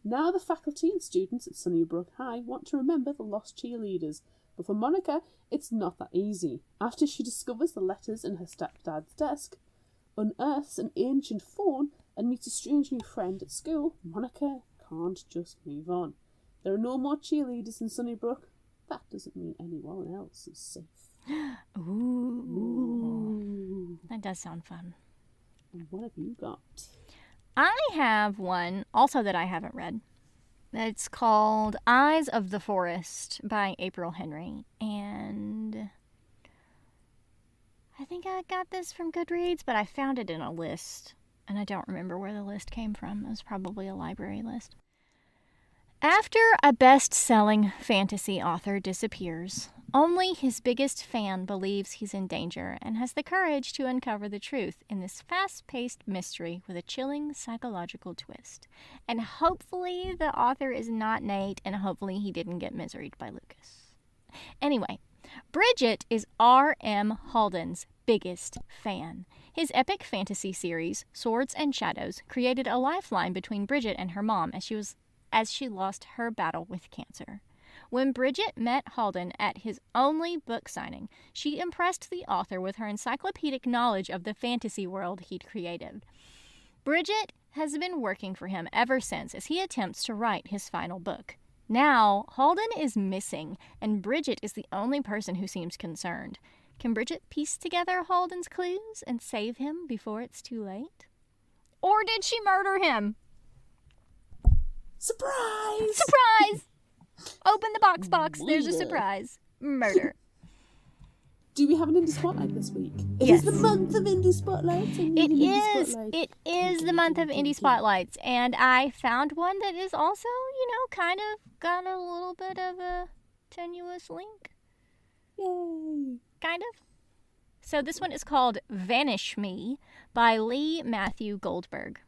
Now the faculty and students at Sunnybrook High want to remember the lost cheerleaders. But for Monica, it's not that easy. After she discovers the letters in her stepdad's desk, unearths an ancient phone, and meets a strange new friend at school, Monica can't just move on. There are no more cheerleaders in Sunnybrook. That doesn't mean anyone else is safe. Ooh. That does sound fun. And what have you got? I have one also that I haven't read. It's called Eyes of the Forest by April Henry. And I think I got this from Goodreads, but I found it in a list. And I don't remember where the list came from. It was probably a library list. After a best-selling fantasy author disappears, only his biggest fan believes he's in danger and has the courage to uncover the truth in this fast-paced mystery with a chilling psychological twist. And hopefully the author is not Nate, and hopefully he didn't get miseried by Lucas. Anyway, Bridget is R.M. Halden's biggest fan. His epic fantasy series, Swords and Shadows, created a lifeline between Bridget and her mom as she lost her battle with cancer. When Bridget met Halden at his only book signing, she impressed the author with her encyclopedic knowledge of the fantasy world he'd created. Bridget has been working for him ever since as he attempts to write his final book. Now, Halden is missing, and Bridget is the only person who seems concerned. Can Bridget piece together Halden's clues and save him before it's too late? Or did she murder him? Surprise! Surprise! Open the box. There's a surprise. Murder. Do we have an indie spotlight this week? It Yes. is the month of indie spotlights. It is the month of indie spotlights, and I found one that is also, kind of got a little bit of a tenuous link. Yay! Kind of. So this one is called Vanish Me by Lee Matthew Goldberg.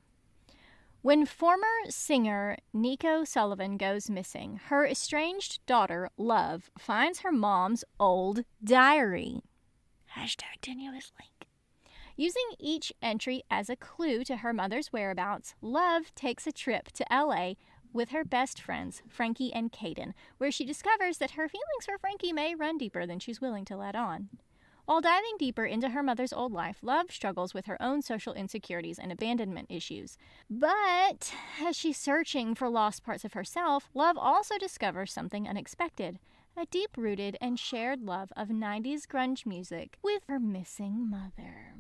When former singer Nico Sullivan goes missing, her estranged daughter, Love, finds her mom's old diary. Hashtag tenuous link. Using each entry as a clue to her mother's whereabouts, Love takes a trip to LA with her best friends, Frankie and Caden, where she discovers that her feelings for Frankie may run deeper than she's willing to let on. While diving deeper into her mother's old life, Love struggles with her own social insecurities and abandonment issues. But as she's searching for lost parts of herself, Love also discovers something unexpected. A deep-rooted and shared love of 90s grunge music with her missing mother.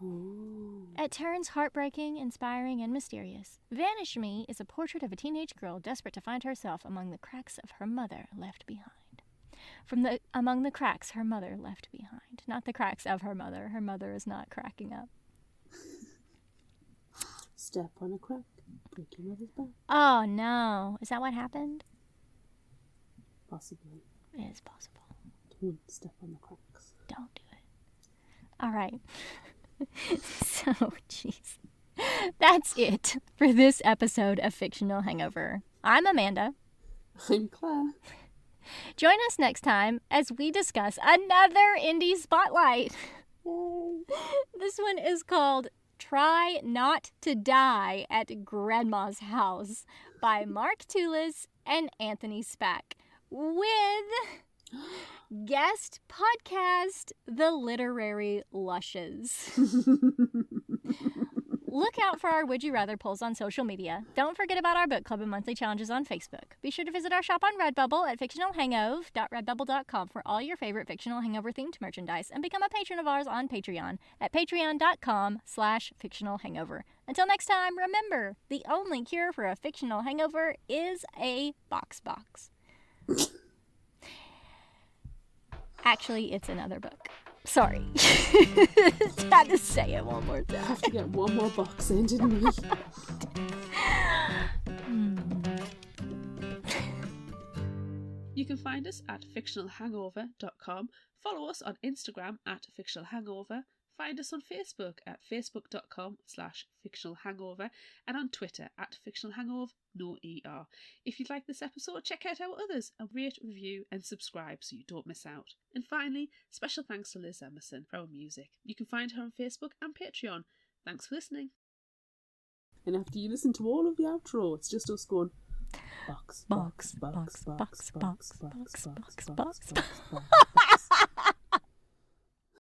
Ooh. At turns heartbreaking, inspiring, and mysterious, Vanish Me is a portrait of a teenage girl desperate to find herself among the cracks of her mother left behind. Among the cracks her mother left behind. Not the cracks of her mother. Her mother is not cracking up. Step on a crack, break your mother's back. Oh no. Is that what happened? Possibly. It is possible. Don't step on the cracks. Don't do it. All right. So, jeez. That's it for this episode of Fictional Hangover. I'm Amanda. I'm Claire. Join us next time as we discuss another indie spotlight. Yay. This one is called Try Not to Die at Grandma's House by Mark Toulis and Anthony Spack, with guest podcast The Literary Lushes. Look out for our Would You Rather polls on social media. Don't forget about our book club and monthly challenges on Facebook. Be sure to visit our shop on Redbubble at fictionalhangover.redbubble.com for all your favorite Fictional Hangover themed merchandise, and become a patron of ours on Patreon at patreon.com/fictionalhangover. Until next time, remember, the only cure for a fictional hangover is a box. Actually, it's another book. Sorry. Had to say it one more time. Have to get one more box in, didn't we? You can find us at fictionalhangover.com, follow us on Instagram at fictionalhangover, find us on Facebook at facebook.com/fictionalhangover, and on Twitter at fictionalhangover, no ER. If you'd like this episode, check out our others and rate, review, and subscribe so you don't miss out. And finally, special thanks to Liz Emerson for our music. You can find her on Facebook and Patreon. Thanks for listening. And after you listen to all of the outro, it's just us going box.